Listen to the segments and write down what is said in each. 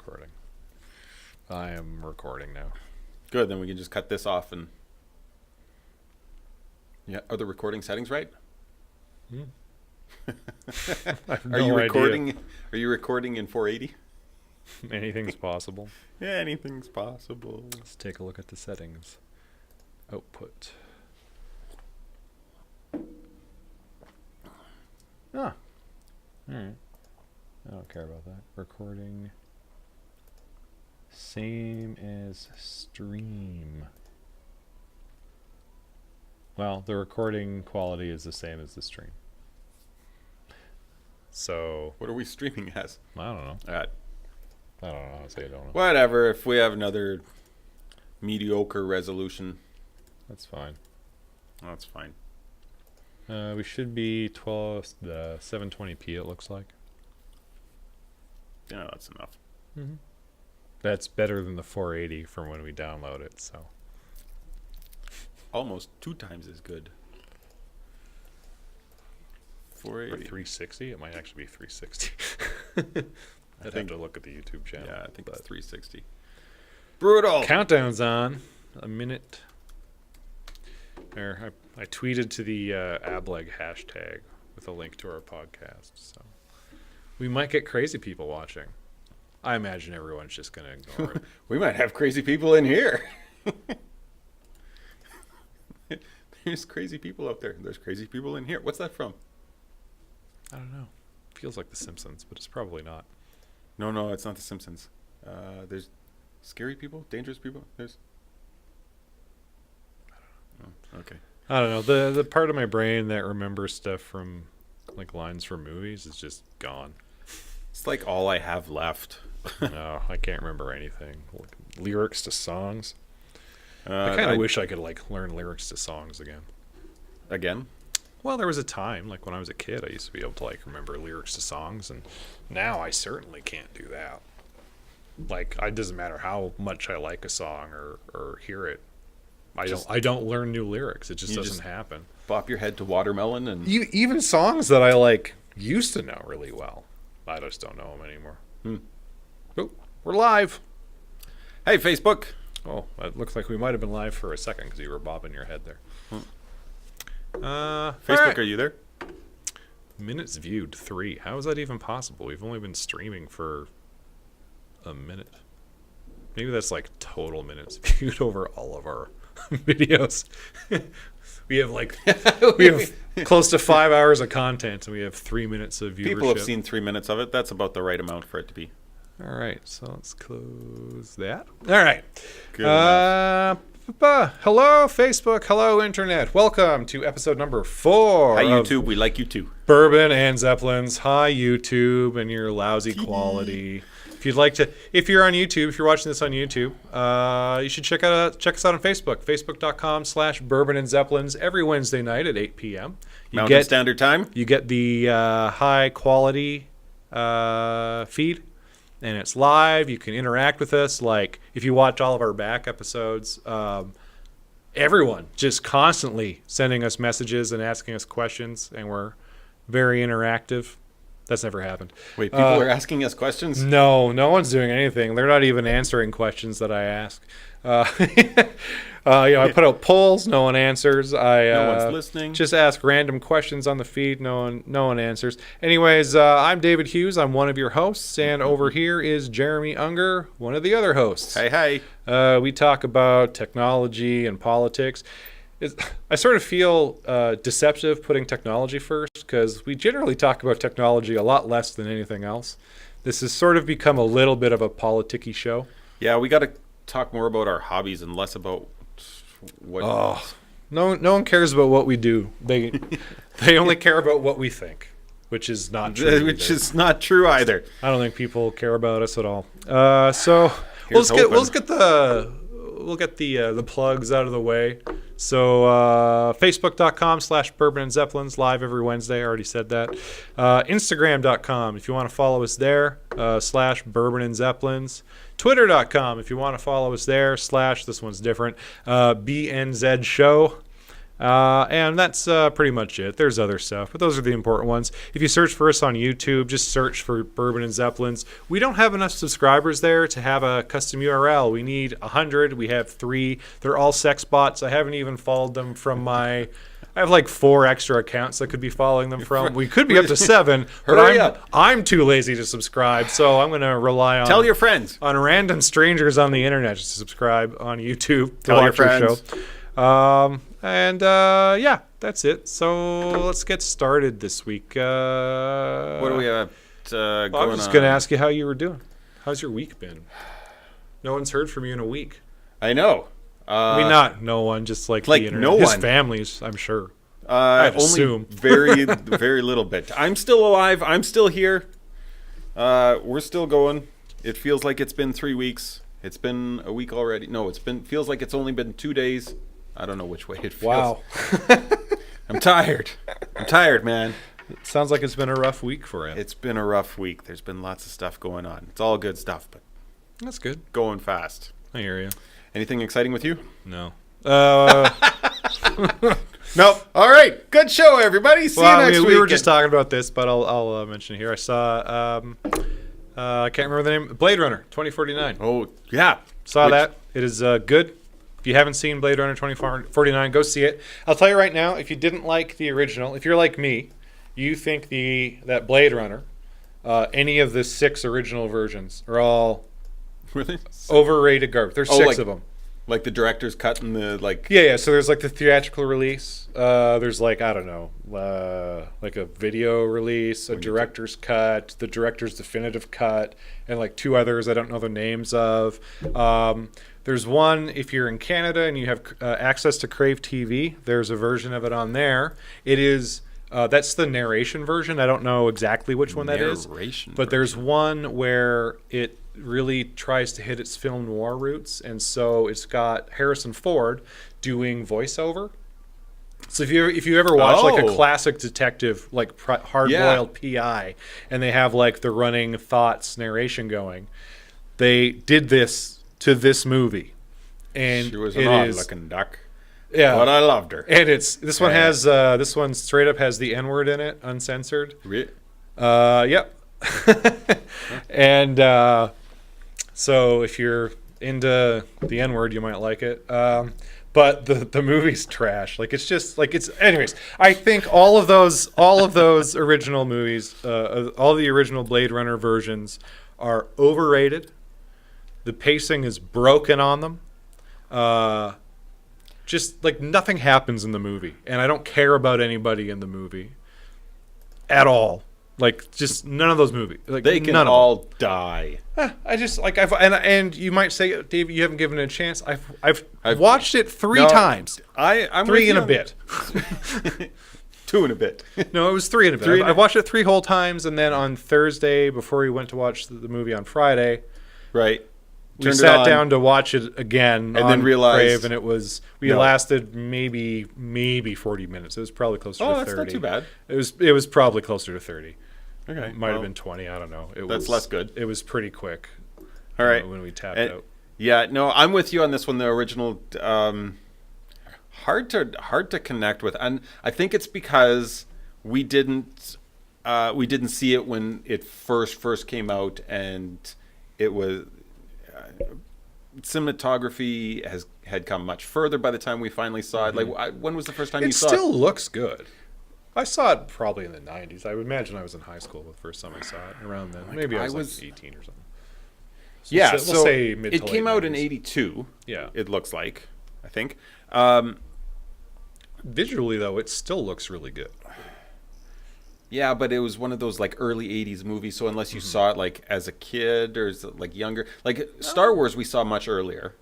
recording. I am recording now. Good, then we can just cut this off and... Yeah, are the recording settings right? Are you recording? Are you recording in 480? Anything's possible. Yeah, anything's possible. Let's take a look at the settings. Output. Ah. Alright. I don't care about that. Recording. Same as stream. Well, the recording quality is the same as the stream. So... What are we streaming as? I don't know. I I don't know. I'll say I don't know. Whatever. If we have another mediocre resolution, That's fine. that's fine. We should be 720p, it looks like. Yeah, that's enough. Mm-hmm. That's better than the 480 from when we download it, so. Almost 2 times as good. Or 480. 360? It might actually be 360. I'd have to look at the YouTube channel. Yeah, I think it's 360. Brutal. Countdown's on. A minute. There, I tweeted to the ableg hashtag with a link to our podcast, so we might get crazy people watching. I imagine everyone's just going to ignore it. We might have crazy people in here. There's crazy people out there. There's crazy people in here. What's that from? I don't know. Feels like The Simpsons, but it's probably not. No, it's not The Simpsons. There's scary people, dangerous people. There's... Oh, okay. I don't know. The part of my brain that remembers stuff from like lines from movies is just gone. It's like all I have left. No, I can't remember anything. Lyrics to songs. I kind of wish I could like learn lyrics to songs again. Again? Well, there was a time, like when I was a kid, I used to be able to like remember lyrics to songs, and now I certainly can't do that. Like, it doesn't matter how much I like a song or hear it. I don't learn new lyrics. It just doesn't happen. Bop your head to Watermelon and... Even songs that I like used to know really well, I just don't know them anymore. Oh, we're live. Hey, Facebook. Oh, it looks like we might have been live for a second because you were bobbing your head there. Facebook, right. Are you there? Minutes viewed 3. How is that even possible? We've only been streaming for a minute. Maybe that's like total minutes viewed over all of our videos. we have close to 5 hours of content, and we have 3 minutes of viewership. People have seen 3 minutes of it. That's about the right amount for it to be. All right, so let's close that. All right. Good enough. Hello, Facebook. Hello, Internet. Welcome to episode number 4. Hi, YouTube. We like you too. Bourbon and Zeppelins. Hi, YouTube, and your lousy quality. If you're on YouTube, if you're watching this on YouTube, you should check us out on Facebook. Facebook.com/Bourbon and Zeppelins every Wednesday night at 8 p.m. Mountain Standard Time. You get the high quality feed. And it's live. You can interact with us. Like, if you watch all of our back episodes, everyone just constantly sending us messages and asking us questions, and we're very interactive. That's never happened. Wait, people are asking us questions? No one's doing anything. They're not even answering questions that I ask. I put out polls. No one answers. No one's listening. Just ask random questions on the feed. No one answers. Anyways, I'm David Hughes. I'm one of your hosts, and over here is Jeremy Unger, one of the other hosts. Hey. We talk about technology and politics. I sort of feel deceptive putting technology first because we generally talk about technology a lot less than anything else. This has sort of become a little bit of a politicky show. Yeah, we got to talk more about our hobbies and less about what... No one cares about what we do. They only care about what we think, which is not true. Which is not true either. I don't think people care about us at all. So we'll get the plugs out of the way. So Facebook.com/Bourbon and Zeppelins, live every Wednesday. I already said that. Instagram.com if you want to follow us there, /Bourbon and Zeppelins. Twitter.com if you want to follow us there, / this one's different, BNZ Show. And that's pretty much it. There's other stuff, but those are the important ones. If you search for us on YouTube, just search for Bourbon and Zeppelins. We don't have enough subscribers there to have a custom URL. We need 100. We have 3. They're all sex bots. I haven't even followed them from my... I have like 4 extra accounts I could be following them from. We could be up to 7, but Hurry up. I'm too lazy to subscribe, so I'm going to rely on... Tell your friends. On random strangers on the internet to subscribe on YouTube to Tell your watch our friends. show. Yeah, that's it. So let's get started this week. What do we have going on? I was just going to ask you how you were doing. How's your week been? No one's heard from you in a week. I know. I mean, not no one, just like the internet. no His one. families, I'm sure. Only assume. very little bit. I'm still alive. I'm still here. We're still going. It feels like it's been 3 weeks. It's been a week already. No, feels like it's only been 2 days. I don't know which way it feels. Wow. I'm tired. I'm tired, man. It sounds like it's been a rough week for you. It's been a rough week. There's been lots of stuff going on. It's all good stuff, but That's good. going fast. I hear you. Anything exciting with you? No. Nope. All right. Good show, everybody. See you next week. We were just talking about this, but I'll mention it here. I saw, I can't remember the name, Blade Runner 2049. Oh, yeah. Saw that. It is good. If you haven't seen Blade Runner 2049, go see it. I'll tell you right now, if you didn't like the original, if you're like me, you think that Blade Runner, any of the 6 original versions are all Really? overrated garbage. There's 6 of them. Like the director's cut and the like. Yeah. So there's like the theatrical release. There's like, I don't know, like a video release, a director's cut, the director's definitive cut, and like 2 others I don't know the names of. There's one, if you're in Canada and you have access to Crave TV, there's a version of it on there. It is, that's the narration version. I don't know exactly which one that is. But there's one where it really tries to hit its film noir roots, and so it's got Harrison Ford doing voiceover. So if you ever watch like a classic detective, like hard-boiled PI, and they have like the running thoughts narration going, they did this to this movie, and she was an odd-looking duck. Yeah, but I loved her. And this one straight up has the N-word in it, uncensored. Really? Yep. And so if you're into the N-word, you might like it. But the movie's trash. Like, it's just like anyways, I think all of those original movies, all the original Blade Runner versions are overrated. The pacing is broken on them. Just like nothing happens in the movie, and I don't care about anybody in the movie at all. Like, just none of those movies. Like, they can none all of them. die. I just like and you might say, Dave, you haven't given it a chance. I've watched it 3 times. I'm 3 and a bit. 2 and a bit. No, it was 3 and a bit. I've watched it 3 whole times, and then on Thursday, before we went to watch the movie on Friday, right, we sat down to watch it again, and then realized, Crave, and it was lasted maybe 40 minutes. It was probably closer to 30. Oh, that's not too bad. It was probably closer to 30. Okay, might have been 20. I don't know. That's less good. It was pretty quick. All right, when we tapped out. Yeah, no, I'm with you on this one. The original, hard to connect with, and I think it's because we didn't see it when it first came out, and it was cinematography had come much further by the time we finally saw it. Like, when was the first time you saw it? It still looks good. I saw it probably in the 90s. I would imagine I was in high school the first time I saw it, around then. Maybe I was like 18 or something. So yeah, we'll say mid to it came out in 90s. 82. Yeah. It looks like, I think. Visually, though, it still looks really good. Yeah, but it was one of those like early 80s movies, so unless you saw it like as a kid or as like younger, like Star Wars we saw much earlier.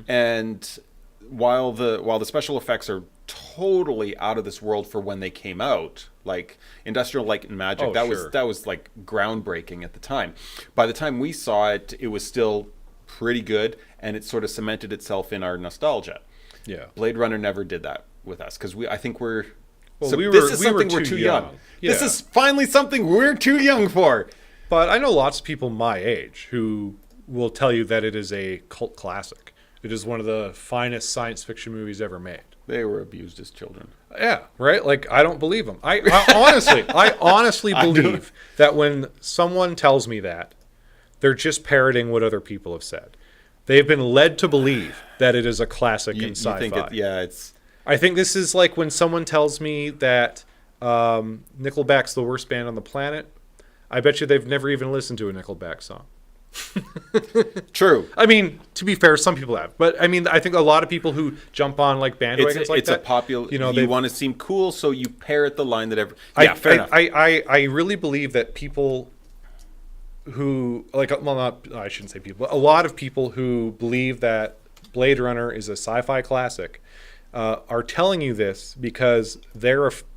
And while the special effects are totally out of this world for when they came out, like Industrial Light and Magic, that was like groundbreaking at the time. By the time we saw it, it was still pretty good, and it sort of cemented itself in our nostalgia. Yeah. Blade Runner never did that with us because I think we're Well, so we this were- is we were something we're too too young. young. This Yeah. is finally something we're too young for. But I know lots of people my age who will tell you that it is a cult classic. It is one of the finest science fiction movies ever made. They were abused as children. Yeah, right? Like, I don't believe them. I honestly believe that when someone tells me that, they're just parroting what other people have said. They've been led to believe that it is a classic in sci-fi. You think it's... I think this is like when someone tells me that Nickelback's the worst band on the planet. I bet you they've never even listened to a Nickelback song. True. I mean, to be fair, some people have, but I mean, I think a lot of people who jump on like bandwagons it's a popular. You want to seem cool, so you parrot the line that fair enough. I really believe that people who I shouldn't say people, but a lot of people who believe that Blade Runner is a sci-fi classic are telling you this because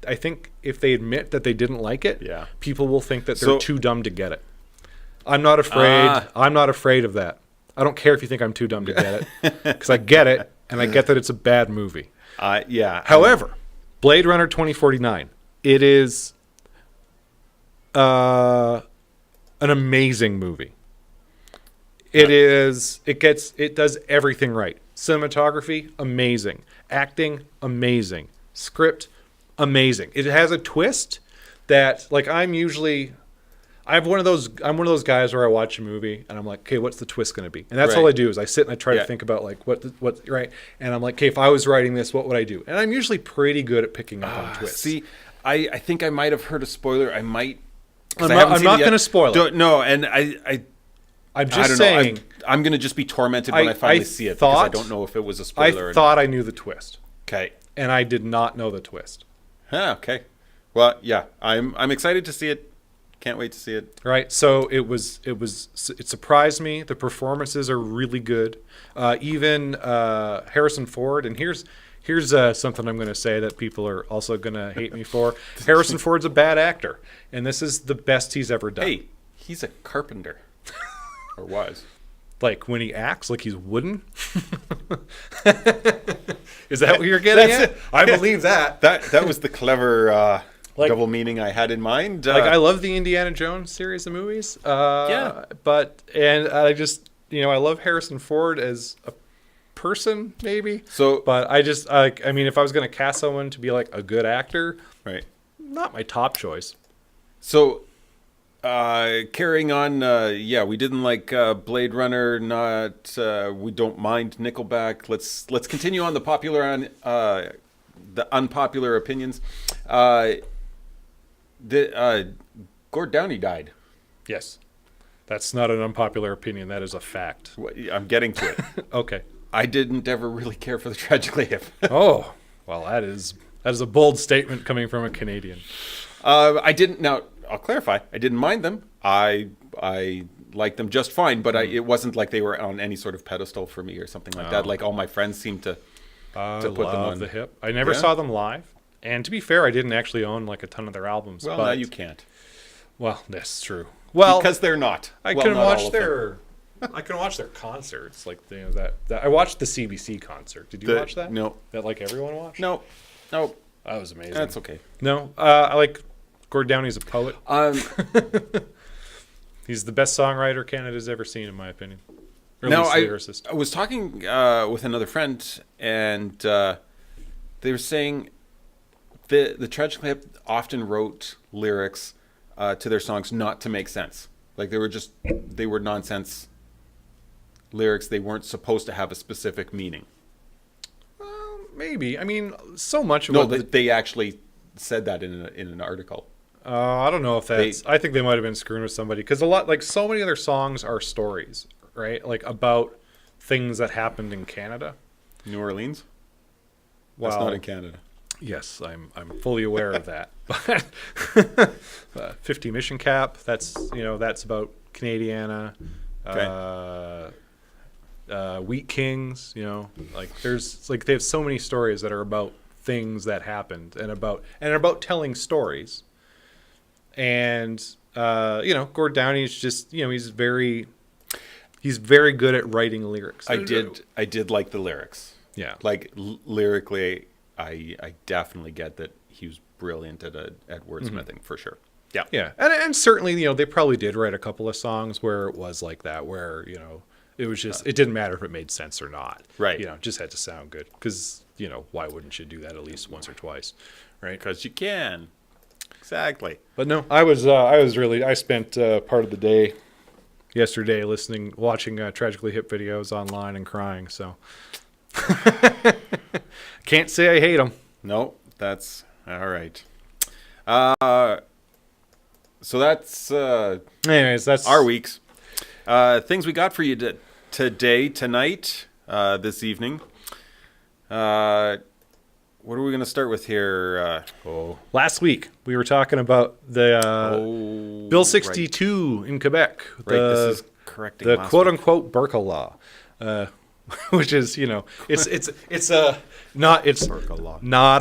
I think if they admit that they didn't like it, people will think that they're too dumb to get it. I'm not afraid. I'm not afraid of that. I don't care if you think I'm too dumb to get it, because I get it, and I get that it's a bad movie. However, Blade Runner 2049, it is an amazing movie. It does everything right. Cinematography, amazing. Acting, amazing. Script, amazing. It has a twist that, like, I'm one of those guys where I watch a movie and I'm like, okay, what's the twist going to be? And that's all I do is I sit and I try to think about like what right. And I'm like, okay, if I was writing this, what would I do? And I'm usually pretty good at picking up on twists. See, I think I might have heard a spoiler. I might. I'm not going to spoil it. No, and I'm just saying. I'm going to just be tormented when I finally see it because I don't know if it was a spoiler. I thought I knew the twist. Okay. And I did not know the twist. Okay. Well, yeah, I'm excited to see it. Can't wait to see it. Right. So it surprised me. The performances are really good. Even Harrison Ford. And here's something I'm going to say that people are also going to hate me for. Harrison Ford's a bad actor, and this is the best he's ever done. Hey, he's a carpenter. Or was. Like when he acts like he's wooden? Is that what you're getting at? I believe that. That was the clever double meaning I had in mind. I love the Indiana Jones series of movies. But I just, I love Harrison Ford as a person, maybe. But I mean, if I was going to cast someone to be like a good actor, right? Not my top choice. So, carrying on, we didn't like Blade Runner. We don't mind Nickelback. Let's continue on the unpopular opinions. Gord Downey died. Yes, that's not an unpopular opinion. That is a fact. I'm getting to it. Okay. I didn't ever really care for the Tragically Hip. Oh, well, that is a bold statement coming from a Canadian. I didn't. Now, I'll clarify. I didn't mind them. I liked them just fine, but it wasn't like they were on any sort of pedestal for me or something like that. Like all my friends seemed to put them on the Hip. I never saw them live, and to be fair, I didn't actually own like a ton of their albums. Well, now you can't. Well, that's true. Well, because they're not. I couldn't watch their concerts. Like that. I watched the CBC concert. Did you watch that? No. That like everyone watched? No. That was amazing. That's okay. No, I like Gord Downey's a poet. He's the best songwriter Canada's ever seen, in my opinion. I was talking with another friend, and they were saying the Tragically Hip often wrote lyrics to their songs not to make sense. Like they were nonsense lyrics. They weren't supposed to have a specific meaning. Maybe. I mean, so much of they actually said that in an article. I don't know if that's. I think they might have been screwing with somebody because so many of their songs are stories, right? Like about things that happened in Canada. New Orleans. That's not in Canada. Yes, I'm fully aware of that. But 50 Mission Cap. That's about Canadiana. Okay. Wheat Kings. They have so many stories that are about things that happened and about telling stories. And Gord Downey is just he's very good at writing lyrics. I did like the lyrics. Yeah, like lyrically, I definitely get that he was brilliant at wordsmithing for sure. Yeah, and certainly they probably did write a couple of songs where it was like that, where It was just, it didn't matter if it made sense or not. Right. It just had to sound good. Because, why wouldn't you do that at least once or twice? Right. Because you can. Exactly. But no, I spent part of the day yesterday watching Tragically Hip videos online and crying. So can't say I hate them. No, that's all right. So that's anyways, that's our weeks. Things we got for you tonight, this evening. What are we going to start with here? Last week we were talking about the Bill 62 in Quebec. This is correcting the last quote week. unquote Burqa law, which is it's not a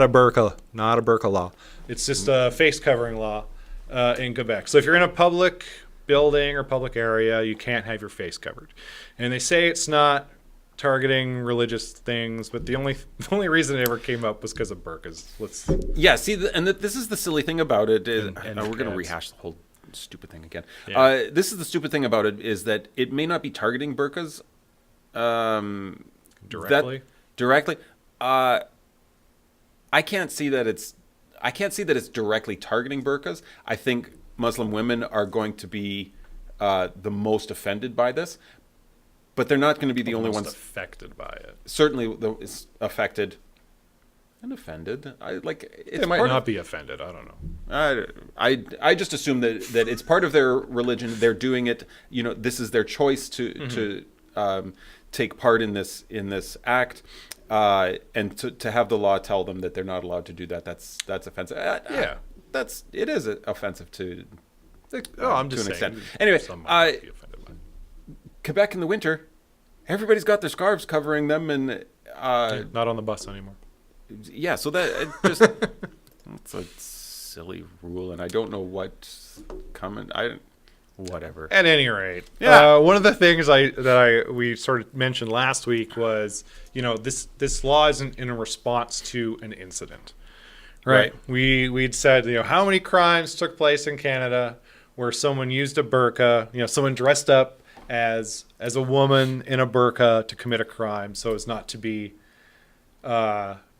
Burqa law. It's just a face covering law in Quebec. So if you're in a public building or public area, you can't have your face covered. And they say it's not targeting religious things, but the only reason it ever came up was because of burqas. This is the silly thing about it. We're going to rehash the whole stupid thing again. Yeah. This is the stupid thing about it is that it may not be targeting burqas directly. I can't see that it's directly targeting burqas. I think Muslim women are going to be the most offended by this. But they're not going to be the only ones affected by it. Certainly, it's affected and offended. They might not be offended. I don't know. I just assume that it's part of their religion. They're doing it. This is their choice to take part in this act, and to have the law tell them that they're not allowed to do that. That's offensive. It is offensive to. I'm just to an saying. Extent. Anyway, some might be offended by it. Quebec in the winter, everybody's got their scarves covering them, and not on the bus anymore. Yeah, so that it's a silly rule, and I don't know what's coming. Whatever. At any rate, one of the things we sort of mentioned last week was this law isn't in a response to an incident, right? We'd said how many crimes took place in Canada where someone used a burqa, someone dressed up as a woman in a burqa to commit a crime so as not to be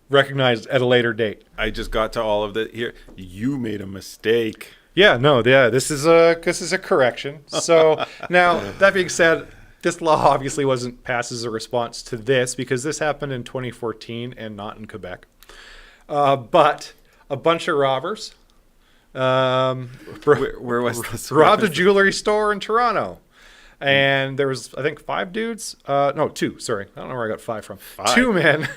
recognized at a later date. I just got to all of that here. You made a mistake. This is a correction. So now that being said, this law obviously wasn't passed as a response to this because this happened in 2014 and not in Quebec. But a bunch of robbers where was this? Robbed a jewelry store in Toronto. And there was, I think, 5 dudes. No, 2. Sorry, I don't know where I got 5 from. 2 men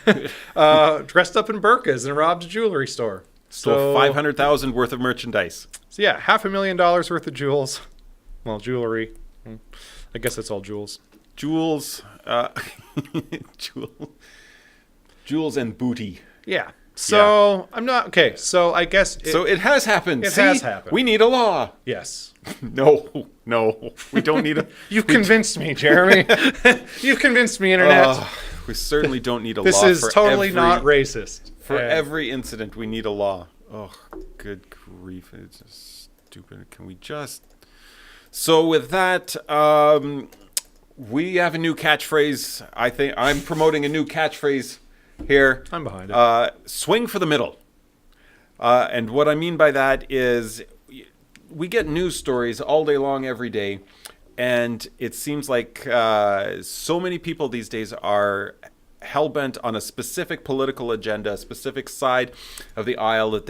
dressed up in burqas and robbed a jewelry store. Stole $500,000 worth of merchandise. So yeah, $500,000 worth of jewels. Well, jewelry. I guess it's all jewels. Jewels and booty. Yeah. So I'm not okay. So I guess it has happened. It has happened. We need a law. Yes. No, we don't need a. You've convinced me, Jeremy. You've convinced me, Internet. We certainly don't need a law. This is totally not racist. For every incident, we need a law. Oh, good grief! It's just stupid. Can we just? So with that, we have a new catchphrase. I think I'm promoting a new catchphrase here. I'm behind it. Swing for the middle. And what I mean by that is we get news stories all day long, every day. And it seems like so many people these days are hell-bent on a specific political agenda, a specific side of the aisle that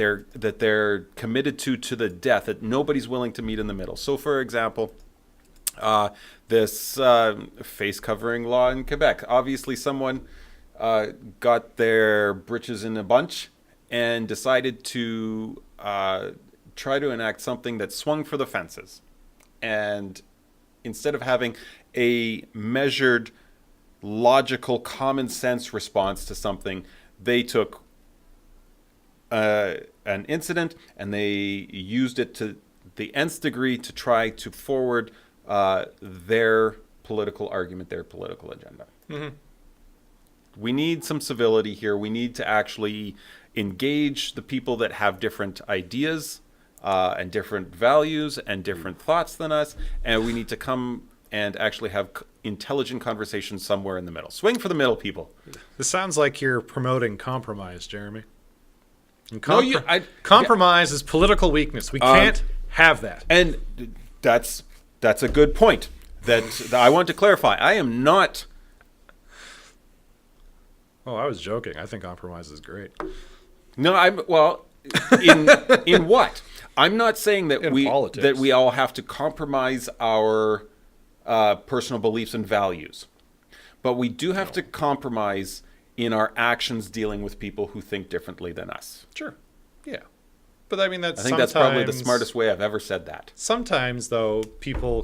they're committed to the death, that nobody's willing to meet in the middle. So, for example, this face-covering law in Quebec. Obviously, someone got their britches in a bunch and decided to try to enact something that swung for the fences. And instead of having a measured, logical, common sense response to something, they took an incident and they used it to the nth degree to try to forward their political argument, their political agenda. Mm-hmm. We need some civility here. We need to actually engage the people that have different ideas and different values and different thoughts than us, and we need to come and actually have intelligent conversations somewhere in the middle. Swing for the middle, people. This sounds like you're promoting compromise, Jeremy. And compromise is political weakness. We can't have that. And that's a good point. That I want to clarify. I am not. Oh, I was joking. I think compromise is great. No, in what? I'm not saying that we all have to compromise our personal beliefs and values, but we do have to compromise in our actions dealing with people who think differently than us. Sure. Yeah. But I mean, I think that's probably the smartest way I've ever said that. Sometimes, though, people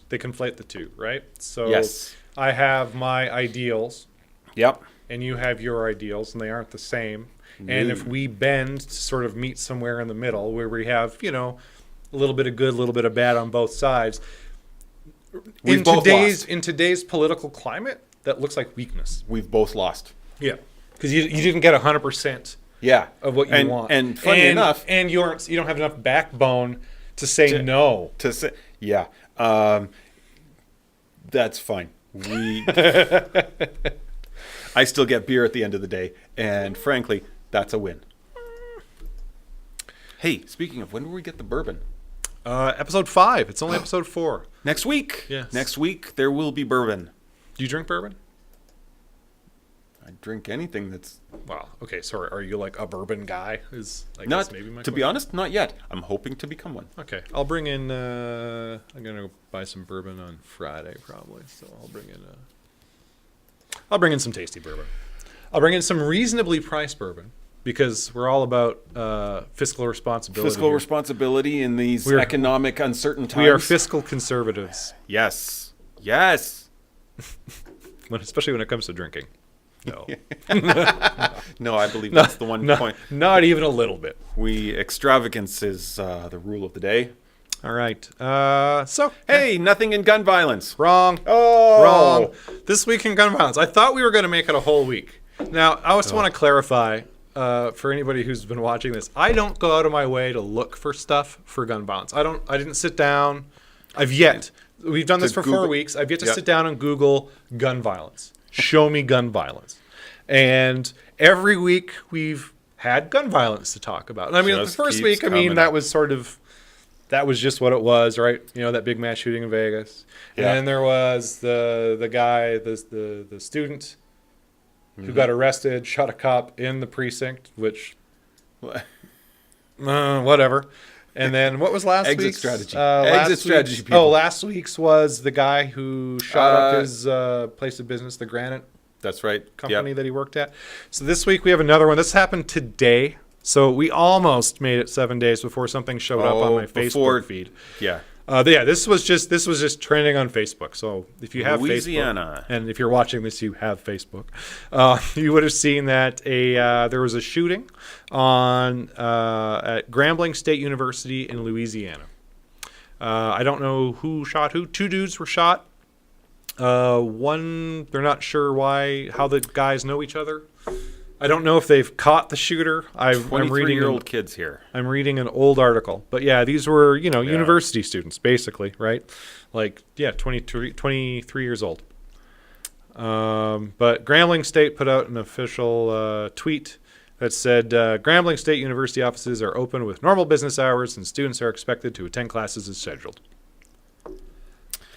they conflate the two, right? So yes. I have my ideals. Yep. And you have your ideals, and they aren't the same. And if we bend to sort of meet somewhere in the middle where we have, a little bit of good, a little bit of bad on both sides, in today's political climate, that looks like weakness. We've both lost. Yeah. Because you didn't get 100% of what you want. And funny enough. And you don't have enough backbone to say no. Yeah. That's fine. I still get beer at the end of the day. And frankly, that's a win. Hey, speaking of, when do we get the bourbon? Episode 5. It's only episode 4. Next week. Yes. Next week, there will be bourbon. Do you drink bourbon? I drink anything that's... Wow. Okay, sorry. Are you like a bourbon guy? Guess maybe my question. Be honest, not yet. I'm hoping to become one. Okay. I'll bring in... I'm going to buy some bourbon on Friday, probably. So I'll bring in some tasty bourbon. I'll bring in some reasonably priced bourbon because we're all about fiscal responsibility. Fiscal responsibility in these economic uncertain times. We are fiscal conservatives. Yes. Especially when it comes to drinking. No. No, I believe that's the one point. Not even a little bit. Extravagance is the rule of the day. All right. Hey, nothing in gun violence. Wrong. Oh. Wrong. This week in gun violence. I thought we were going to make it a whole week. Now, I just want to clarify for anybody who's been watching this. I don't go out of my way to look for stuff for gun violence. I didn't sit down. We've done this for 4 weeks. I've yet to sit down and Google gun violence. Show me gun violence. And every week we've had gun violence to talk about. And I mean, the first week, that was just what it was, right? That big mass shooting in Vegas. Yeah. And then there was the guy, the student who got arrested, shot a cop in the precinct, which, whatever. And then what was last week's? Exit strategy. Exit strategy, people. Oh, last week's was the guy who shot up his place of business, the Granite. That's right. Company that he worked at. So this week we have another one. This happened today. So we almost made it 7 days before something showed up on my Facebook feed. Yeah. This was just trending on Facebook. So if you have Louisiana. Facebook, and if you're watching this, you have Facebook, you would have seen that there was a shooting at Grambling State University in Louisiana. I don't know who shot who. 2 dudes were shot. One, they're not sure how the guys know each other. I don't know if they've caught the shooter. I'm reading 23-year-old kids here. I'm reading an old article. But yeah, these were, university students, basically, right? 23 years old. But Grambling State put out an official tweet that said, Grambling State University offices are open with normal business hours and students are expected to attend classes as scheduled.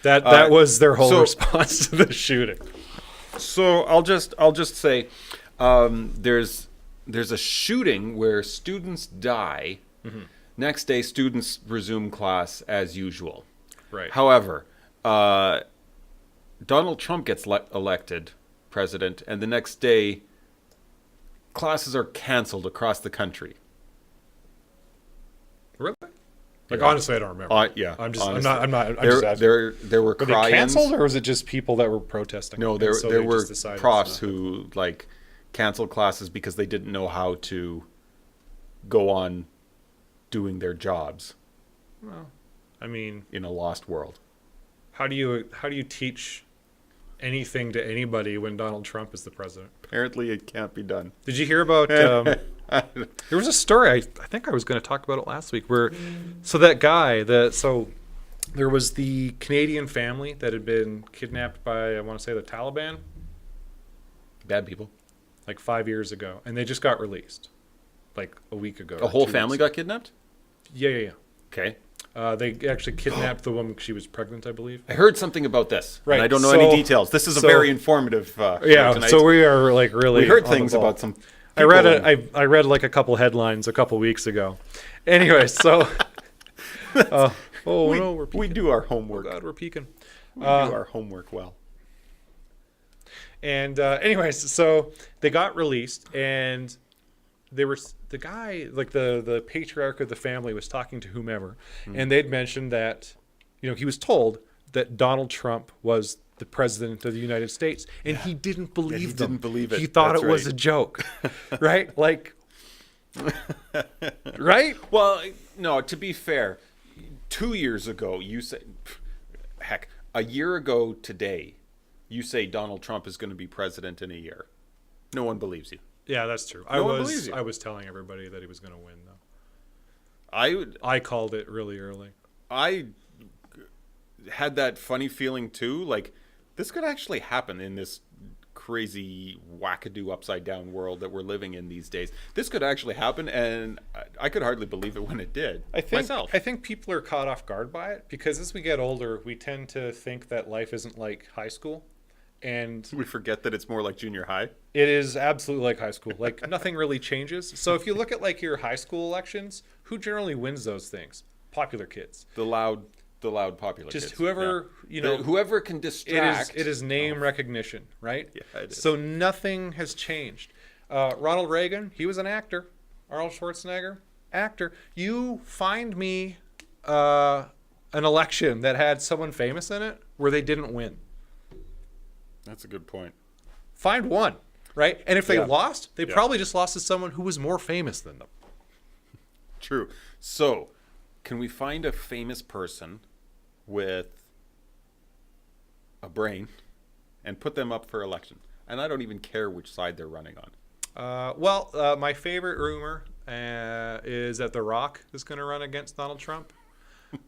That was their whole response to the shooting. So I'll just say... there's a shooting where students die. Mm-hmm. Next day, students resume class as usual. Right. However, Donald Trump gets elected president, and the next day, classes are canceled across the country. Really? Honestly, I don't remember. Yeah. I'm just asking. There were cry-ins. Were they canceled, or was it just people that were protesting? No, there were profs who canceled classes because they didn't know how to go on doing their jobs. Well, I mean, in a lost world. How do you teach anything to anybody when Donald Trump is the president? Apparently, it can't be done. Did you hear about? There was a story. I think I was going to talk about it last week. That guy there was the Canadian family that had been kidnapped by, I want to say, the Taliban Bad people. like 5 years ago, and they just got released like a week ago. A whole family got kidnapped? Yeah. Okay. They actually kidnapped the woman. She was pregnant, I believe. I heard something about this. Right. And I don't know any details. This is a very informative show tonight. So we are like really. We heard on the things ball. about some. I read like a couple headlines a couple weeks ago. Anyway, so. We're peeking. We do our homework. Oh God, we're peeking. We do our homework well. And anyways, so they got released, and they were the guy, like the patriarch of the family, was talking to whomever, and they'd mentioned that, he was told that Donald Trump was the president of the United States, and he didn't believe them. Didn't believe it. He thought That's it was right. a joke, right? Like, right? Well, no. To be fair, 2 years ago, you said, heck, a year ago today, you say Donald Trump is going to be president in a year. No one believes you. Yeah, that's true. No one believes you. I was telling everybody that he was going to win, though. I called it really early. I had that funny feeling too. Like, this could actually happen in this crazy wackadoo upside down world that we're living in these days. This could actually happen, and I could hardly believe it when it did. I think people are caught off guard by it because as we get older, we tend to think that life isn't like high school. And we forget that it's more like junior high. It is absolutely like high school. Like nothing really changes. So if you look at like your high school elections, who generally wins those things? Popular kids. The loud popular Just kids. whoever, whoever can distract. It is name recognition, right? Yeah, it is. So nothing has changed. Ronald Reagan, he was an actor. Arnold Schwarzenegger, actor. You find me an election that had someone famous in it where they didn't win. That's a good point. Find one, right? And if they lost, they Yeah. probably just lost to someone who was more famous than them. True. So, can we find a famous person with a brain and put them up for election? And I don't even care which side they're running on. My favorite rumor is that The Rock is going to run against Donald Trump,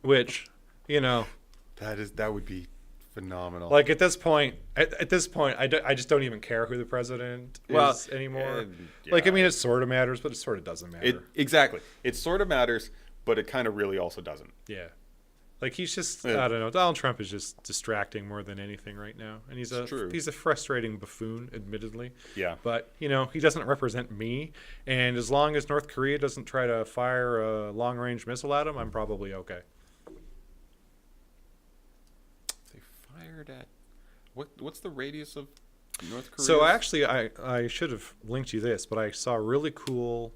which, that would be phenomenal. like at this point, I just don't even care who the president is anymore. It sort of matters, but it sort of doesn't matter. Exactly. It sort of matters, but it kind of really also doesn't. Yeah. Like he's just, I don't know. Donald Trump is just distracting more than anything right now. And he's a frustrating buffoon, admittedly. Yeah. But, he doesn't represent me. And as long as North Korea doesn't try to fire a long-range missile at him, I'm probably okay. They fired at... What's the radius of North Korea? So actually, I should have linked you this, but I saw a really cool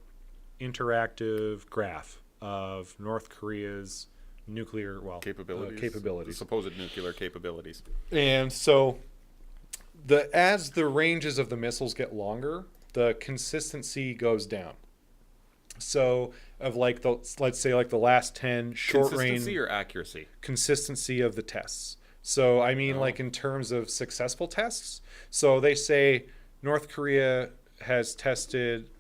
interactive graph of North Korea's nuclear capabilities. The supposed nuclear capabilities. And so as the ranges of the missiles get longer, the consistency goes down. So of let's say the last 10 short range, Consistency or accuracy? Consistency of the tests. So I mean like in terms of successful tests. So they say North Korea has tested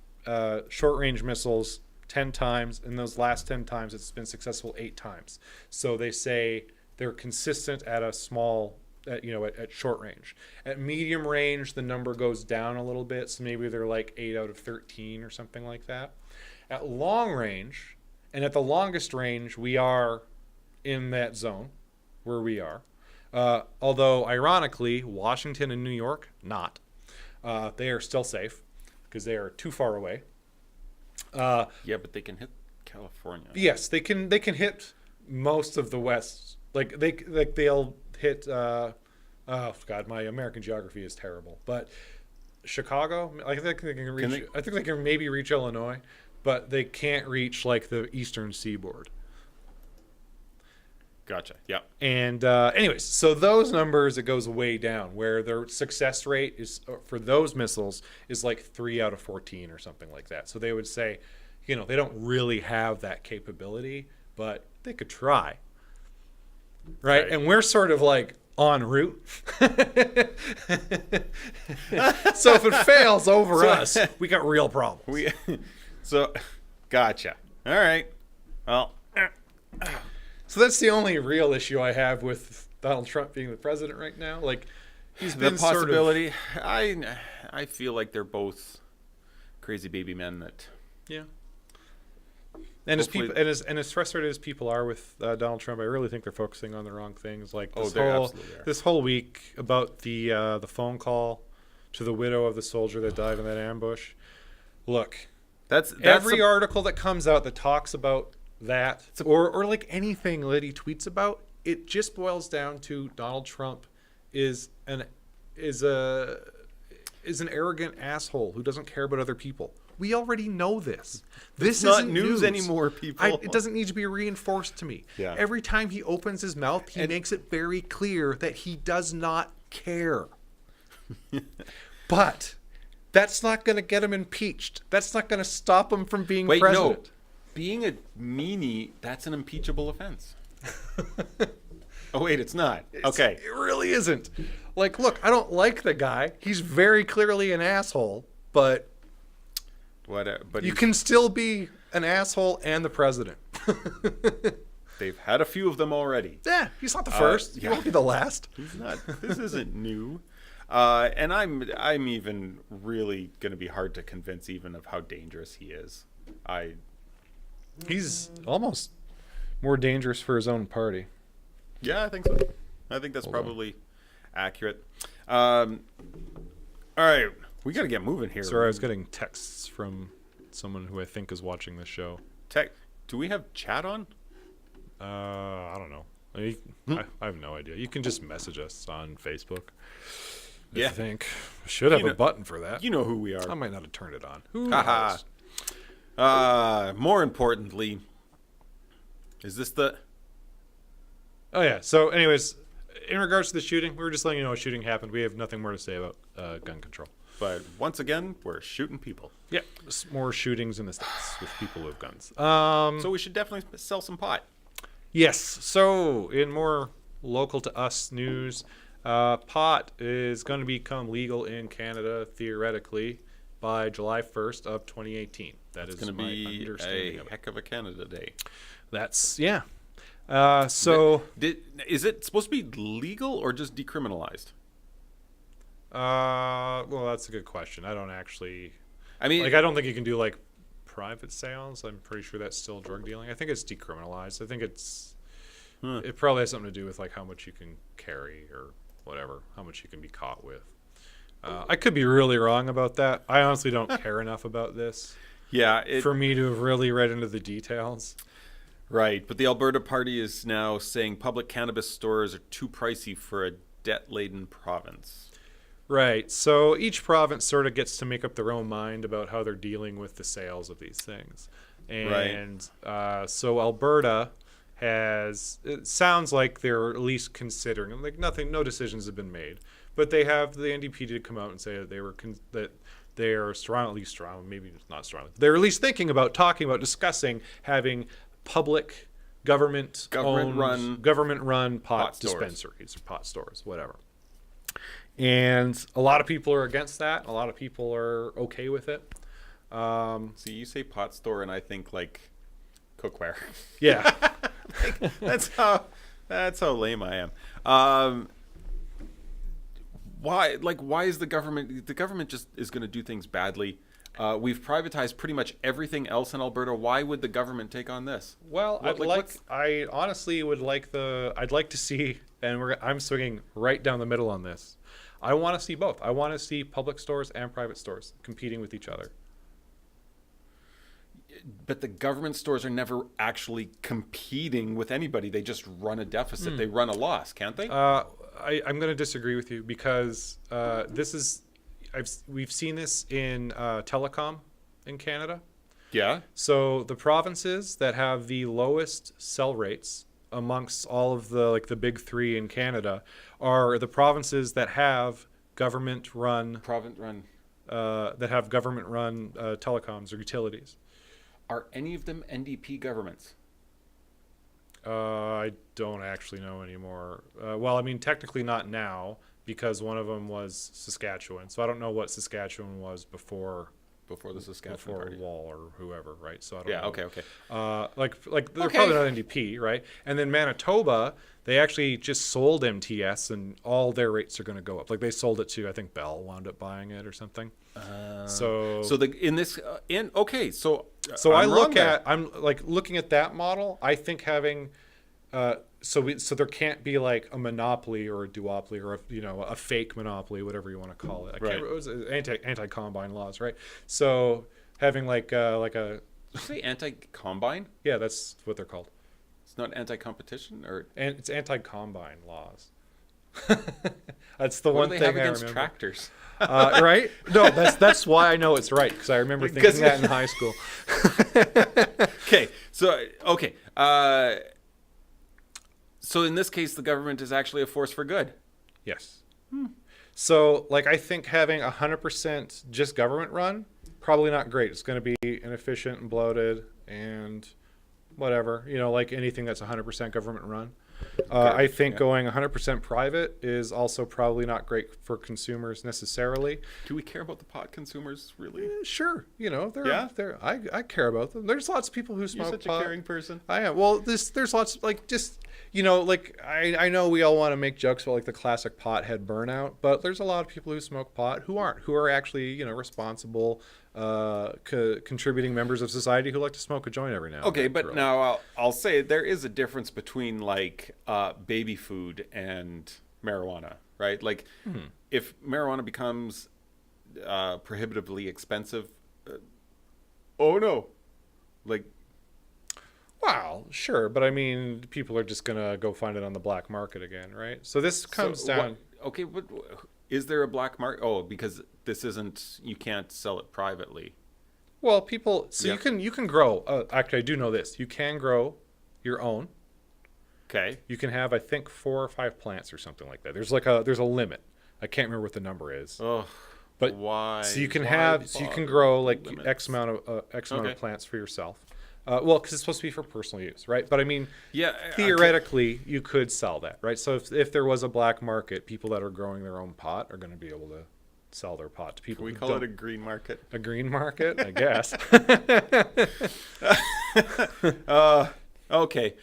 short range missiles 10 times, and those last 10 times it's been successful 8 times. So they say they're consistent at a small, at short range. At medium range, the number goes down a little bit, so maybe they're like 8 out of 13 or something like that. At long range, and at the longest range, we are in that zone where we are. Although, ironically, Washington and New York, not. They are still safe because they are too far away. But they can hit California. Yes, they can hit most of the West. They'll hit. Oh God, my American geography is terrible. But Chicago, I think they can reach. I think they can maybe reach Illinois, but they can't reach the eastern seaboard. Gotcha. Yeah. And anyways, so those numbers, it goes way down, where their success rate is for those missiles is like 3 out of 14 or something like that. So they would say, they don't really have that capability, but they could try. Right? And we're sort of en route. So if it fails over us, we got real problems. Gotcha. All right. Well. So that's the only real issue I have with Donald Trump being the president right now. Like, he's The been possibility, I feel like they're both crazy baby men that. Yeah. And as Hopefully- people and as frustrated as people are with Donald Trump, I really think they're focusing on the wrong things. Like Oh, they absolutely are. this whole week about the phone to the widow of the soldier that died in that ambush. Look, That's every article that comes out that talks about that, or like anything that he tweets about, it just boils down to Donald Trump is an arrogant asshole who doesn't care about other people. We already know this. This It's not isn't news anymore, people. It doesn't need to be reinforced to me. Yeah. Every time he opens his mouth, he makes it very clear that he does not care. But that's not going to get him impeached. That's not going to stop him from being Wait, president. no. Being a meanie, that's an impeachable offense. Oh, wait, it's not. Okay. It really isn't. Like, look, I don't like the guy. He's very clearly an asshole, but But you can still be an asshole and the president. they've had a few of them already. Yeah, he's not the first. yeah. He won't be the last. He's not. This isn't new. And I'm even really going to be hard to convince even of how dangerous he is. He's almost more dangerous for his own party. Yeah, I think so. I think that's probably accurate. All right, we got to get moving here. Sorry, I was getting texts from someone who I think is watching this show. Do we have chat on? I don't know. I have no idea. You can just message us on Facebook. Yeah. I think I should have You know- a button for that. You know who we I are. might not have turned it on. Who Haha. knows? More importantly, is this the? Oh yeah. So, anyways, in regards to the shooting, we were just letting you know a shooting happened. We have nothing more to say about gun control. But once again, we're shooting people. Yeah, more shootings in the States with people with guns. So we should definitely sell some pot. Yes. So, in more local to us news, pot is going to become legal in Canada theoretically by July 1st of 2018. That is It's going to my be understanding a of it. heck of a Canada Day. That's yeah. So Is it supposed to be legal or just decriminalized? well, that's a good question. I don't actually I mean, I don't think you can do like private sales. I'm pretty sure that's still drug dealing. I think it's decriminalized. I think it probably has something to do with like how much you can carry or whatever, how much you can be caught with. I could be really wrong about that. I honestly don't care enough about this yeah, for me to have really read into the details. right. But the Alberta Party is now saying public cannabis stores are too pricey for a debt-laden province. Right. So each province sort of gets to make up their own mind about how they're dealing with the sales of these things. And so Alberta has, it sounds like they're at least considering, like no decisions have been made, but they have the NDP to come out and say that that they are strong, maybe not strong. They're at least thinking about, talking about, discussing having public government-run pot pot stores. dispensaries or pot stores, whatever. And a lot of people are against that. A lot of people are okay with it. See, you say pot store, and I think like cookware. Yeah. that's how lame I am. Why is the government just is going to do things badly? We've privatized pretty much everything else in Alberta. Why would the government take on this? Well, I honestly would like I'd like to see, and I'm swinging right down the middle on this. I want to see both. I want to see public stores and private stores competing with each other. But the government stores are never actually competing with anybody. They just run a deficit. They run a loss, can't they? I'm going to disagree with you because we've seen this in telecom in Canada. Yeah. So the provinces that have the lowest sell rates amongst all of the big three in Canada are the provinces that have government-run telecoms or utilities. Are any of them NDP governments? I don't actually know anymore. Well, I mean, technically not now because one of them was Saskatchewan. So I don't know what Saskatchewan was before before the Saskatchewan before party. Wall or whoever, right? So I don't Yeah. know. Okay. Like they're Okay. probably not NDP, right? And then Manitoba, they actually just sold MTS, and all their rates are going to go up. Like they sold it to, I think Bell wound up buying it or something. So I'm wrong look there. at I'm like looking at that model. I think having so there can't be like a monopoly or a duopoly or a fake monopoly, whatever you want to call it. I Right. can't, it was anti-combine laws, right? So having like a Did you say anti-combine? yeah, that's what they're called. It's not anti-competition, or And it's anti-combine laws. That's the what one do they thing have I against remember. tractors? Right? No, that's why I know it's right, because I remember thinking that in high school. Okay, so in this case, the government is actually a force for good. Yes. So, like, I think having 100% just government run, probably not great. It's going to be inefficient and bloated and whatever, like anything that's 100% government run. I think going 100% private is also probably not great for consumers necessarily. Do we care about the pot consumers, really? Sure, Yeah? I care about them. There's lots of people who You're smoke such pot. a caring person. I am. Well, there's lots like just like I know we all want to make jokes about like the classic pothead burnout, but there's a lot of people who smoke pot who are actually responsible, contributing members of society who like to smoke a joint every now. Okay, and then. but now I'll say there is a difference between like baby food and marijuana, right? Like if marijuana becomes prohibitively expensive, oh no, like. Wow, sure, but I mean, people are just gonna go find it on the black market again, right? So this comes down. Okay, but is there a black market? Oh, because this isn't. You can't sell it privately. Well, people. So Yeah. you can grow. Actually, I do know this. You can grow your own. Okay. You can have, I think, 4 or 5 plants or something like that. There's a limit. I can't remember what the number is. Oh, But why? so you can Why grow bother like limits? X amount Okay. of plants for yourself. Well, because it's supposed to be for personal use, right? But I mean, Yeah, theoretically, you could sell that, right? So if there was a black market, people that are growing their own pot are going to be able to sell their pot to people. Can we who call don't. it a green market? A green market, I guess. Okay.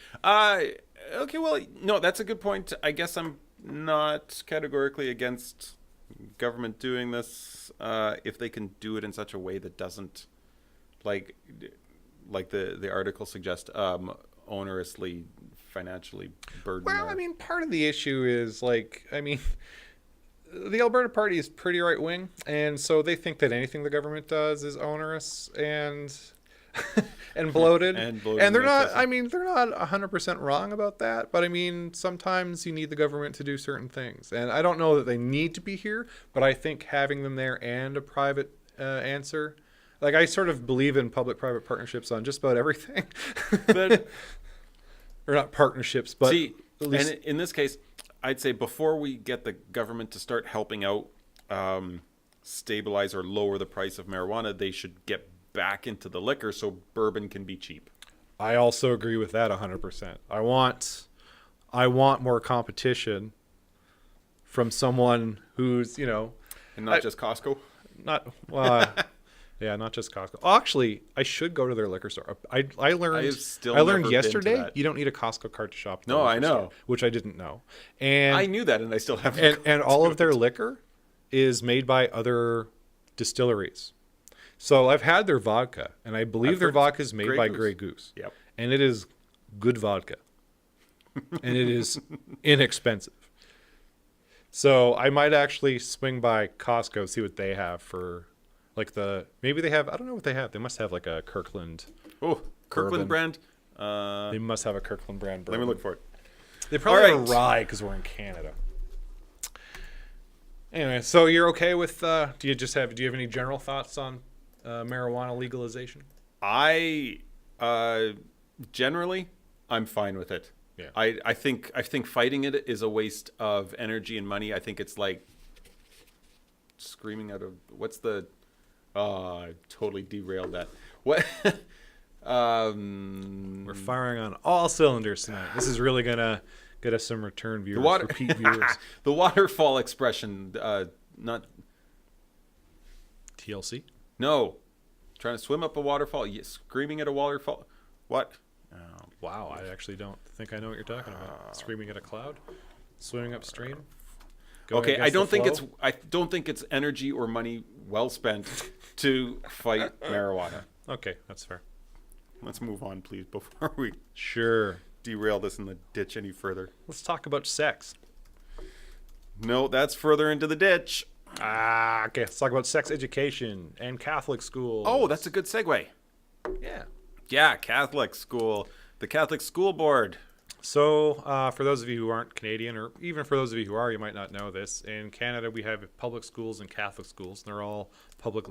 Okay. Well, no, that's a good point. I guess I'm not categorically against government doing this if they can do it in such a way that doesn't, like the article suggests, onerously financially burden. Well, I mean, part of the issue is like, I mean, the Alberta Party is pretty right wing, and so they think that anything the government does is onerous and and bloated. And bloated And they're and not. excessive. I mean, they're not 100% wrong about that. But I mean, sometimes you need the government to do certain things, and I don't know that they need to be here. But I think having them there and a private answer. Like, I sort of believe in public-private partnerships on just about everything. But or not partnerships, but see, at least and in this case, I'd say before we get the government to start helping out stabilize or lower the price of marijuana, they should get back into the liquor so bourbon can be cheap. I also agree with that 100%. I want more competition from someone who's, And not just Costco. not yeah, not just Costco. Oh, actually, I should go to their liquor store. I learned still I learned never been to yesterday that. you don't need a Costco card to shop at the No, liquor I know. store, which I didn't know. And I knew that, and I still haven't. and all of their liquor is made by other distilleries. So I've had their vodka, and I believe I've their heard vodka is made Grey by Goose. Grey Goose. Yep. And it is good vodka. And it is inexpensive. So I might actually swing by Costco, see what they have for like maybe they have, I don't know what they have. They must have like a Kirkland. Oh, Kirkland Bourbon. brand. They must have a Kirkland brand Let bourbon. me look for it. They probably All have a right. rye because we're in Canada. Anyway, so you're okay with, do you have any general thoughts on marijuana legalization? I generally I'm fine with it. Yeah. I think fighting it is a waste of energy and money. I think it's like screaming out of what's the I totally derailed that. What We're firing on all cylinders tonight. This is really gonna get us some return viewers, repeat viewers. the waterfall expression, not TLC. no Trying to swim up a waterfall. Screaming at a waterfall. What? Wow, I actually don't think I know what you're talking about. Screaming at a cloud, swimming upstream. Okay, I don't think it's energy or money well spent to fight marijuana. Okay, that's fair. Let's move on, please, before we Sure. derail this in the ditch any further. Let's talk about sex. No, that's further into the ditch. Okay, let's talk about sex education and Catholic schools. Oh, that's a good segue. Yeah. Yeah, Catholic school. The Catholic School Board. So, for those of you who aren't Canadian, or even for those of you who are, you might not know this. In Canada, we have public schools and Catholic schools. And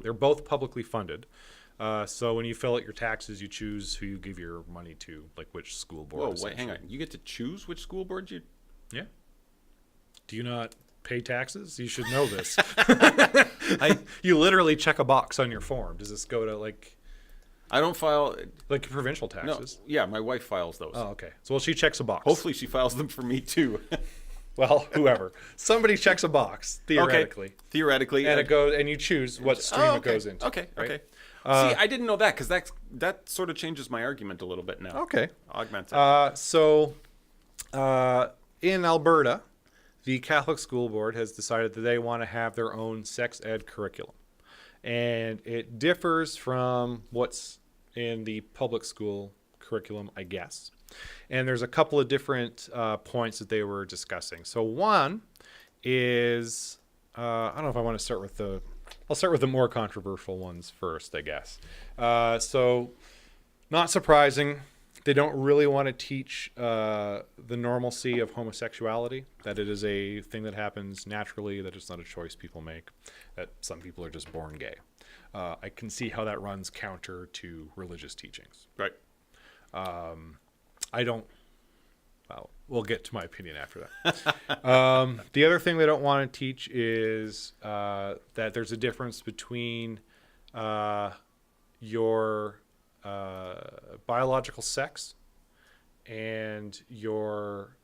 they're both publicly funded. So when you fill out your taxes, you choose who you give your money to, like which school board. Whoa, wait, hang on. You get to choose which school board you... Yeah. Do you not pay taxes? You should know this. You literally check a box on your form. Does this go to like... I don't file... Like provincial taxes? No, yeah, my wife files those. Oh, okay. So, well, she checks a box. Hopefully she files them for me, too. Well, whoever. Somebody checks a box, theoretically. Okay. Theoretically. And it goes, and you choose what stream it goes into. Okay, right? okay. See, I didn't know that, because that sort of changes my argument a little bit now. Okay. Augments it. So, in Alberta, the Catholic School Board has decided that they want to have their own sex ed curriculum. And it differs from what's in the public school curriculum, I guess. And there's a couple of different points that they were discussing. So one is, I don't know if I want to start with I'll start with the more controversial ones first, I guess. So not surprising, they don't really want to teach the normalcy of homosexuality, that it is a thing that happens naturally, that it's not a choice people make, that some people are just born gay. I can see how that runs counter to religious teachings. Right. I don't... Well, we'll get to my opinion after that. The other thing they don't want to teach is that there's a difference between your biological sex and your...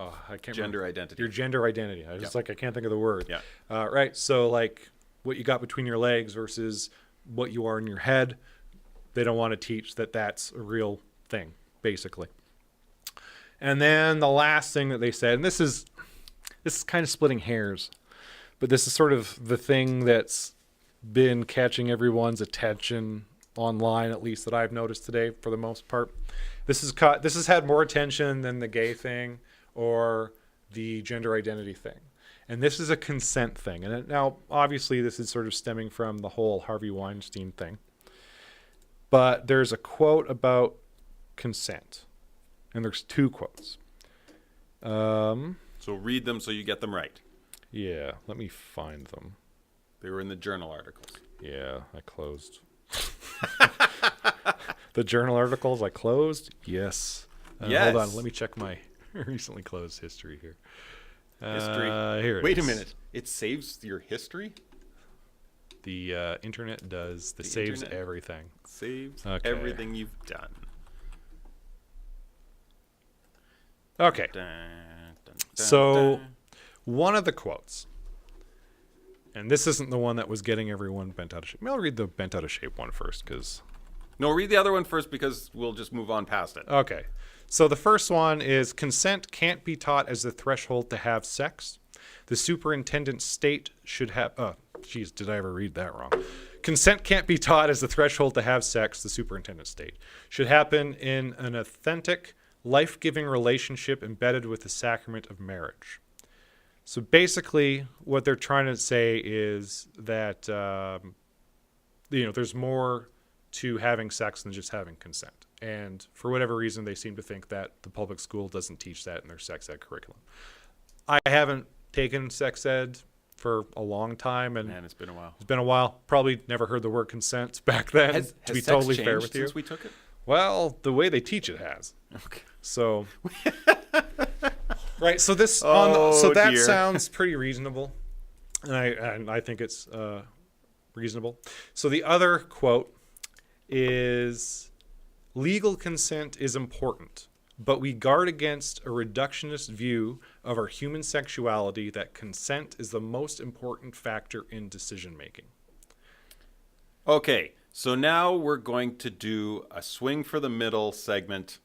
I can't Gender remember. identity. Your gender identity. I just I can't think of the word. Yeah. Right. So like what you got between your legs versus what you are in your head. They don't want to teach that that's a real thing, basically. And then the last thing that they said, and this is kind of splitting hairs, but this is sort of the thing that's been catching everyone's attention online, at least that I've noticed today for the most part. This has had more attention than the gay thing or the gender identity thing. And this is a consent thing. And now, obviously, this is sort of stemming from the whole Harvey Weinstein thing. But there's a quote about consent. And there's two quotes. So read them so you get them right. Yeah, let me find them. They were in the journal articles. Yeah, I closed. The journal articles I closed? Yes. Yes. Hold on, let me check my recently closed history here. History. Here it Wait is. a minute. It saves your history? The internet does. The saves internet everything. Saves Okay. everything you've done. Okay. Dun, dun, dun, So dun. one of the quotes, and this isn't the one that was getting everyone bent out of shape. I'll read the bent out of shape one first because... No, read the other one first because we'll just move on past it. Okay. So the first one is consent can't be taught as the threshold to have sex. The superintendent state should have... did I ever read that wrong? Consent can't be taught as the threshold to have sex, the superintendent state. Should happen in an authentic, life-giving relationship embedded with the sacrament of marriage. So basically, what they're trying to say is that, there's more to having sex than just having consent. And for whatever reason, they seem to think that the public school doesn't teach that in their sex ed curriculum. I haven't taken sex ed for a long time, and Man, it's been a while. it's been a while. Probably never heard the word consent back then, Has to be sex totally fair changed with you. since we took it? Well, the way they teach it has. Okay. So, right. So this, Oh, that dear. sounds pretty reasonable, and I think it's reasonable. So the other quote is, "Legal consent is important, but we guard against a reductionist view of our human sexuality that consent is the most important factor in decision making." Okay. So now we're going to do a swing for the middle segment.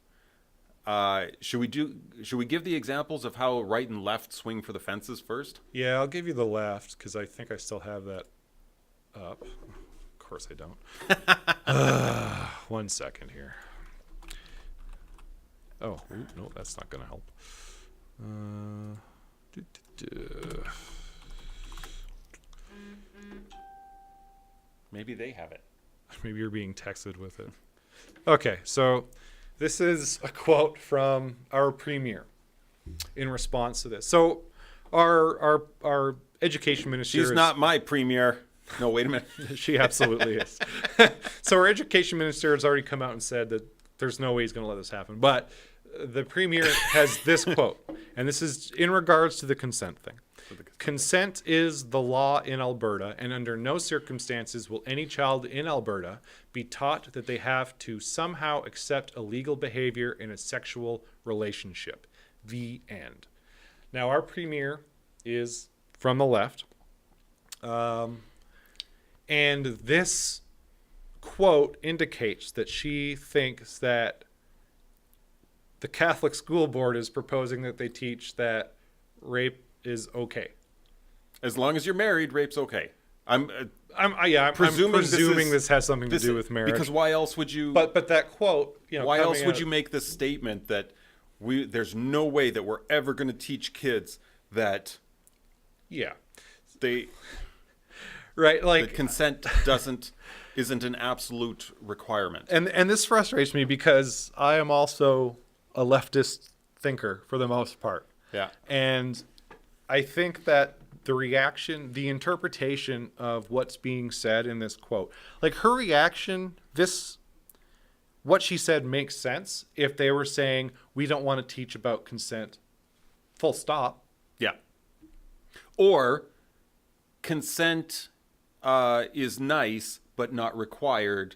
Should we give the examples of how right and left swing for the fences first? Yeah, I'll give you the left because I think I still have that up. Of course I don't. 1 second here. Oh, no, that's not going to help. Do, do, do. Maybe they have it. Maybe you're being texted with it. Okay, so this is a quote from our premier in response to this. So our education minister She's not my premier. No, wait a minute. She absolutely is. So our education minister has already come out and said that there's no way he's going to let this happen. But the premier has this quote, and this is in regards to the consent thing. Consent is the law in Alberta, and under no circumstances will any child in Alberta be taught that they have to somehow accept illegal behavior in a sexual relationship. The end. Now, our premier is from the left, and this quote indicates that she thinks that the Catholic School Board is proposing that they teach that rape is okay. As long as you're married, rape's okay. I'm presuming this has something to do with marriage. Because why else would you? But that quote, why else would you make this statement that there's no way that we're ever going to teach kids that? Yeah, they. Right, like the consent isn't an absolute requirement. And this frustrates me because I am also a leftist thinker for the most part. Yeah. And I think that the interpretation of what's being said in this quote, like her reaction, what she said makes sense if they were saying, we don't want to teach about consent, full stop. Yeah. Or consent is nice, but not required.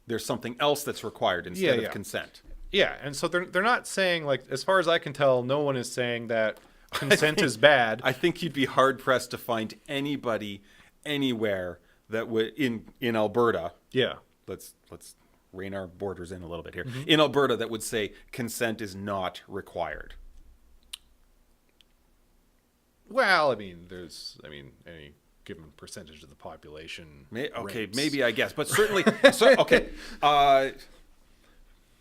There's something else that's required instead of consent. Yeah, and so they're not saying, like, as far as I can tell, no one is saying that consent is bad. I think you'd be hard pressed to find anybody anywhere that would in Alberta. Yeah. Let's rein our borders in a little bit here. Mm-hmm. In Alberta, that would say consent is not required. Well, any given percentage of the population. Maybe I guess, but certainly.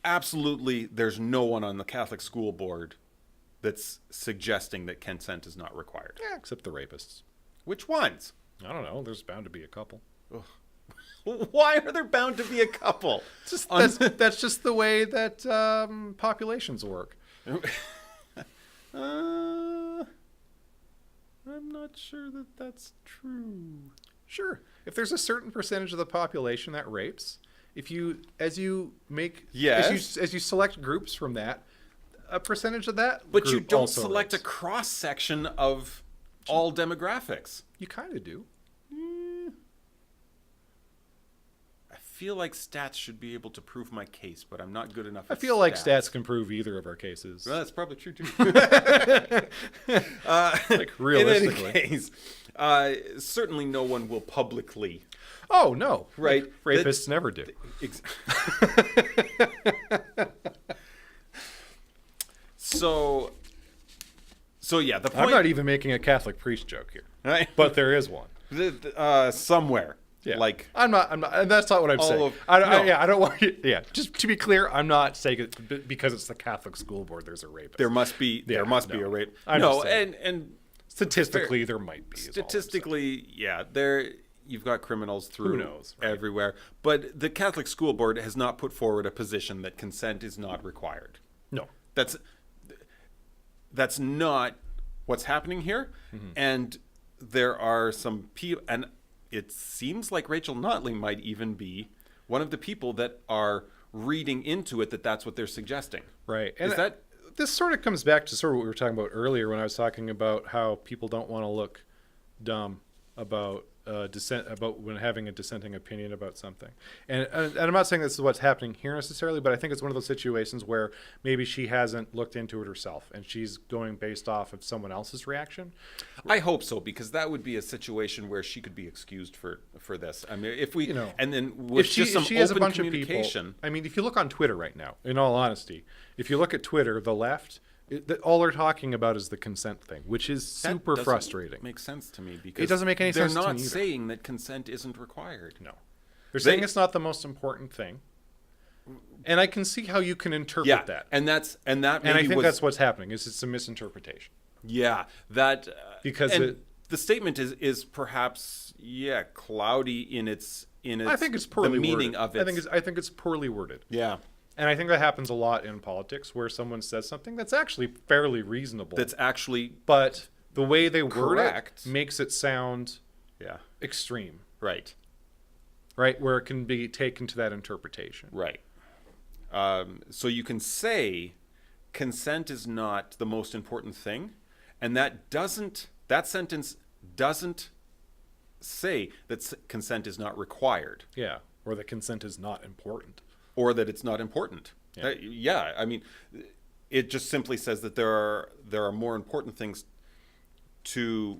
Absolutely, there's no one on the Catholic School Board that's suggesting that consent is not required. Yeah, except the rapists. Which ones? I don't know. There's bound to be a couple. Ugh. Why are there bound to be a couple? That's just the way that populations work. I'm not sure that that's true. Sure. If there's a certain percentage of the population that rapes, as you select groups from that, a percentage of that but group you don't also select rapes. a cross section of all demographics. You kind of do. I feel like stats should be able to prove my case, but I'm not good enough I feel like stats can prove either of our cases. Well, that's probably true too. Like realistically. In any case, certainly no one will publicly. Oh no! Right, rapists never do. So yeah, the point. I'm not even making a Catholic priest joke here, right? But there is one somewhere. Yeah, like I'm not, and that's not what I'm saying. I don't want you. Yeah, just to be clear, I'm not saying it because it's the Catholic School Board. There's a rapist. There must be a rape. And statistically, there might be. Statistically, yeah, you've got criminals Who knows, right? everywhere. But the Catholic School Board has not put forward a position that consent is not required. No, that's not what's happening here. Mm-hmm. And there are some people, and it seems like Rachel Notley might even be one of the people that are reading into it that that's what they're suggesting. Right. And this sort of comes back to sort of what we were talking about earlier when I was talking about how people don't want to look dumb about dissent about when having a dissenting opinion about something. And I'm not saying this is what's happening here necessarily, but I think it's one of those situations where maybe she hasn't looked into it herself and she's going based off of someone else's reaction. I hope so, because that would be a situation where she could be excused for this. I mean, if we, and then with just some has a open bunch communication. of people, I mean, if you look on Twitter right now, in all honesty, if you look at Twitter, the left, all they're talking about is the consent thing, which is super frustrating. Makes sense to me, because it doesn't make any sense to me either. They're not saying that consent isn't required. No, they're saying it's not the most important thing, and I can see how you can interpret that. And I think that's what's happening. Is it's a misinterpretation. Yeah, that because the statement is perhaps cloudy in its. I think it's poorly the meaning worded. of it. I think it's poorly worded. Yeah. And I think that happens a lot in politics, where someone says something that's actually fairly reasonable. But the way they word it makes it sound extreme. Right. Right, where it can be taken to that interpretation. Right. So you can say consent is not the most important thing, and that sentence doesn't say that consent is not required. Yeah, or that consent is not important. Or that it's not important. Yeah. I mean, it just simply says that there are more important things to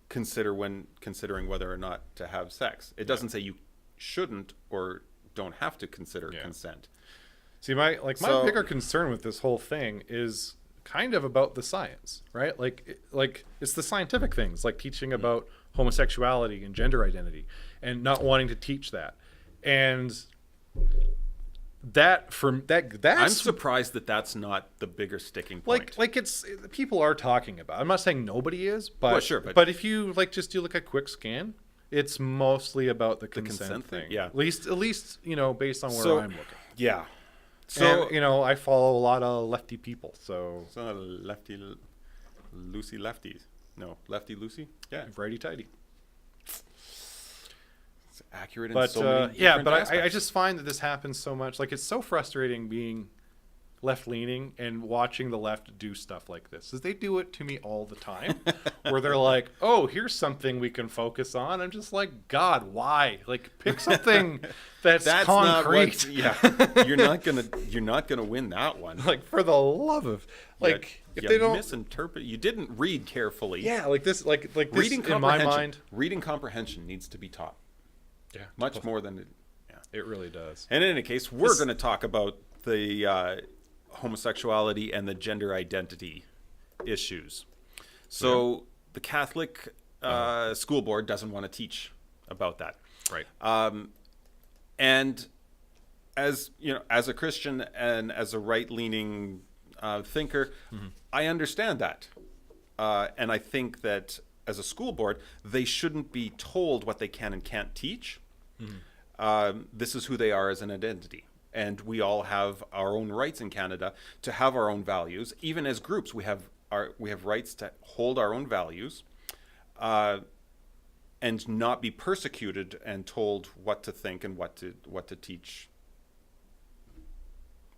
consider when considering whether or not to have sex. It doesn't say you shouldn't or don't have to consider consent. See, my bigger concern with this whole thing is kind of about the science, right? Like it's the scientific things, like teaching about homosexuality and gender identity, and not wanting to teach that, and I'm surprised that that's not the bigger sticking point. Like it's people are talking about. I'm not saying nobody is, but well, sure, but if you just look at quick scan, it's mostly about the consent thing. Yeah, at least based on where I'm looking. Yeah. So and, I follow a lot of lefty people. So lefty lefties. No, lefty Lucy. Yeah, righty tighty. Accurate in so many different aspects. I just find that this happens so much. Like, it's so frustrating being left-leaning and watching the left do stuff like this, because they do it to me all the time, where they're like, oh, here's something we can focus on. I'm just like, God, why? Like, pick something that's concrete. You're not gonna win that one. Like, for the love of, like, if they don't misinterpret, you didn't read carefully. Yeah, like this, like reading this, in my mind, reading comprehension needs to be taught. Yeah, much more than it. Yeah, it really does. And in any case, we're going to talk about the homosexuality and the gender identity issues. So the Catholic school board doesn't want to teach about that, right? And as as a Christian and as a right-leaning thinker, I understand that, and I think that as a school board, they shouldn't be told what they can and can't teach. This is who they are as an identity. And we all have our own rights in Canada to have our own values. Even as groups, we have rights to hold our own values and not be persecuted and told what to think and what to teach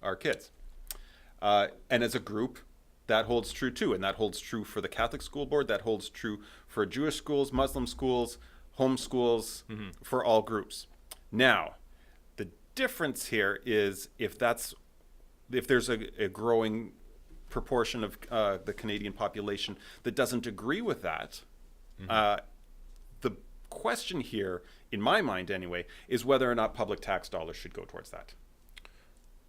our kids. And as a group, that holds true too. And that holds true for the Catholic school board. That holds true for Jewish schools, Muslim schools, home schools, for all groups. Now, the difference here is if there's a growing proportion of the Canadian population that doesn't agree with that, the question here, in my mind anyway, is whether or not public tax dollars should go towards that.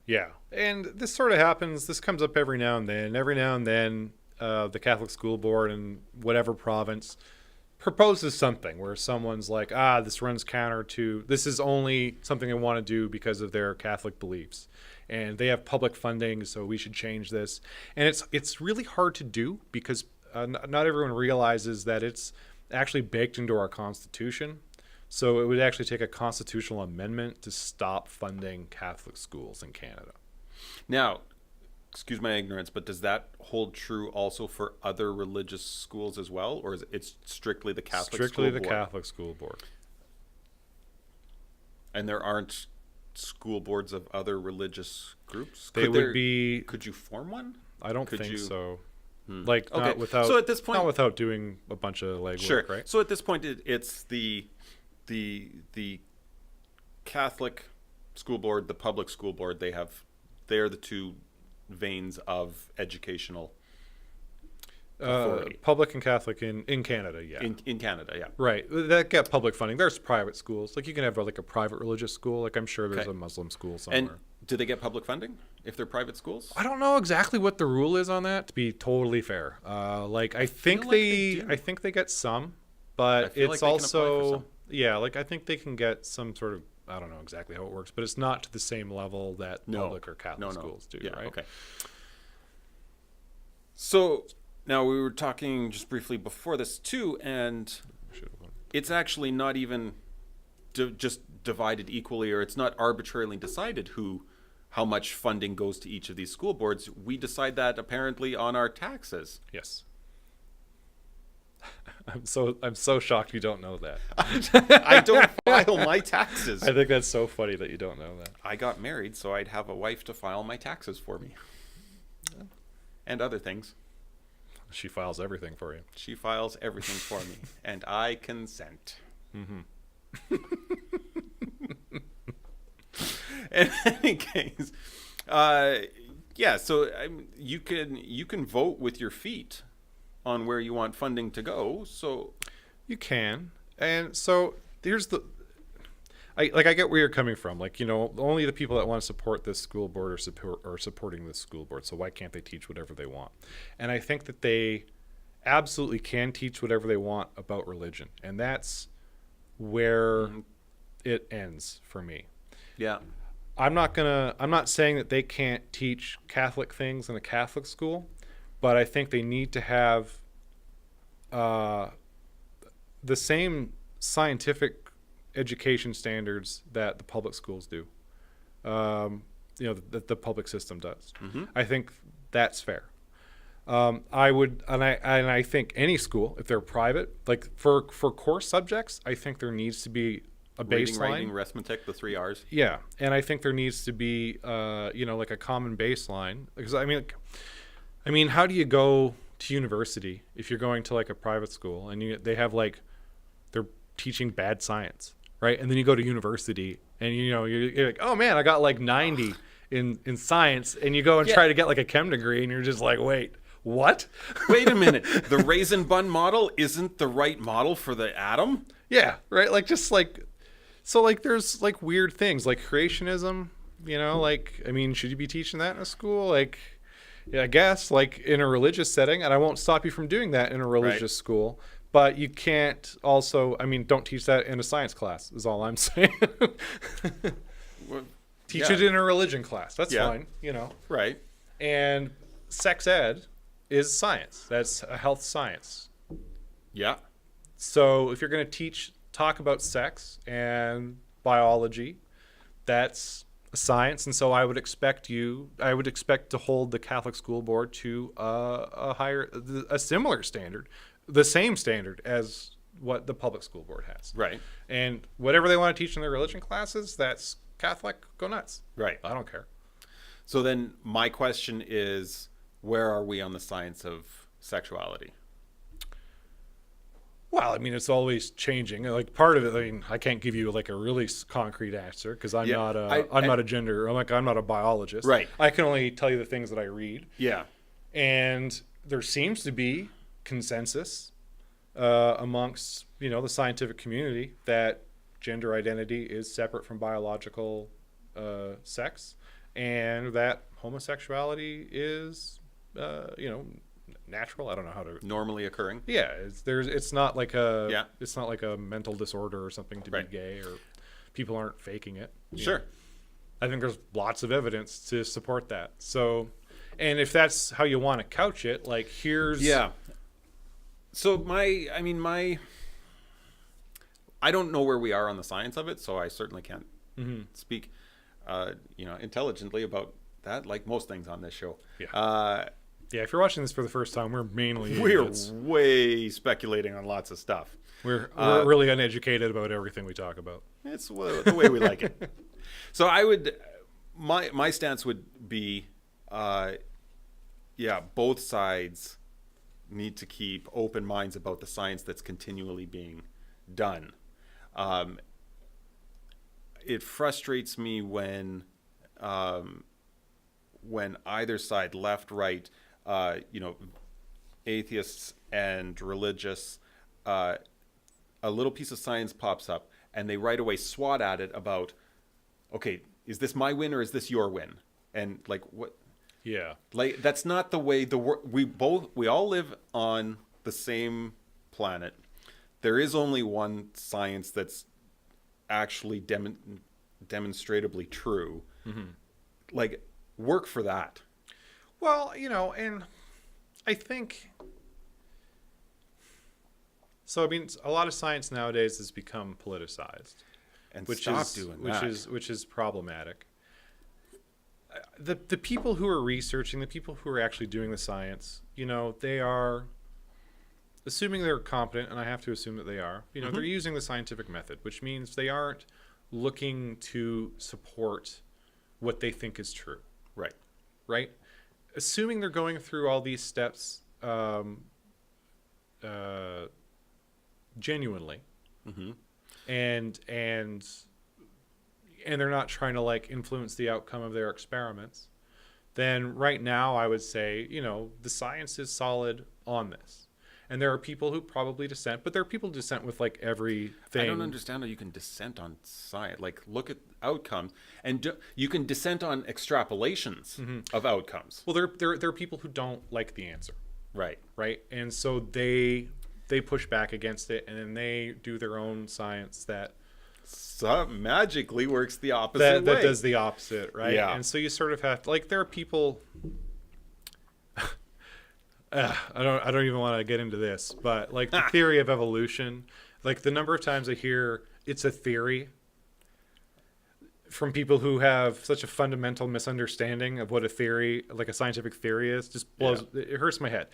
Yeah, and this sort of happens. This comes up every now and then. Every now and then, the Catholic school board in whatever province proposes something where someone's like, this runs counter to, this is only something they want to do because of their Catholic beliefs, and they have public funding, so we should change this. And it's really hard to do because not everyone realizes that it's actually baked into our Constitution. So it would actually take a constitutional amendment to stop funding Catholic schools in Canada. Now, excuse my ignorance, but does that hold true also for other religious schools as well, or is it strictly the Catholic school board? Strictly the Catholic school board. And there aren't school boards of other religious groups? Could you form one? I don't think so. Like Okay. not without So at this point- not without doing a bunch of legwork, Sure. right? So at this point, it's the Catholic school board, the public school board. They're the two veins of educational authority. Public and Catholic in Canada, yeah. In Canada, yeah. Right. That get public funding. There's private schools. Like you can have like a private religious school. Like I'm sure there's Okay. a Muslim school somewhere. And do they get public funding if they're private schools? I don't know exactly what the rule is on that, to be totally fair. Like I think like they do. I think they get some, I but feel it's like they can apply for also some. yeah, like I think they can get some sort of, I don't know exactly how it works, but it's not to the same level that public or Catholic schools do, Yeah, right? okay. So now we were talking just briefly before this too, and it's actually not even just divided equally, or it's not arbitrarily decided how much funding goes to each of these school boards. We decide that apparently on our taxes. Yes. I'm so shocked you don't know that. I don't file my taxes. I think that's so funny that you don't know that. I got married, so I'd have a wife to file my taxes for me. And other things. She files everything for you. She files everything for me, and I consent. In any case, yeah. So you can vote with your feet on where you want funding to go. So You can. And so here's I get where you're coming from. Like, only the people that want to support this school board are supporting this school board. So why can't they teach whatever they want? And I think that they absolutely can teach whatever they want about religion. And that's where it ends for me. yeah, I'm not saying that they can't teach Catholic things in a Catholic school, but I think they need to have the same scientific education standards that the public schools do. That the public system does. I think that's fair. I think any school, if they're private, like for core subjects, I think there needs to be a reading, baseline. writing, arithmetic, the 3 R's. Yeah, and I think there needs to be, like a common baseline. Because I mean, how do you go to university if you're going to like a private school and they have like they're teaching bad science, right? And then you go to university and you're like, oh man, I got like 90 in science, and you go and try to get like a chem degree, and you're just like, wait, what? Wait a minute. The raisin bun model isn't the right model for the atom? Yeah, right. Like just like. So, like, there's, like, weird things, like creationism, should you be teaching that in a school? Like, yeah, I guess, like, in a religious setting, and I won't stop you from doing that in a religious school, but you can't also, don't teach that in a science class, is all I'm saying. Teach it in a religion class. That's fine, Right. And sex ed is science. That's a health science. Yeah. So, if you're going to talk about sex and biology, that's a science, and so I would expect to hold the Catholic school board to a similar standard, the same standard as what the public school board has. Right. And whatever they want to teach in their religion classes, that's Catholic, go nuts. Right. I don't care. So then my question is, where are we on the science of sexuality? Well, it's always changing. Like part of it, I can't give you like a really concrete answer because I'm not a gender. I'm not a biologist. Right. I can only tell you the things that I read. Yeah. And there seems to be consensus amongst the scientific community that gender identity is separate from biological sex, and that homosexuality is natural. I don't know how to Normally occurring. Yeah, it's not like a mental disorder or something to be gay, or people aren't faking it. Sure. I think there's lots of evidence to support that. So, and if that's how you want to couch it, like here's So I don't know where we are on the science of it, so I certainly can't speak intelligently about that, like most things on this show. Yeah, if you're watching this for the first time, we're mainly we're way speculating on lots of stuff. We're really uneducated about everything we talk about. It's the way we like it. So I would, my stance would be, both sides need to keep open minds about the science that's continually being done. It frustrates me when either side, left, right, atheists and religious, a little piece of science pops up and they right away swat at it about, okay, is this my win or is this your win? And like, what? Yeah. Like, that's not the way we all live on the same planet. There is only one science that's actually demonstrably true. Mm-hmm. Like, work for that. Well, and I think so. I mean, a lot of science nowadays has become politicized, And which is problematic. The people who are researching, the people who are actually doing the science, they are, assuming they're competent, and I have to assume that they are, Mm-hmm. they're using the scientific method, which means they aren't looking to support what they think is true. Right. Right? Assuming they're going through all these steps genuinely, Mm-hmm. and they're not trying to like influence the outcome of their experiments, then right now I would say, the science is solid on this. And there are people who probably dissent, but there are people who dissent with like everything. I don't understand how you can dissent on science. Like, look at outcomes, and you can dissent on extrapolations of outcomes. Well, there are people who don't like the answer, Right. right? And so they push back against it, and then they do their own science that Magically works the opposite way. that does the opposite, right? Yeah. And so you sort of have to, like, there are people. I don't even want to get into this, but like the theory of evolution, like the number of times I hear it's a theory from people who have such a fundamental misunderstanding of what a theory, like a scientific theory is, just blows. Yeah. It hurts my head.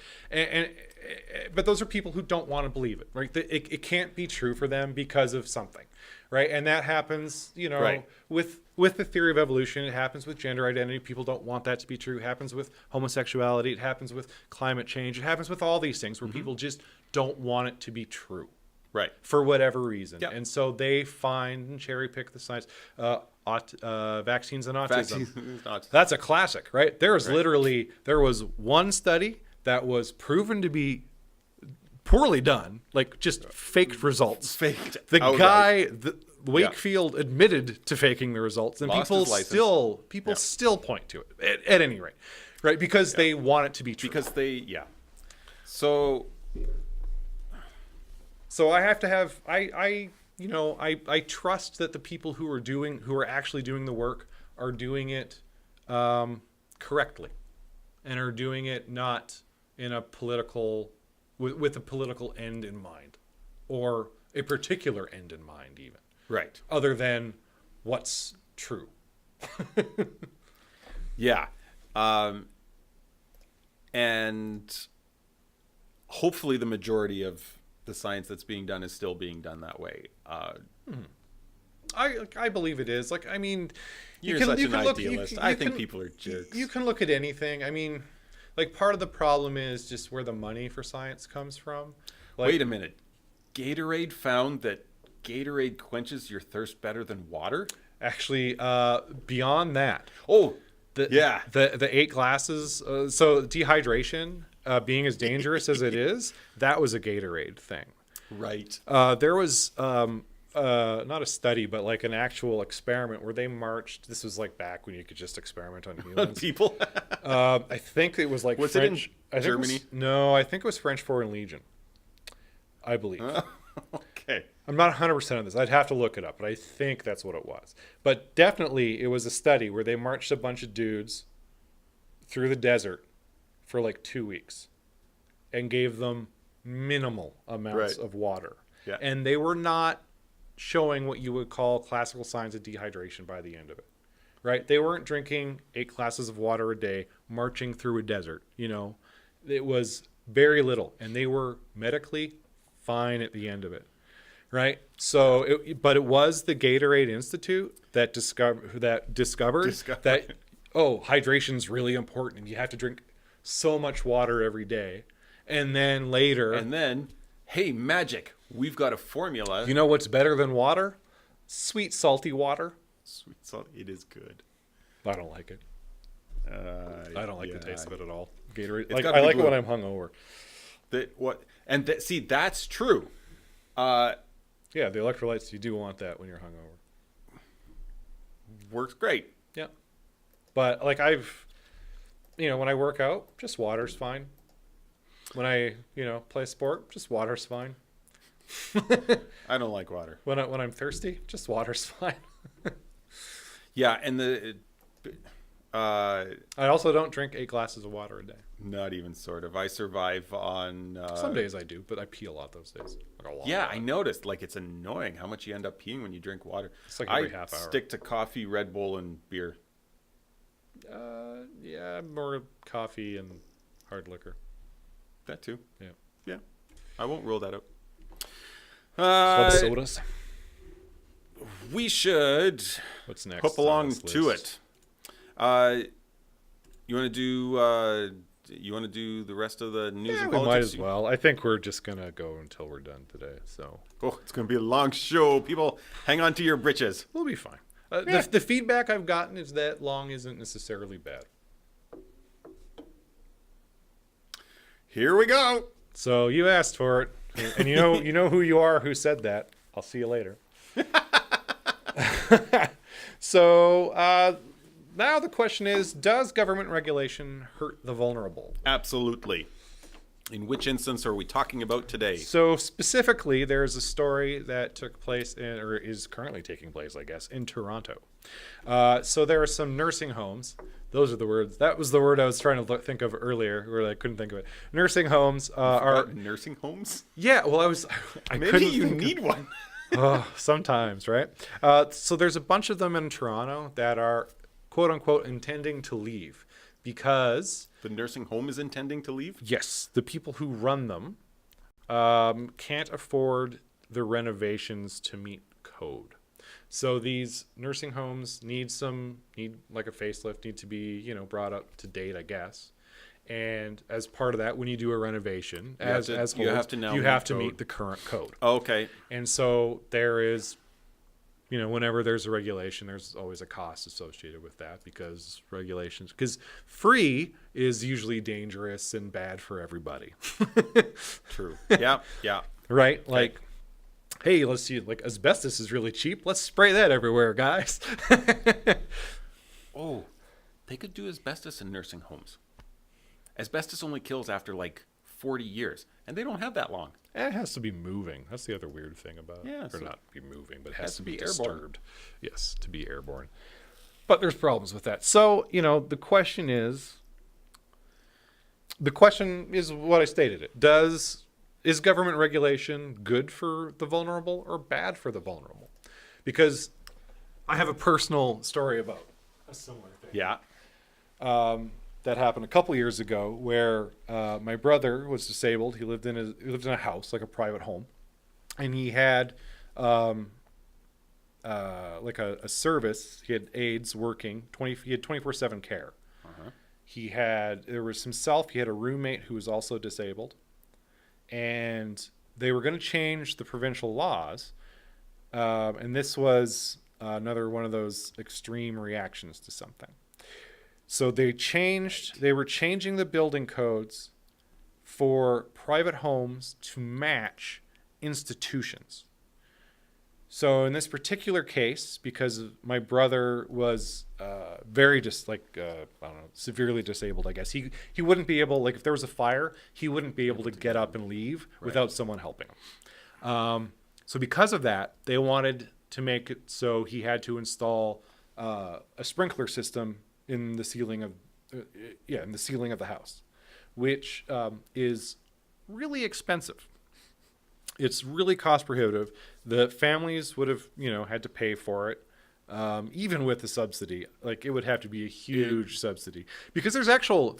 But those are people who don't want to believe it, right? It can't be true for them because of something, right? And that happens, Right. with the theory of evolution. It happens with gender identity. People don't want that to be true. It happens with homosexuality. It happens with climate change. It happens with all these things where people just don't want it to be true. Right. For whatever reason. Yep. And so they find and cherry pick the science. Vaccines and autism. That's a classic, right? There was one study that was proven to be poorly done, like just faked results. Faked The outright. guy, Wakefield, admitted to faking the results, and Lost his license. people still point to it at any rate, right? Because they want it to be true. So I have to have I trust that the people who are actually doing the work are doing it correctly, and are doing it not in a political with a political end in mind, or a particular end in mind, even. Right. Other than what's true. Yeah. And hopefully the majority of the science that's being done is still being done that way. I believe it is. Like, I mean, You're such an idealist. I think people are jerks. You can look at anything. I mean, like, part of the problem is just where the money for science comes from. Like, Wait a minute. Gatorade found that Gatorade quenches your thirst better than water? Actually, beyond that. Oh, The 8 glasses. So dehydration, being as dangerous as it is, that was a Gatorade thing. Right. There was not a study, but like an actual experiment where they marched. This was like back when you could just experiment on humans. People? I think it was like Was French. it in Germany? I think it was French Foreign Legion. I believe. Okay. I'm not 100% on this. I'd have to look it up, but I think that's what it was. But definitely it was a study where they marched a bunch of dudes through the desert for like 2 weeks and gave them minimal amounts of water. Yeah. And they were not showing what you would call classical signs of dehydration by the end of it. Right? They weren't drinking 8 glasses of water a day, marching through a desert. It was very little, and they were medically fine at the end of it. Right? So, but it was the Gatorade Institute that discovered that hydration's really important, and you have to drink so much water every day. And then later, And then, hey, magic. We've got a formula. you know what's better than water? Sweet, salty water. Sweet salt. It is good. I don't like it. I don't like the taste of it at all. Gatorade. Like, gotta I be like it blue. when I'm hungover. See, that's true. Yeah, the electrolytes, you do want that when you're hungover. Works great. Yeah. But like when I work out, just water's fine. When I, play sport, just water's fine. I don't like water. When I'm thirsty, just water's fine. Yeah, and I also don't drink 8 glasses of water a day. not even sort of. I survive on. Some days I do, but I pee a lot those days. Like a lot. Yeah, I noticed. Like, it's annoying how much you end up peeing when you drink water. It's like every I half hour. stick to coffee, Red Bull, and beer. Yeah, more coffee and hard liquor. That too. Yeah. Yeah, I won't rule that out. Club sodas. We should What's next? hop on along this to list? it. You want to do? You want to do the rest of the news Yeah, and we might politics? as well. I think we're just gonna go until we're done today, so Oh, it's going to be a long show. People, hang on to your britches. we'll be fine. Yeah. The feedback I've gotten is that long isn't necessarily bad. Here we go. So you asked for it, and you know who you are who said that. I'll see you later. So now the question is, does government regulation hurt the vulnerable? Absolutely. In which instance are we talking about today? So specifically, there's a story that took place or is currently taking place, I guess, in Toronto. So there are some nursing homes. Those are the words. That was the word I was trying to think of earlier, where I couldn't think of it. Nursing homes are. nursing homes? Yeah, well, I Maybe couldn't you think need one. Oh, sometimes, right? So there's a bunch of them in Toronto that are, quote unquote, intending to leave because, The nursing home is intending to leave? yes, the people who run them can't afford the renovations to meet code. So these nursing homes need like a facelift, need to be, brought up to date, I guess. And as part of that, when you do a renovation, You have to meet the current code. Okay. And so there is, whenever there's a regulation, there's always a cost associated with that because free is usually dangerous and bad for everybody. True. Yeah. Yeah. Right? Like, hey, let's see, like asbestos is really cheap. Let's spray that everywhere, guys. Oh, they could do asbestos in nursing homes. Asbestos only kills after like 40 years, and they don't have that long. It has to be moving. That's the other weird thing about it. Yeah, Or so not be moving, but it has to be airborne. disturbed. Yes, to be airborne. But there's problems with that. So, the question is what I stated. Is government regulation good for the vulnerable or bad for the vulnerable? Because I have a personal story about a similar thing. Yeah. That happened a couple years ago where my brother was disabled. He lived in a house, like a private home, and he had like a service. He had aides working. He had 24/7 care. Uh-huh. There was himself. He had a roommate who was also disabled, and they were going to change the provincial laws. And this was another one of those extreme reactions to something. So they were changing the building codes for private homes to match institutions. So in this particular case, because my brother was severely disabled, I guess, he wouldn't be able, like if there was a fire, he wouldn't be able to get up and leave without someone helping him. So because of that, they wanted to make it so he had to install a sprinkler system in the ceiling of the house, which is really expensive. It's really cost prohibitive. The families would have, had to pay for it, even with the subsidy. Like it would have to be a huge subsidy because there's actual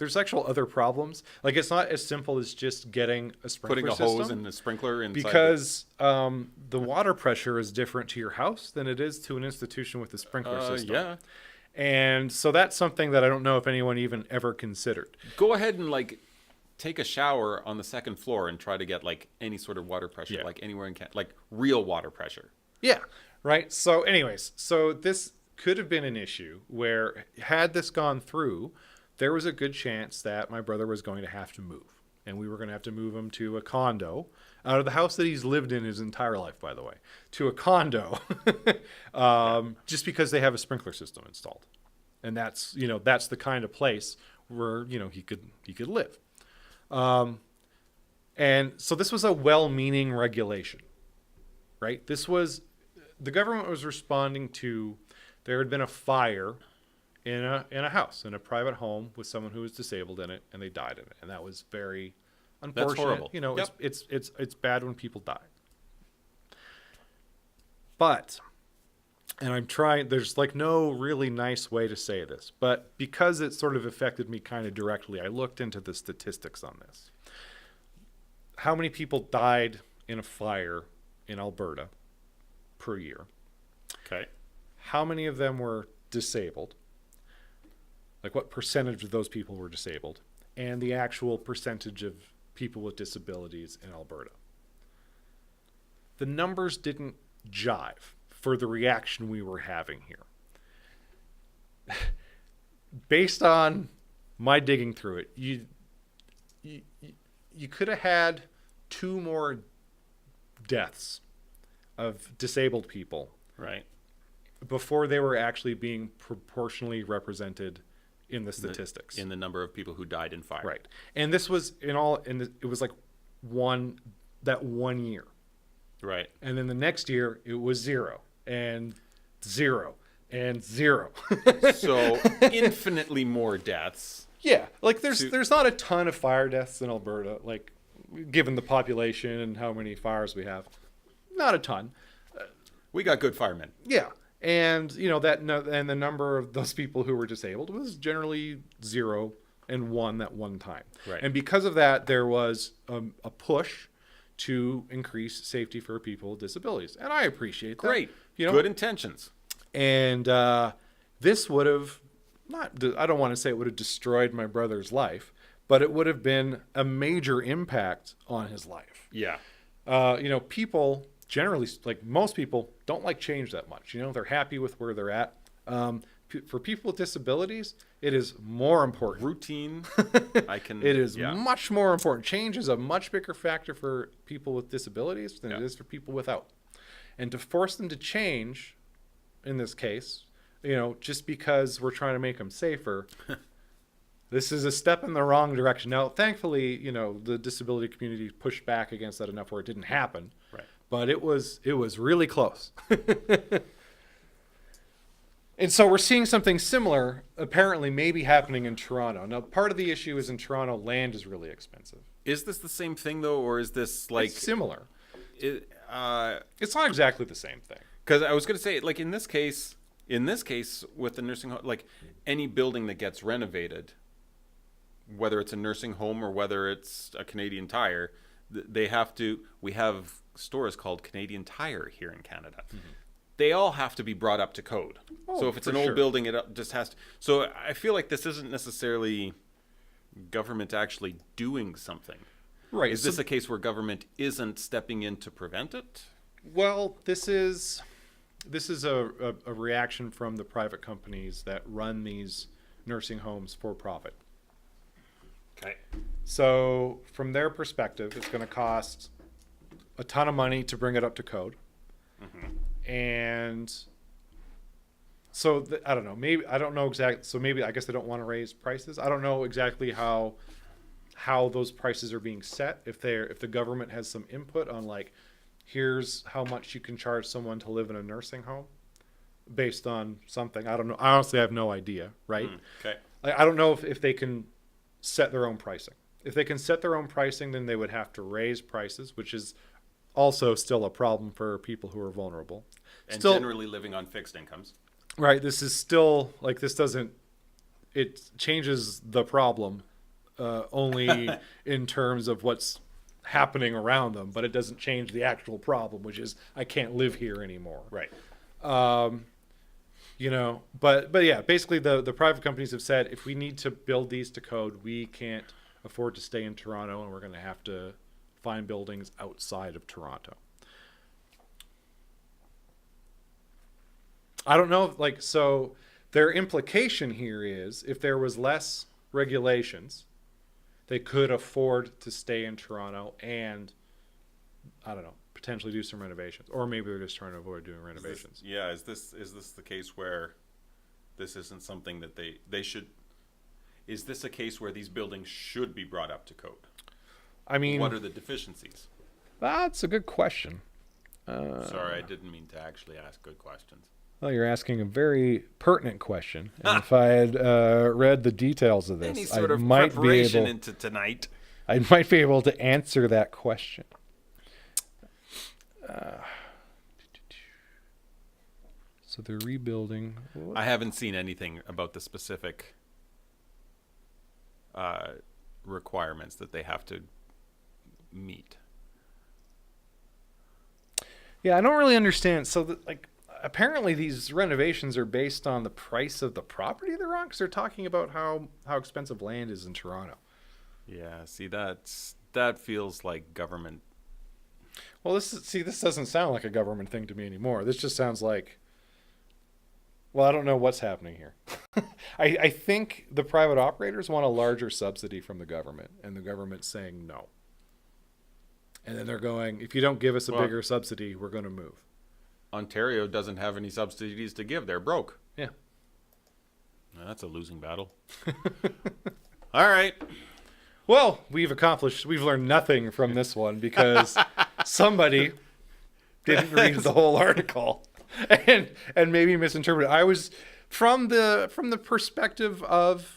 other problems. Like it's not as simple as just getting a sprinkler Putting a system, hose in the sprinkler inside. because the water pressure is different to your house than it is to an institution with a sprinkler system. Yeah. And so that's something that I don't know if anyone even ever considered. Go ahead and take a shower on the second floor and try to get like any sort of water pressure, Yeah. like anywhere in like real water pressure. Yeah. Right. So, anyways, so this could have been an issue where, had this gone through, there was a good chance that my brother was going to have to move. And we were going to have to move him to a condo, out of the house that he's lived in his entire life, by the way, to a condo, just because they have a sprinkler system installed. And that's, that's the kind of place where, he could live. And so this was a well-meaning regulation, right? The government was responding to, there had been a fire in a house, in a private home with someone who was disabled in it, and they died in it. And that was very unfortunate. That's horrible. Yep. It's bad when people die. But, and I'm trying, there's like no really nice way to say this, but because it sort of affected me kind of directly, I looked into the statistics on this. How many people died in a fire in Alberta per year? Okay. How many of them were disabled? Like, what percentage of those people were disabled? And the actual percentage of people with disabilities in Alberta. The numbers didn't jive for the reaction we were having here. Based on my digging through it, you could have had 2 more deaths of disabled people, right, before they were actually being proportionally represented in the statistics, in the number of people who died in fire. Right. And this was it was like one year. Right. And then the next year it was 0 and 0 and 0. So infinitely more deaths. Yeah. Like there's not a ton of fire deaths in Alberta, like given the population and how many fires we have. Not a ton. We got good firemen. Yeah. And and the number of those people who were disabled was generally 0 and 1 at one time. Right. And because of that, there was a push to increase safety for people with disabilities, and I appreciate that. Great, good intentions. And this would have I don't want to say it would have destroyed my brother's life, but it would have been a major impact on his life. Yeah. People generally, like most people, don't like change that much. They're happy with where they're at. For people with disabilities, it is more important. Routine. It is much more important. Change is a much bigger factor for people with disabilities than it is for people without. And to force them to change, in this case, just because we're trying to make them safer, this is a step in the wrong direction. Now, thankfully, the disability community pushed back against that enough where it didn't happen. Right. But it was really close. And so we're seeing something similar, apparently maybe happening in Toronto. Now, part of the issue is in Toronto, land is really expensive. Is this the same thing, though, or is this like... It's similar. It's not exactly the same thing. Because I was going to say, like, in this case, with the nursing home, like, any building that gets renovated, whether it's a nursing home or whether it's a Canadian Tire, we have stores called Canadian Tire here in Canada. Mm-hmm. They all have to be brought up to code. So if it's an old building, it just has to. So I feel like this isn't necessarily government actually doing something. Right. Is this a case where government isn't stepping in to prevent it? Well, this is a reaction from the private companies that run these nursing homes for profit. Okay. So from their perspective, it's going to cost a ton of money to bring it up to code. Mm-hmm. And so I don't know. Maybe I don't know exactly. So maybe I guess they don't want to raise prices. I don't know exactly how those prices are being set. If the government has some input on, like, here's how much you can charge someone to live in a nursing home based on something. I don't know. I honestly have no idea. Right. Okay. Like, I don't know if they can set their own pricing. If they can set their own pricing, then they would have to raise prices, which is also still a problem for people who are vulnerable. And generally living on fixed incomes. Right. This is still, like, it changes the problem only in terms of what's happening around them, but it doesn't change the actual problem, which is I can't live here anymore. Right. But yeah, basically the private companies have said, if we need to build these to code, we can't afford to stay in Toronto, and we're going to have to find buildings outside of Toronto. I don't know, like, so their implication here is if there was less regulations, they could afford to stay in Toronto and, I don't know, potentially do some renovations. Or maybe they're just trying to avoid doing renovations. Is this the case where this isn't something that they should... Is this a case where these buildings should be brought up to code? I mean... What are the deficiencies? That's a good question. Sorry, I didn't mean to actually ask good questions. Well, you're asking a very pertinent question. And if I had read the details of this, Any sort I of might be preparation able... into tonight. I might be able to answer that question. So they're rebuilding. I haven't seen anything about the specific requirements that they have to meet. Yeah, I don't really understand. So, apparently these renovations are based on the price of the property they're on, because they're talking about how expensive land is in Toronto. Yeah, see, that feels like government. Well, this doesn't sound like a government thing to me anymore. This just sounds like, well, I don't know what's happening here. I think the private operators want a larger subsidy from the government, and the government's saying no. And then they're going, if you don't give us a bigger subsidy, we're going to move. Ontario doesn't have any subsidies to give. They're broke. Yeah. Now, that's a losing battle. All right. Well, we've learned nothing from this one because somebody didn't read the whole article and maybe misinterpreted. I was from the perspective of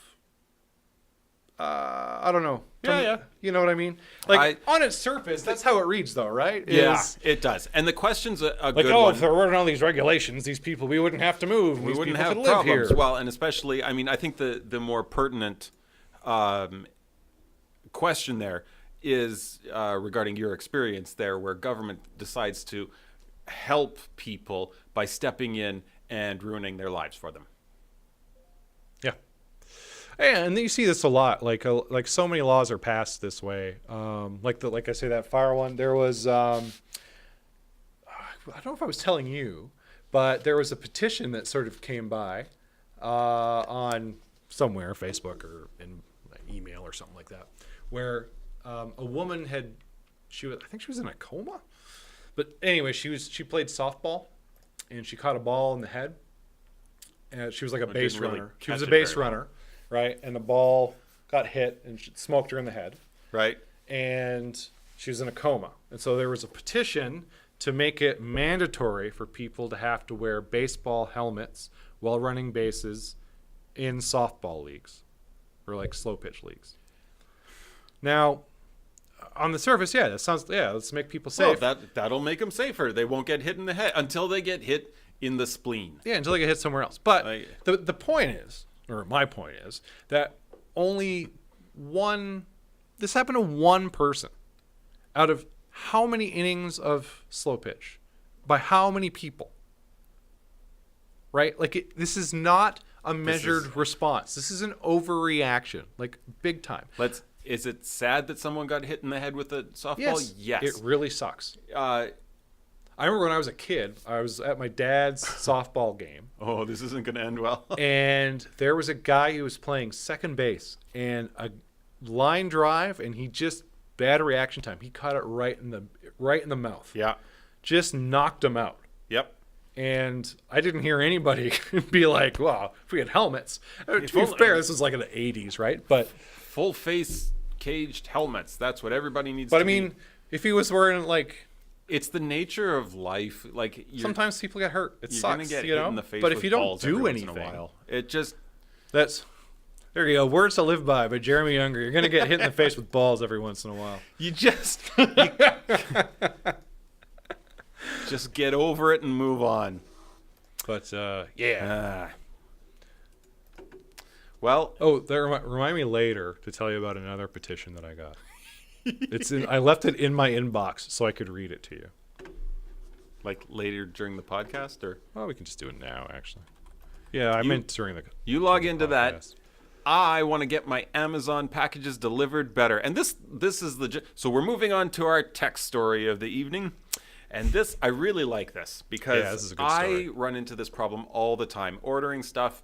I don't know. Yeah. You know what I mean? On its surface, that's how it reads, though, right? Yeah, it does. And the question's a good one. If there weren't all these regulations, these people, we wouldn't have to move. We wouldn't have problems. Well, and especially, I mean, I think the more pertinent question there is regarding your experience there, where government decides to help people by stepping in and ruining their lives for them. Yeah. And you see this a lot. Like so many laws are passed this way. Like I say, that fire one. There was I don't know if I was telling you, but there was a petition that sort of came by on somewhere, Facebook or in email or something like that, where a woman I think she was in a coma, but anyway, she played softball, and she caught a ball in the head, and she was like a base runner. She was a base runner. Right, and the ball got hit and smoked her in the head. Right. And she was in a coma. And so there was a petition to make it mandatory for people to have to wear baseball helmets while running bases in softball leagues or like slow pitch leagues. Now, on the surface, let's make people safe. Well, that'll make them safer. They won't get hit in the head until they get hit in the spleen. Yeah, until they get hit somewhere else. But the point is, or my point is, that this happened to one person out of how many innings of slow pitch? By how many people? Right? This is not a measured response. This is an overreaction, big time. Is it sad that someone got hit in the head with a softball? Yes. It really sucks. I remember when I was a kid, I was at my dad's softball game. Oh, this isn't going to end well. And there was a guy who was playing second base, and a line drive, and he just bad reaction time. He caught it right in the mouth. Yeah. Just knocked him out. Yep. And I didn't hear anybody be like, "Wow, if we had helmets." To be fair, this was like in the 80s, right? But full face caged helmets. That's what everybody needs. But I mean, if he was wearing it's the nature of life. Sometimes people get hurt. It you're sucks, gonna get hit in the face. But if you don't balls do every once in a anything, while, it just there you go. Words to live by Jeremy Younger. You're gonna get hit in the face with balls every once in a while. Just get over it and move on. But yeah. Well, remind me later to tell you about another petition that I got. I left it in my inbox so I could read it to you. Like later during the podcast, or well, we can just do it now. Actually, yeah, I meant during the. You log into that. I want to get my Amazon packages delivered better. And this is legit. So we're moving on to our tech story of the evening. And this, I really like this because this is a good story. I run into this problem all the time, ordering stuff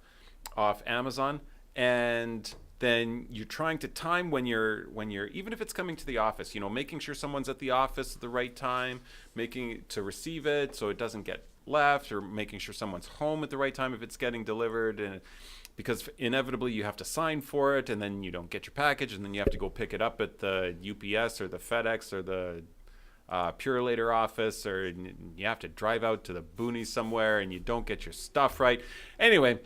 off Amazon, and then you're trying to time when you're even if it's coming to the office, making sure someone's at the office at the right time, making to receive it so it doesn't get left, or making sure someone's home at the right time if it's getting delivered, and because inevitably you have to sign for it, and then you don't get your package, and then you have to go pick it up at the UPS or the FedEx or the Purolator office, or you have to drive out to the boonies somewhere, and you don't get your stuff right. Anyway,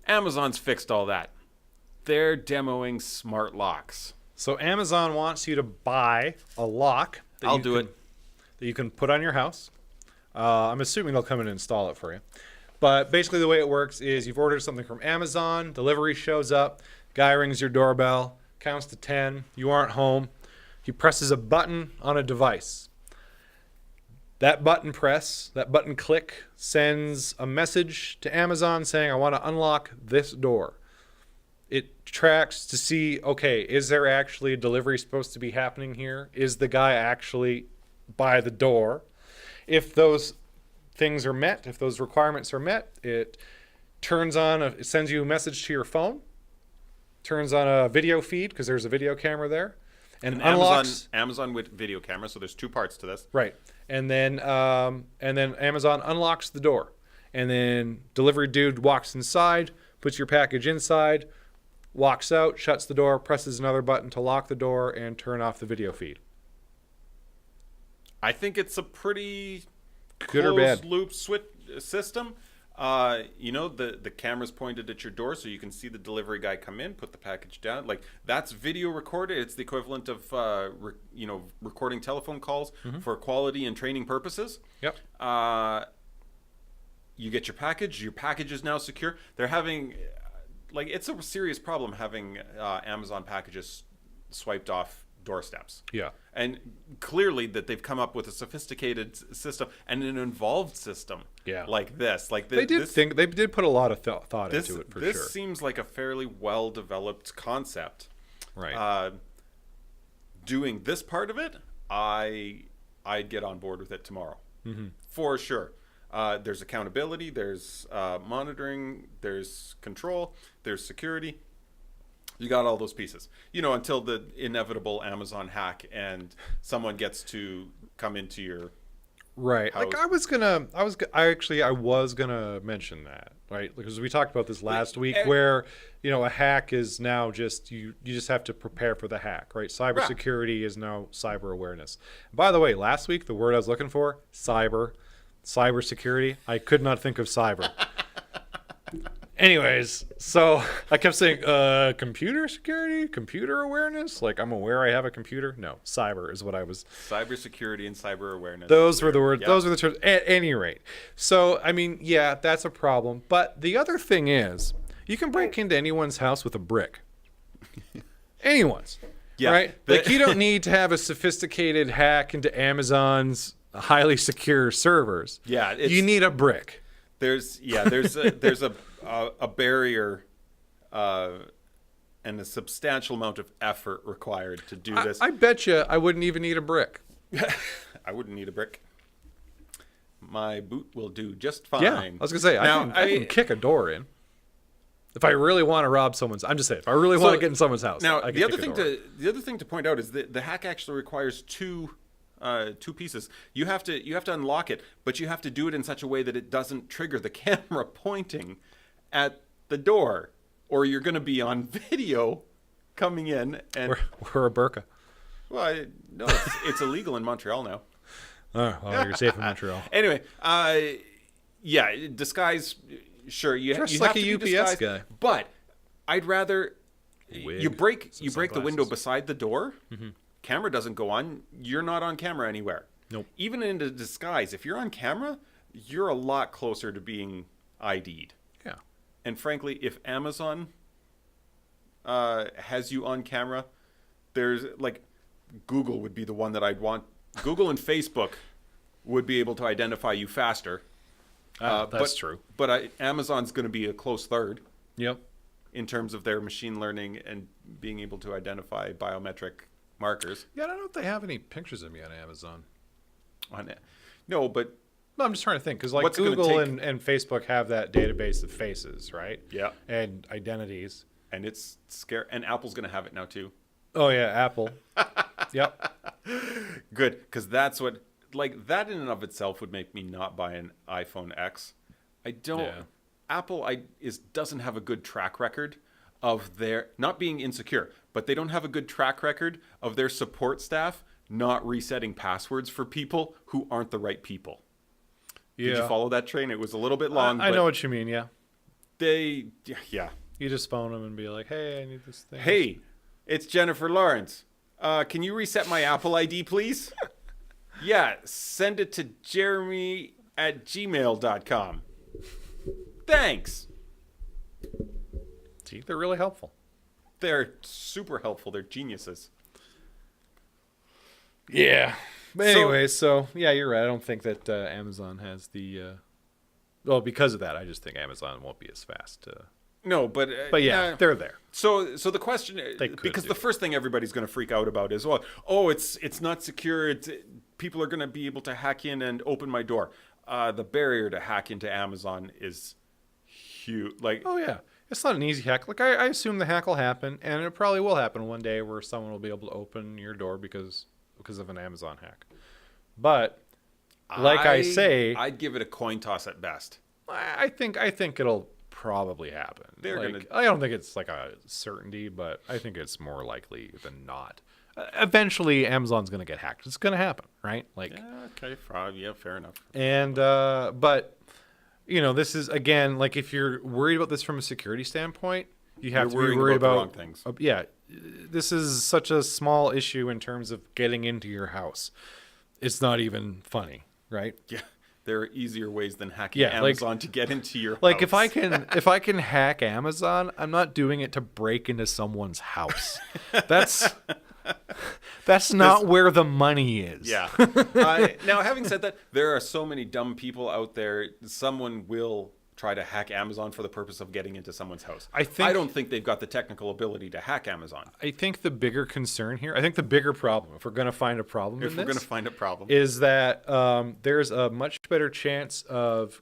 Amazon's fixed all that. They're demoing smart locks. So Amazon wants you to buy a lock. That you can put on your house. I'm assuming they'll come in and install it for you. But basically the way it works is you've ordered something from Amazon, delivery shows up, guy rings your doorbell, counts to 10, you aren't home. He presses a button on a device. That button click sends a message to Amazon saying, I want to unlock this door. It tracks to see, okay, is there actually a delivery supposed to be happening here? Is the guy actually by the door? If those things are met, if those requirements are met, it it sends you a message to your phone, turns on a video feed because there's a video camera there, and unlocks Amazon with video camera. So there's two parts to this, right? And then Amazon unlocks the door, and then delivery dude walks inside, puts your package inside, walks out, shuts the door, presses another button to lock the door and turn off the video feed. I think it's a pretty good or bad loop switch system. The camera's pointed at your door, so you can see the delivery guy come in, put the package down. Like, that's video recorded. It's the equivalent of recording telephone calls for quality and training purposes. Yep. You get your package. Your package is now secure. They're having it's a serious problem having Amazon packages swiped off doorsteps. Yeah. And clearly that they've come up with a sophisticated system and an involved system like this. They did put a lot of thought into it, for sure. This seems like a fairly well-developed concept. Right. Doing this part of it, I'd get on board with it tomorrow. Mm-hmm. For sure. There's accountability, there's monitoring, there's control, there's security. You got all those pieces, until the inevitable Amazon hack and someone gets to come into your right house. Like I was gonna mention that, right? Because we talked about this last week, where a hack is now just you just have to prepare for the hack, right? Cybersecurity is now cyber awareness. By the way, last week the word I was looking for, cybersecurity, I could not think of cyber. Anyways, so I kept saying computer security, computer awareness. Like, I'm aware I have a computer. No, cyber is what I was. Cybersecurity and cyber awareness. Those were the words. Yep. Those were the terms. At any rate. So, I mean, yeah, that's a problem. But the other thing is, you can break into anyone's house with a brick. Anyone's. Yeah. Right? Like, you don't need to have a sophisticated hack into Amazon's highly secure servers. Yeah. You need a brick. There's a barrier and a substantial amount of effort required to do this. I bet you I wouldn't even need a brick. I wouldn't need a brick. My boot will do just fine. Yeah, I was going to say, I can kick a door in. If I really want to rob someone's, I'm just saying, if I really want to get in someone's house. Now, the other thing to point out is that the hack actually requires two pieces. You have to unlock it, but you have to do it in such a way that it doesn't trigger the camera pointing at the door, or you're going to be on video coming in and wear a burqa. Well, no, it's illegal in Montreal now. Oh, well, you're safe in Montreal. Anyway, disguise. Sure, you dress you like have a to be UPS disguised, guy. But I'd rather Wig, you break the sunglasses. window beside the door. Mm-hmm. Camera doesn't go on. You're not on camera anywhere. Nope. Even in a disguise, if you're on camera, you're a lot closer to being ID'd. Yeah. And frankly, if Amazon has you on camera, there's Google would be the one that I'd want. Google and Facebook would be able to identify you faster. That's true. But Amazon's going to be a close third. Yep. in terms of their machine learning and being able to identify biometric markers. Yeah, I don't know if they have any pictures of me on Amazon. On it. No, but No, I'm just trying to think because like What's it gonna Google take- and Facebook have that database of faces, right? yeah, And identities. and it's scary. And Apple's going to have it now too. Oh yeah, Apple. Yep. Good, because that's what, like, that in and of itself would make me not buy an iPhone X. I don't. Yeah. Apple doesn't have a good track record of their not being insecure, but they don't have a good track record of their support staff not resetting passwords for people who aren't the right people. Yeah. Did you follow that train? It was a little bit long. I but know what you mean. Yeah. yeah. You just phone them and be like, "Hey, I need this thing." Hey, it's Jennifer Lawrence. Can you reset my Apple ID, please? Yeah, send it to jeremy@gmail.com. Thanks. See, they're really helpful. They're super helpful. They're geniuses. Yeah. But So- anyway, so yeah, you're right. I don't think that Amazon has the. Well, because of that, I just think Amazon won't be as fast. No, but But yeah, they're there. So the question, They could because do the it. first thing everybody's going to freak out about is, oh, it's not secure. People are going to be able to hack in and open my door. The barrier to hack into Amazon is huge. Like, Oh yeah, it's not an easy hack. Like I assume the hack will happen, and it probably will happen one day where someone will be able to open your door because of an Amazon hack. But like I say, I'd give it a coin toss at best. I think it'll probably happen. They're Like, gonna- I don't think it's like a certainty, but I think it's more likely than not. Eventually, Amazon's going to get hacked. It's going to happen, right? Like, Yeah, okay, yeah, fair enough. and but you know, this is again like if you're worried about this from a security standpoint, you have You're to be worrying worried about the about wrong things. Yeah, this is such a small issue in terms of getting into your house. It's not even funny, right? Yeah, there are easier ways than hacking Yeah, like- Amazon to get into your Like house. if I can hack Amazon, I'm not doing it to break into someone's house. That's not where the money is. Yeah. Now, having said that, there are so many dumb people out there. Someone will try to hack Amazon for the purpose of getting into someone's house. I don't think they've got the technical ability to hack Amazon. I think the bigger concern here, I think the bigger problem, if we're going to find a problem If in we're going this, to find a problem, is that there's a much better chance of,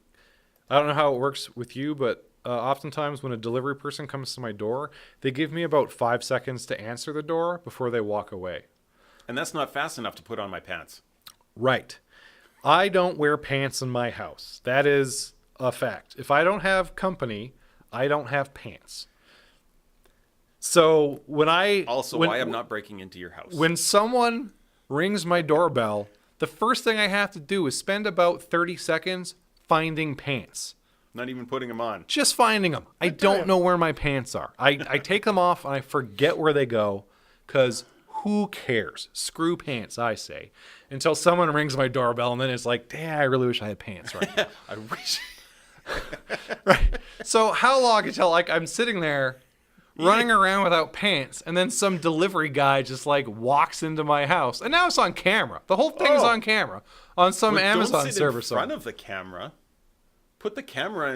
I don't know how it works with you, but oftentimes when a delivery person comes to my door, they give me about 5 seconds to answer the door before they walk away. and that's not fast enough to put on my pants. Right. I don't wear pants in my house. That is a fact. If I don't have company, I don't have pants. So Why I'm not breaking into your house. when someone rings my doorbell, the first thing I have to do is spend about 30 seconds finding pants. Not even putting them on. Just finding them. I don't know where my pants are. I take them off and I forget where they go because who cares? Screw pants, I say. Until someone rings my doorbell and then it's like, damn, I really wish I had pants right now. I wish. Right. So how long until like I'm sitting there running around without pants and then some delivery guy just like walks into my house and now it's on camera. The whole thing's on camera on some But Amazon don't sit server in front somewhere. of the camera. Put the camera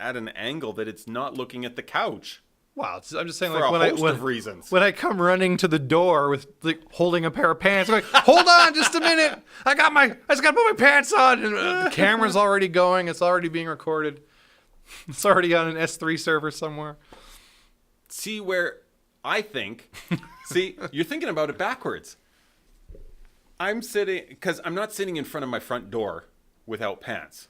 at an angle that it's not looking at the couch. Wow, I'm just saying For like a when host of reasons. when I come running to the door with like holding a pair of pants, I'm like, hold on just a minute. I just got to put my pants on and the camera's already going. It's already being recorded. It's already on an S3 server somewhere. See where I think. See, you're thinking about it backwards. I'm sitting because I'm not sitting in front of my front door without pants.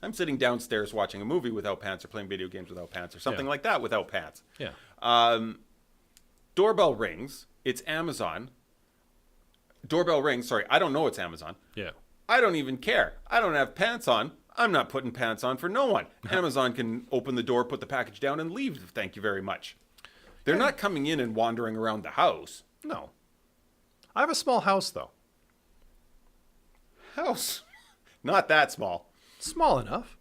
I'm sitting downstairs watching a movie without pants or playing video games without pants or something like that without pants. Yeah. Doorbell rings. It's Amazon. Doorbell rings. Sorry, I don't know it's Amazon. Yeah. I don't even care. I don't have pants on. I'm not putting pants on for no one. Amazon can open the door, put the package down, and leave. Thank you very much. They're not coming in and wandering around the house. No. I have a small house though. House? Not that small. Small enough.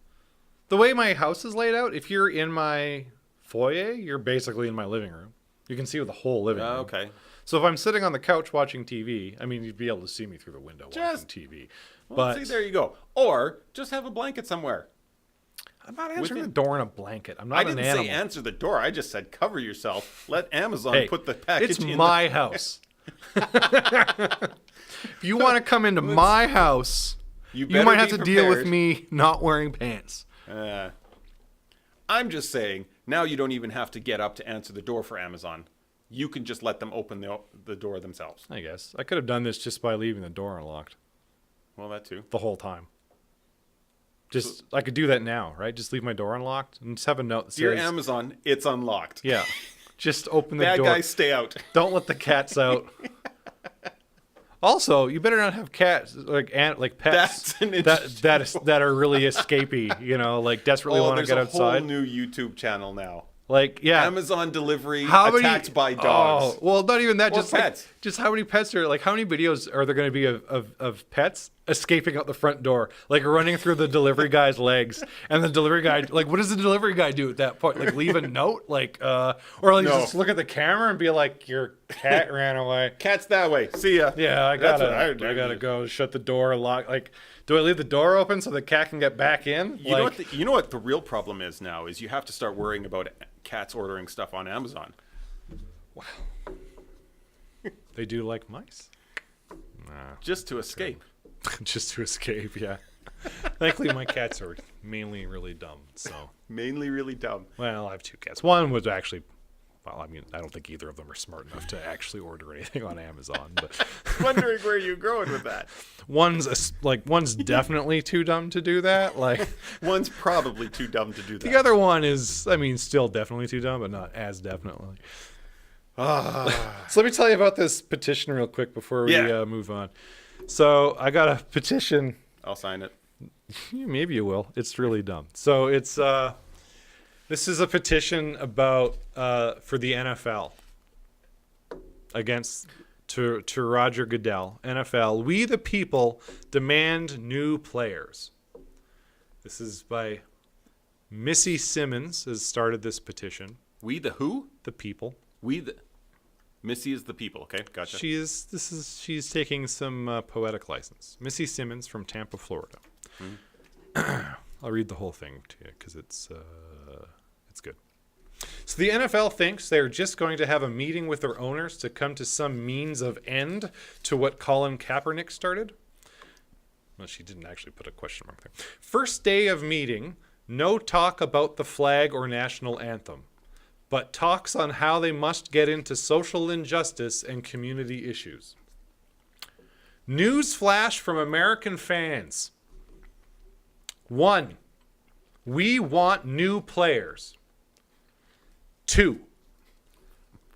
The way my house is laid out, if you're in my foyer, you're basically in my living room. You can see the whole living room. Okay. So if I'm sitting on the couch watching TV, I mean, you'd be able to see me through the window watching TV. Well, But see, there you go. Or just have a blanket somewhere. I'm not answering the door in a blanket. I'm not I an didn't animal. say answer the door. I just said cover yourself. Let Amazon Hey, put the package it's in. my house. If you want to come into my house, you better might have be to deal with prepared. me not wearing pants. I'm just saying, now you don't even have to get up to answer the door for Amazon. You can just let them open the door themselves. I guess. I could have done this just by leaving the door unlocked Well, that too. the whole time. I could do that now, right? Just leave my door unlocked and just have a note that Dear says, Amazon, it's unlocked. yeah, just open the Bad door. guys, stay out. Don't let the cats out. Also, you better not have cats like pets That's an interesting that are really escapey, like desperately want to get there's a outside. whole new YouTube channel now. Like, yeah, Amazon delivery how many attacked by dogs. Oh, well, not even that. Or Just pets. Just how many pets are how many videos are there going to be of pets escaping out the front door, like running through the delivery guy's legs, and the delivery guy, like, what does the delivery guy do at that point? Like, leave a note, or like No. just look at the camera and be like, your cat ran away. Cat's that way. See ya. Yeah, I That's gotta, what I would do. I gotta go shut the door, lock. Like, do I leave the door open so the cat can get back in? You know what the real problem is now is you have to start worrying about cats ordering stuff on Amazon. They do like mice. Nah. Just to escape. Just to escape, yeah. Thankfully, my cats are mainly really dumb. So, Mainly really dumb. well, I have two cats. One was actually, well, I mean, I don't think either of them are smart enough to actually order anything on Amazon. But Wondering where you're going with that. one's definitely too dumb to do that. Like, One's probably too dumb to do that. the other one is, I mean, still definitely too dumb, but not as definitely. So let me tell you about this petition real quick before we move on. So I got a petition. I'll sign it. Maybe you will. It's really dumb. So it's this is a petition about for the NFL to Roger Goodell. NFL, we the people demand new players. This is by Missy Simmons has started this petition. We the who? The people. Missy is the people. Okay, gotcha. She's taking some poetic license. Missy Simmons from Tampa, Florida. I'll read the whole thing to you because it's good. So the NFL thinks they're just going to have a meeting with their owners to come to some means of end to what Colin Kaepernick started. Well, she didn't actually put a question mark there. First day of meeting, no talk about the flag or national anthem, but talks on how they must get into social injustice and community issues. News flash from American fans. 1. We want new players. 2.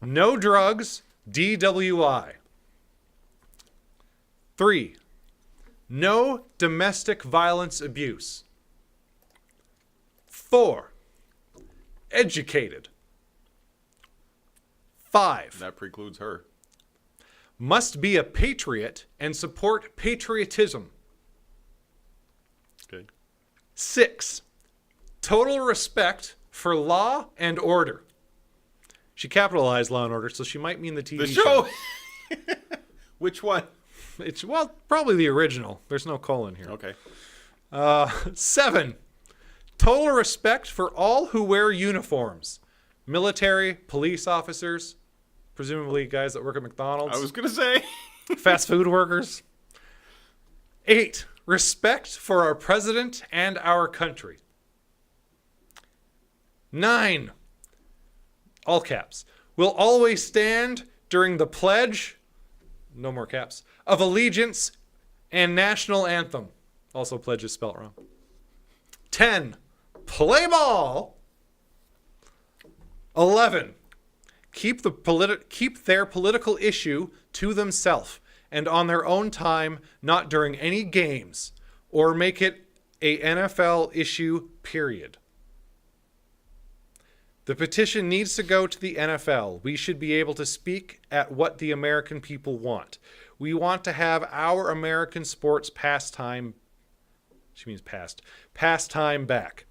No drugs, DWI. 3. No domestic violence abuse. 4. Educated. 5. That precludes her. Must be a patriot and support patriotism. Okay. 6. Total respect for law and order. She capitalized Law and Order, so she might mean the TV The show. Which one? It's, well, probably the original. There's no colon here. Okay. 7. Total respect for all who wear uniforms. Military, police officers, presumably guys that work at McDonald's. I was gonna say. Fast food workers. 8. Respect for our president and our country. 9. All caps. Will always stand during the pledge, no more caps, of allegiance and national anthem. Also, pledge is spelled wrong. 10. Play ball. 11. Keep their political issue to themselves and on their own time, not during any games, or make it a NFL issue, period. The petition needs to go to the NFL. We should be able to speak at what the American people want. We want to have our American sports pastime. She means pastime back.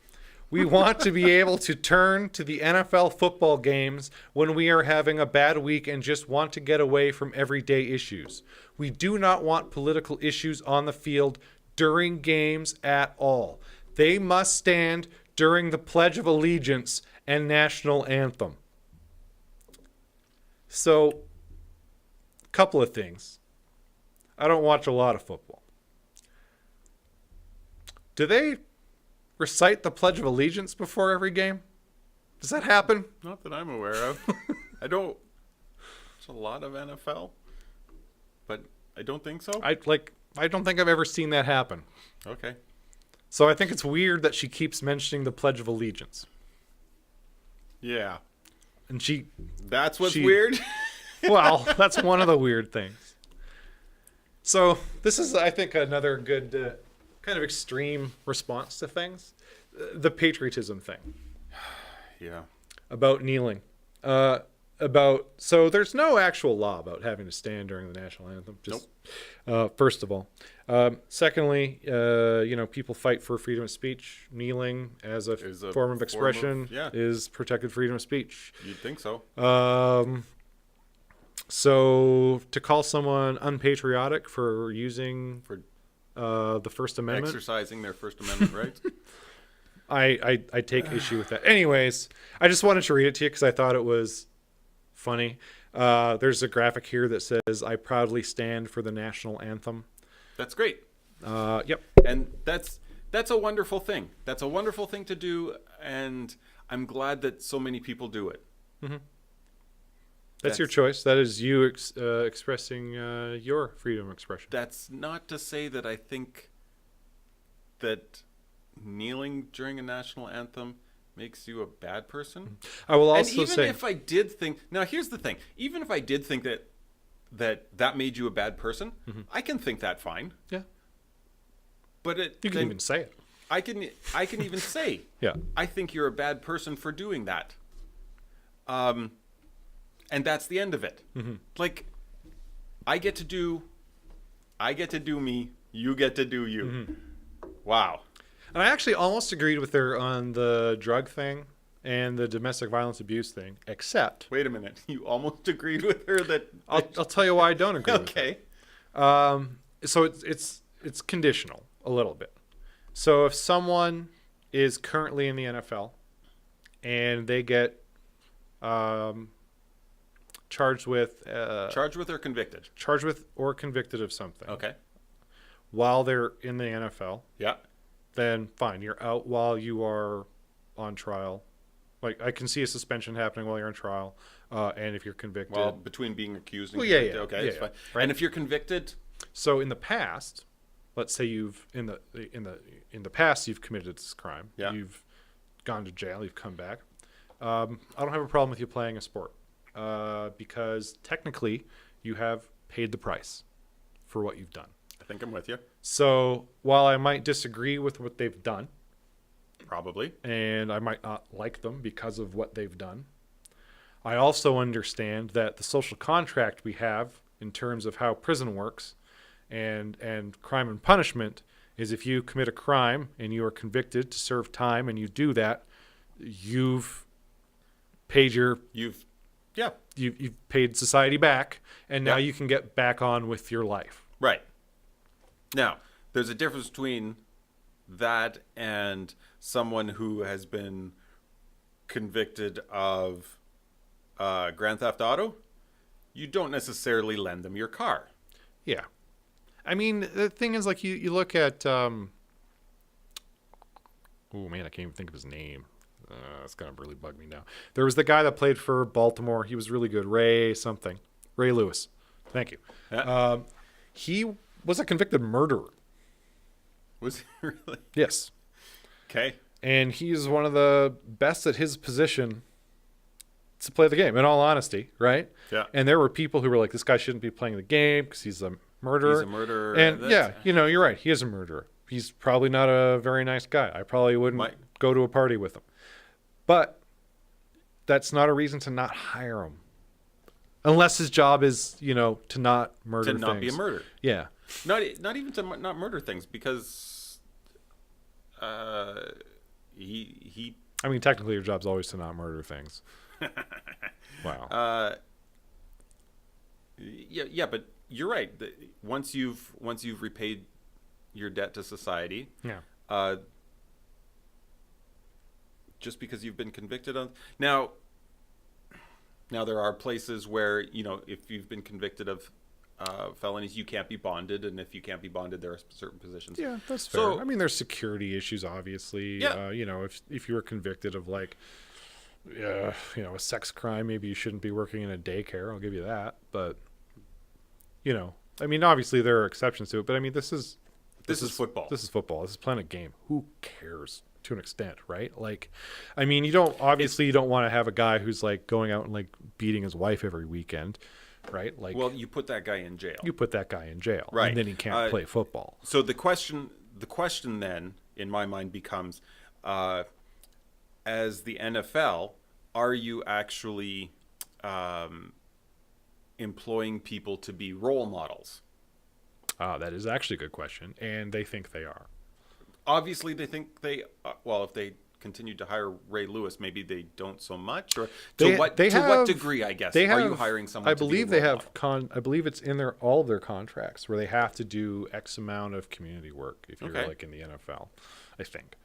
We want to be able to turn to the NFL football games when we are having a bad week and just want to get away from everyday issues. We do not want political issues on the field during games at all. They must stand during the Pledge of Allegiance and national anthem. So, couple of things. I don't watch a lot of football. Do they recite the Pledge of Allegiance before every game? Does that happen? Not that I'm aware of. I don't. It's a lot of NFL, but I don't think so. I don't think I've ever seen that happen. Okay. So I think it's weird that she keeps mentioning the Pledge of Allegiance. Yeah. And she... That's what's weird? Well, that's one of the weird things. So this is, I think, another good kind of extreme response to things. The patriotism thing. Yeah. About kneeling. So there's no actual law about having to stand during the national anthem. Just, first of all. Secondly, people fight for freedom of speech. Kneeling as a form of expression is protected freedom of speech. You'd think so. So to call someone unpatriotic for using the First Amendment, exercising their First Amendment rights. I take issue with that. Anyways, I just wanted to read it to you because I thought it was funny. There's a graphic here that says, "I proudly stand for the national anthem." That's great. Yep. And that's a wonderful thing. That's a wonderful thing to do, and I'm glad that so many people do it. Mm-hmm. That's your choice. That is you expressing your freedom of expression. That's not to say that I think that kneeling during a national anthem makes you a bad person. I will also and even say, if I did think, now here's the thing, even if I did think that made you a bad person, mm-hmm. I can think that fine. Yeah. But you can even say it. I can even say, yeah, I think you're a bad person for doing that. And that's the end of it. Mm-hmm. Like, I get to do me, you get to do you. Mm-hmm. Wow. And I actually almost agreed with her on the drug thing and the domestic violence abuse thing, except... Wait a minute. You almost agreed with her that... I'll tell you why I don't agree with her. Okay. So it's conditional a little bit. So if someone is currently in the NFL and they get charged with or convicted? Charged with or convicted of something. Okay. While they're in the NFL. Yeah. Then fine, you're out while you are on trial. Like, I can see a suspension happening while you're on trial, and if you're convicted. Well, between being accused and convicted. Yeah. Okay, it's fine. Right? And if you're convicted, so in the past, let's say you've in the past you've committed this crime. Yeah. You've gone to jail. You've come back. I don't have a problem with you playing a sport, because technically you have paid the price for what you've done. I think I'm with you. So while I might disagree with what they've done, probably, and I might not like them because of what they've done, I also understand that the social contract we have in terms of how prison works and crime and punishment is, if you commit a crime and you are convicted to serve time and you do that, you've paid you've paid society back, and now you can get back on with your life. Right. Now, there's a difference between that and someone who has been convicted of Grand Theft Auto. You don't necessarily lend them your car. Yeah. I mean, the thing is, like, you look at... oh, man, I can't even think of his name. That's going to really bug me now. There was the guy that played for Baltimore. He was really good. Ray Lewis. Thank you. Yeah. He was a convicted murderer. Was he really? Yes. Okay. And he's one of the best at his position to play the game, in all honesty, right? Yeah. And there were people who were like, this guy shouldn't be playing the game because he's a murderer. He's a murderer. And you're right. He is a murderer. He's probably not a very nice guy. I probably wouldn't go to a party with him. But that's not a reason to not hire him. Unless his job is, to not murder things. To not be a murderer. Yeah. Not even to not murder things, because he. I mean, technically, your job's always to not murder things. Wow. Yeah, but you're right. Once you've repaid your debt to society, just because you've been convicted of now. Now there are places where if you've been convicted of felonies, you can't be bonded, and if you can't be bonded, there are certain positions. Yeah, that's fair. So, I mean, there's security issues, obviously. Yeah. If you were convicted of like, a sex crime, maybe you shouldn't be working in a daycare. I'll give you that. But, I mean, obviously there are exceptions to it. But I mean, this is football. This is football. This is Planet Game. Who cares? To an extent, right? Like, I mean, you don't want to have a guy who's like going out and like beating his wife every weekend, right? Like, well, you put that guy in jail. Right? And then he can't play football. So the question then, in my mind, becomes, as the NFL, are you actually employing people to be role models? That is actually a good question, and they think they are. Obviously, they think if they continued to hire Ray Lewis, maybe they don't so much. Or to what degree, I guess, are you hiring someone? I believe they have I believe it's in all of their contracts where they have to do X amount of community work if you're like in the NFL, I think.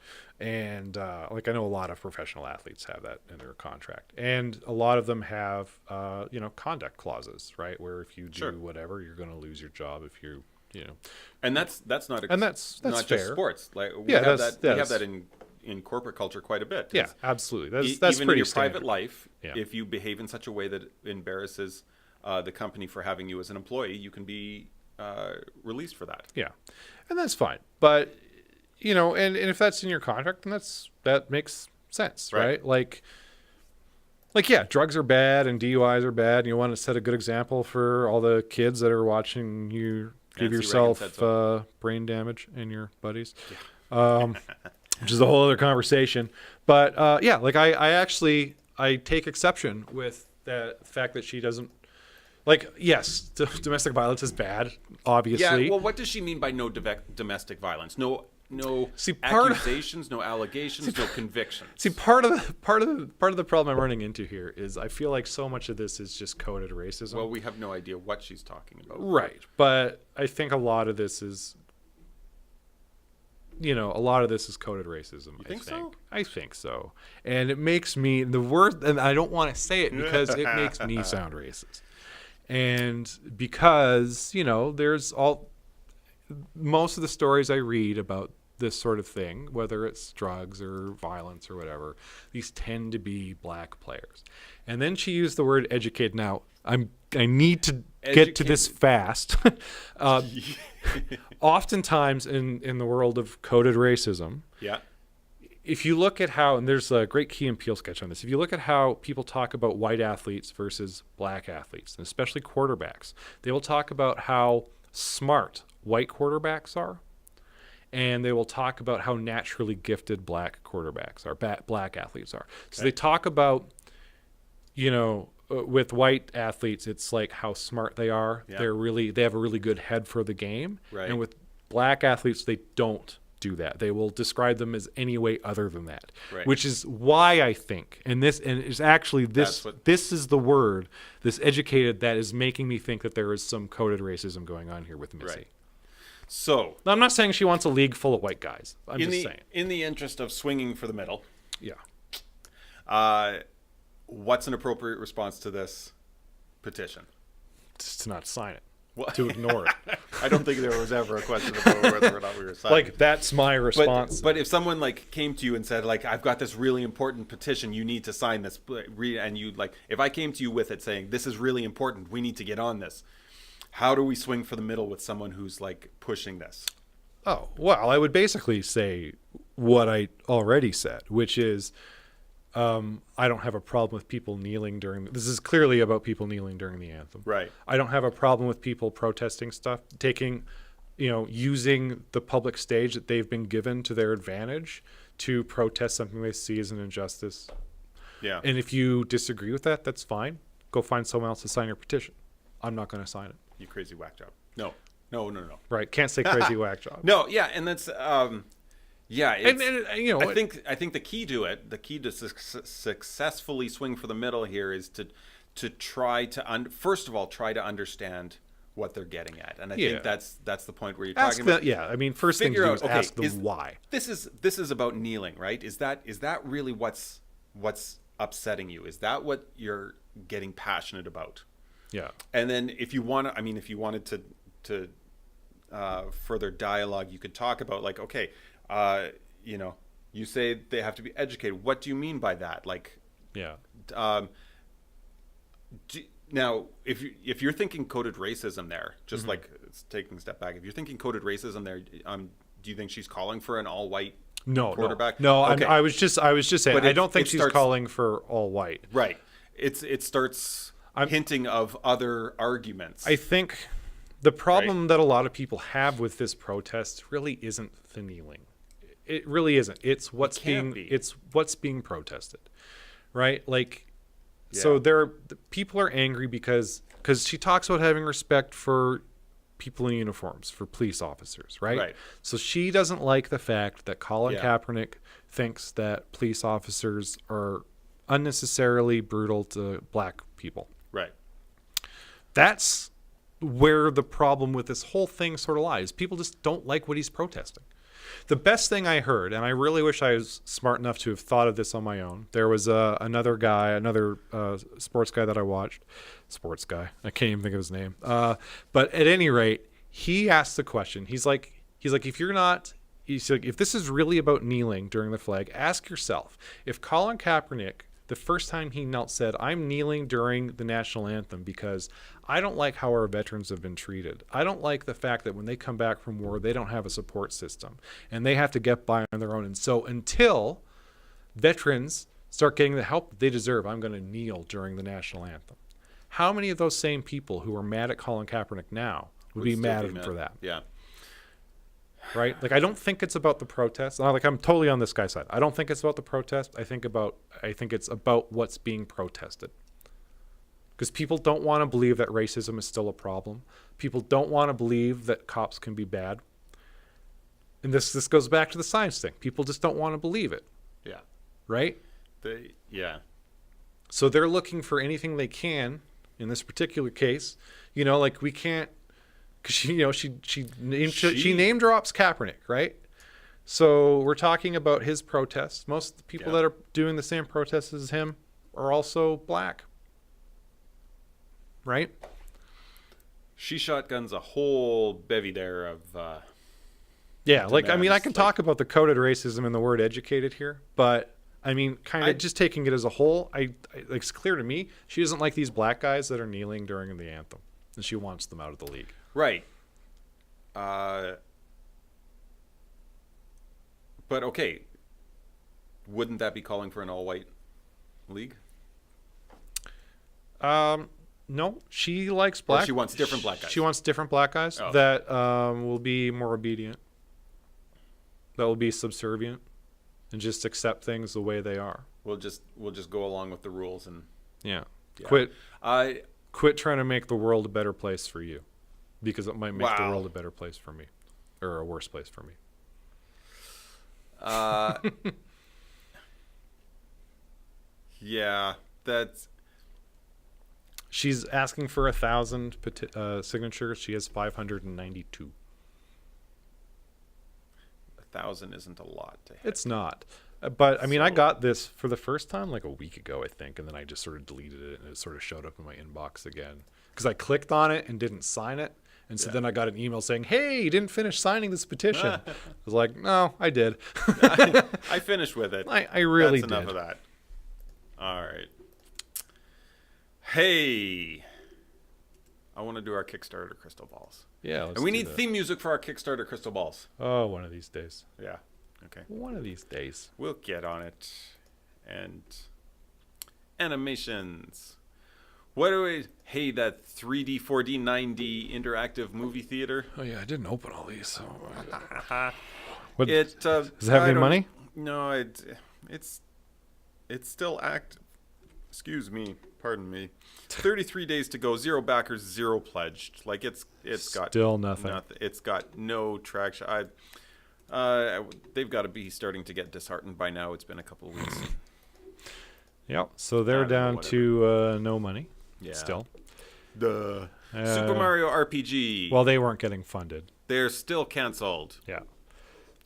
And like I know a lot of professional athletes have that in their contract, and a lot of them have conduct clauses, right? Where if you do whatever, you're going to lose your job if you. And that's not that's not fair. just sports. Like we have that in corporate culture quite a bit. Yeah, absolutely. That's even pretty in your standard. private life. Yeah. If you behave in such a way that embarrasses the company for having you as an employee, you can be released for that. Yeah, and that's fine. But and if that's in your contract, then that makes sense, right? Like yeah, drugs are bad and DUIs are bad, and you want to set a good example for all the kids that are watching you. Give yourself brain damage and your buddies, which is a whole other conversation. But like I take exception with the fact that she doesn't like. Yes, domestic violence is bad, obviously. Yeah. Well, what does she mean by no domestic violence? No accusations, no allegations, no convictions. See, part of the problem I'm running into here is I feel like so much of this is just coded racism. Well, we have no idea what she's talking about. Right. But I think a lot of this is coded racism. You think so? I think so. And it makes me and I don't want to say it because it makes me sound racist. And because, there's most of the stories I read about this sort of thing, whether it's drugs or violence or whatever, these tend to be black players. And then she used the word educate. Now, I need to get to this fast. Oftentimes in the world of coded racism, if you look at how, and there's a great Key and Peele sketch on this, if you look at how people talk about white athletes versus black athletes, and especially quarterbacks, they will talk about how smart white quarterbacks are, and they will talk about how naturally gifted black quarterbacks are, black athletes are. So they talk about, with white athletes, it's like how smart they are. Yeah. They have a really good head for the game. Right. And with black athletes, they don't do that. They will describe them as any way other than that. Right. Which is why I think, and it's actually this is the word, this educated, that is making me think that there is some coded racism going on here with Missy. Right. So now, I'm not saying she wants a league full of white guys. I'm just saying. In the interest of swinging for the middle. Yeah. What's an appropriate response to this petition? Just to not sign it. What? To ignore it. I don't think there was ever a question about whether or not we were signing. Like, that's my response. But if someone came to you and said, I've got this really important petition, you need to sign this, and you if I came to you with it saying, this is really important, we need to get on this, how do we swing for the middle with someone who's pushing this? Oh, well, I would basically say what I already said, which is I don't have a problem with people kneeling this is clearly about people kneeling during the anthem. Right. I don't have a problem with people protesting stuff, using the public stage that they've been given to their advantage to protest something they see as an injustice. Yeah. And if you disagree with that, that's fine. Go find someone else to sign your petition. I'm not going to sign it. You crazy whack job. No. Right. Can't say crazy whack job. No. Yeah. And that's, yeah. I think the key to successfully swing for the middle here is to try to, first of all, try to understand what they're getting at, and I Yeah. think that's the point where you're Ask talking about. yeah, I mean, first thing to Figure do out, is okay, ask them why. this is about kneeling, right? Is that really what's upsetting you? Is that what you're getting passionate about? Yeah. And then if you want to, I mean, if you wanted to further dialogue, you could talk about like, okay, you know, you say they have to be educated. What do you mean by that? Like, Yeah. now, if you're thinking coded racism there, just like it's taking a step back, if you're thinking coded racism there, do you think she's calling for an all-white quarterback? No. Okay. I was just saying. But I don't think she's starts, calling for all white. Right. It starts hinting of other arguments. I think the problem that a lot of people have with this protest really isn't the kneeling. It really isn't. It's what's being protested, right? Like, so people are angry because she talks about having respect for people in uniforms, for police officers, right? Right. So she doesn't like the fact that Colin Kaepernick thinks that police officers are unnecessarily brutal to black people. Right. That's where the problem with this whole thing sort of lies. People just don't like what he's protesting. The best thing I heard, and I really wish I was smart enough to have thought of this on my own, there was another sports guy that I watched. Sports guy. I can't even think of his name. But at any rate, he asked the question. He's like, if this is really about kneeling during the flag, ask yourself, if Colin Kaepernick, the first time he knelt, said, I'm kneeling during the national anthem because I don't like how our veterans have been treated. I don't like the fact that when they come back from war, they don't have a support system and they have to get by on their own. And so until veterans start getting the help that they deserve, I'm going to kneel during the national anthem. How many of those same people who are mad at Colin Kaepernick now would be mad at him for that? Yeah. Right? Like, I don't think it's about the protest. I'm totally on this guy's side. I don't think it's about the protest. I think it's about what's being protested. Because people don't want to believe that racism is still a problem. People don't want to believe that cops can be bad. And this goes back to the science thing. People just don't want to believe it. Yeah. Right? So they're looking for anything they can in this particular case. You know, like, we can't, because she name drops Kaepernick, right? So we're talking about his protests. Most of the people that are doing the same protests as him are also black, right? She shotguns a whole bevy there of I can talk about the coded racism and the word educated here, but I mean, kind of just taking it as a whole, it's clear to me she doesn't like these black guys that are kneeling during the anthem, and she wants them out of the league. Right. But okay, wouldn't that be calling for an all-white league? No, she likes black. Or she wants different black guys. She wants different black guys that will be more obedient, that will be subservient, and just accept things the way they are. We'll just go along with the rules and quit trying to make the world a better place for you, because it might make the world a better place for me, or a worse place for me. Yeah, that's. She's asking for 1,000 signatures. She has 592. 1,000 isn't a lot to hit. It's not. But I mean, I got this for the first time like a week ago, I think, and then I just sort of deleted it, and it sort of showed up in my inbox again because I clicked on it and didn't sign it, and so then I got an email saying, "Hey, you didn't finish signing this petition." I was like, "No, I did. I finished with it. I really did." That's enough of that. All right. Hey, I want to do our Kickstarter crystal balls. Yeah, and we need theme music for our Kickstarter crystal balls. Oh, one of these days. Yeah. Okay. One of these days. We'll get on it. And animations. What do we... Hey, that 3D, 4D, 9D interactive movie theater. Oh, yeah, I didn't open all these. So. What, does it have any money? No, it's still active. Excuse me. Pardon me. 33 days to go. 0 backers, 0 pledged. Like, it's got... Still nothing. It's got no traction. They've got to be starting to get disheartened by now. It's been a couple of weeks. Yep. So they're down to no money. Yeah. Still. Duh. Super Mario RPG. Well, they weren't getting funded. They're still canceled. Yeah.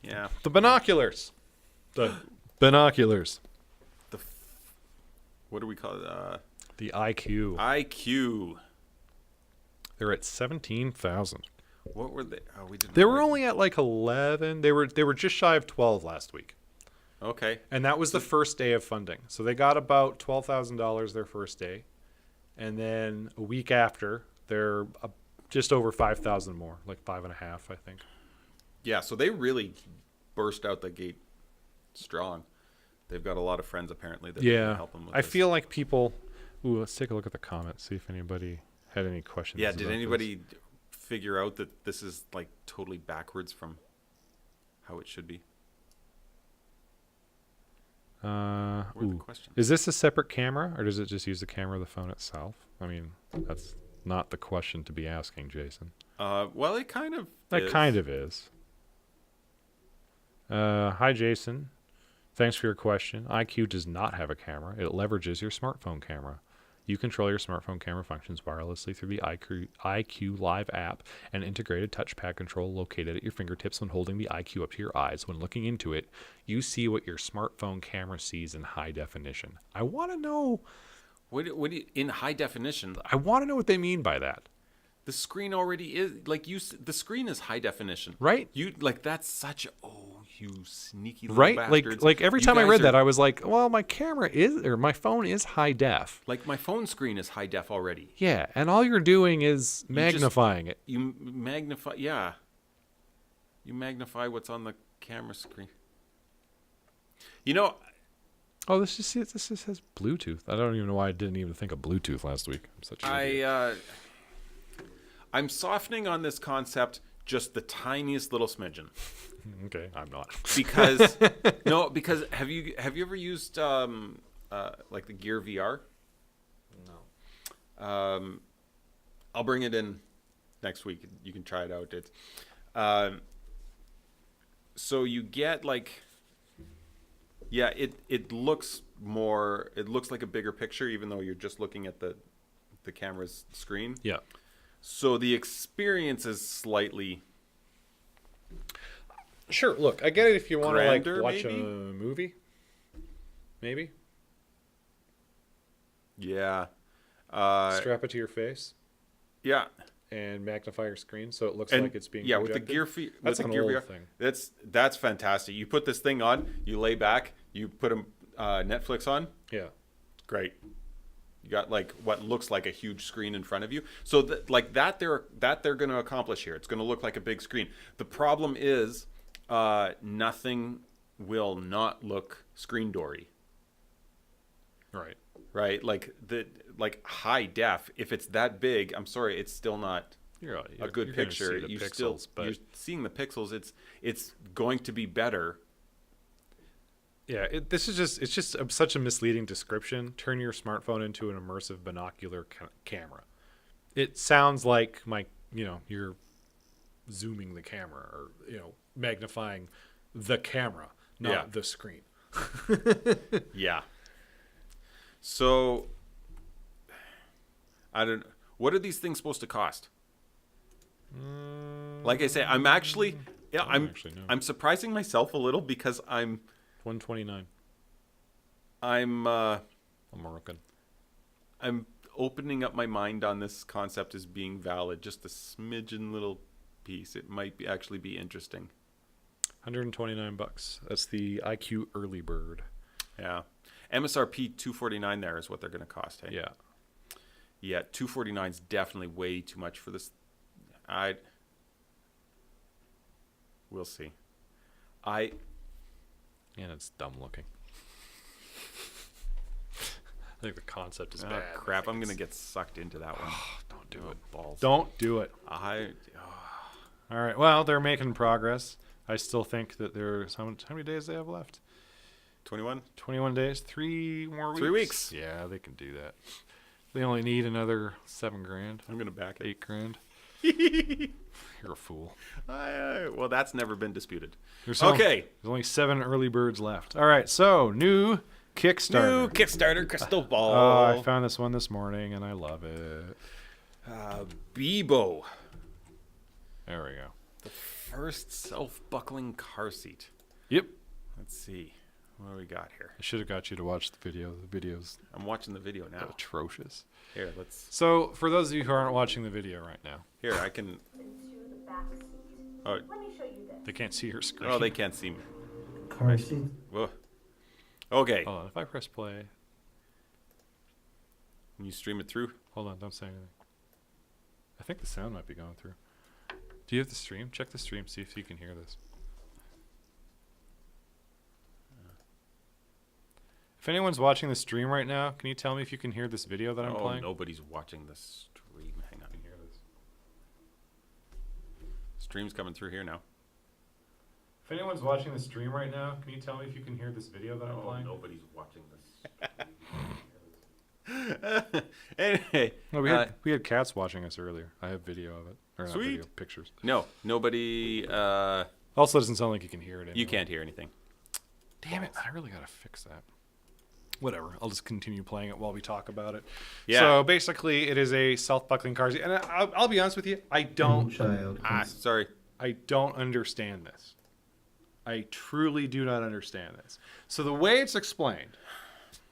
Yeah. The binoculars. The binoculars. What do we call it? The IQ. IQ. They're at 17,000. What were they? Oh, we didn't. They were only at like 11. They were just shy of 12 last week. Okay. And that was the first day of funding. So they got about $12,000 their first day. And then a week after, they're just over 5,000 more, like 5.5, I think. Yeah, so they really burst out the gate strong. They've got a lot of friends apparently that can help them with this. Feel like people. Ooh, let's take a look at the comments, see if anybody had any questions. Yeah, did anybody figure out that this is like totally backwards from how it should be? What are the questions? Is this a separate camera, or does it just use the camera of the phone itself? I mean, that's not the question to be asking, Jason. Well, it kind of That kind of is. Hi, Jason. Thanks for your question. IQ does not have a camera. It leverages your smartphone camera. You control your smartphone camera functions wirelessly through the IQ Live app and integrated touchpad control located at your fingertips when holding the IQ up to your eyes. When looking into it, you see what your smartphone camera sees in high definition. I want to know... What do you, in high definition? I want to know what they mean by that. The screen already is like the screen is high definition, right? You like that's such you sneaky little right bastards. Like every time I read that I was like, well, my phone is high def. Like my phone screen is high def already. Yeah, and all you're doing is magnifying it. You magnify, yeah. You magnify what's on the camera screen. You know. Oh, this just says Bluetooth. I don't even know why I didn't even think of Bluetooth last week. I'm such an idiot. I'm softening on this concept just the tiniest little smidgen. Okay, I'm not. Because have you ever used like the Gear VR? No. I'll bring it in next week. You can try it out. It's so you get like it looks like a bigger picture even though you're just looking at the camera's screen. Yeah. So the experience is slightly... Sure, look, I get it if you want to like watch maybe? a movie. Maybe. Yeah. Strap it to your face. Yeah. And magnify your screen so it looks like it's being projected. With the Gear VR thing. That's fantastic. You put this thing on, you lay back, you put Netflix on. Yeah. Great. You got like what looks like a huge screen in front of you. So they're going to accomplish here. It's going to look like a big screen. The problem is nothing will not look screen doory. Right. Right? Like high def, if it's that big, I'm sorry, it's still not a good picture. You're seeing the pixels. It's going to be better. Yeah, it's just such a misleading description. Turn your smartphone into an immersive binocular camera. It sounds like you're zooming the camera or magnifying the camera, not the screen. Yeah. So I don't know. What are these things supposed to cost? Like I say, I'm surprising myself a little because I'm $129. I'm American. I'm opening up my mind on this concept as being valid. Just a smidgen little piece. It might actually be interesting. $129. That's the IQ early bird. Yeah. MSRP $249 there is what they're going to cost. Hey? Yeah. Yeah, $249 is definitely way too much for this. We'll see. And it's dumb looking. I think the concept is bad. Crap, I'm going to get sucked into that one. Don't do it. Balls. Don't do it. All right. Well, they're making progress. I still think that there's... How many days they have left? 21? 21 days. 3 more weeks. 3 weeks. Yeah, they can do that. They only need another $7,000. I'm going to back it. $8,000. You're a fool. Well, that's never been disputed. There's only 7 early birds left. All right, so new Kickstarter. New Kickstarter crystal ball. Oh, I found this one this morning, and I love it. Bebo. There we go. The first self-buckling car seat. Yep. Let's see. What do we got here? I should have got you to watch the video. The video's I'm watching the video now. atrocious. Here, let's... So, for those of you who aren't watching the video right now, Here, I can... Into the back seat. Oh, Let me show you this. they can't see your screen. oh, they can't see me. Car seat. Whoa. Okay. Hold on. If I press play, Can you stream it through? hold on. Don't say anything. I think the sound might be going through. Do you have the stream? Check the stream. See if you can hear this. If anyone's watching the stream right now, can you tell me if you can hear this video that I'm playing? Nobody's watching the stream. Hang on. Hear this. Stream's coming through here now. If anyone's watching the stream right now, can you tell me if you can hear this video that I'm playing? Nobody's watching this. Anyway. No, we had cats watching us earlier. I have video of it. Or not Sweet. video, pictures. No, nobody... Also, it doesn't sound like you can hear it anymore. you can't hear anything. Damn it, I really gotta fix that. Whatever, I'll just continue playing it while we talk about it. Yeah. So basically, it is a self-buckling car seat, and I'll be honest with you, I don't Sorry. understand this. I truly do not understand this. So the way it's explained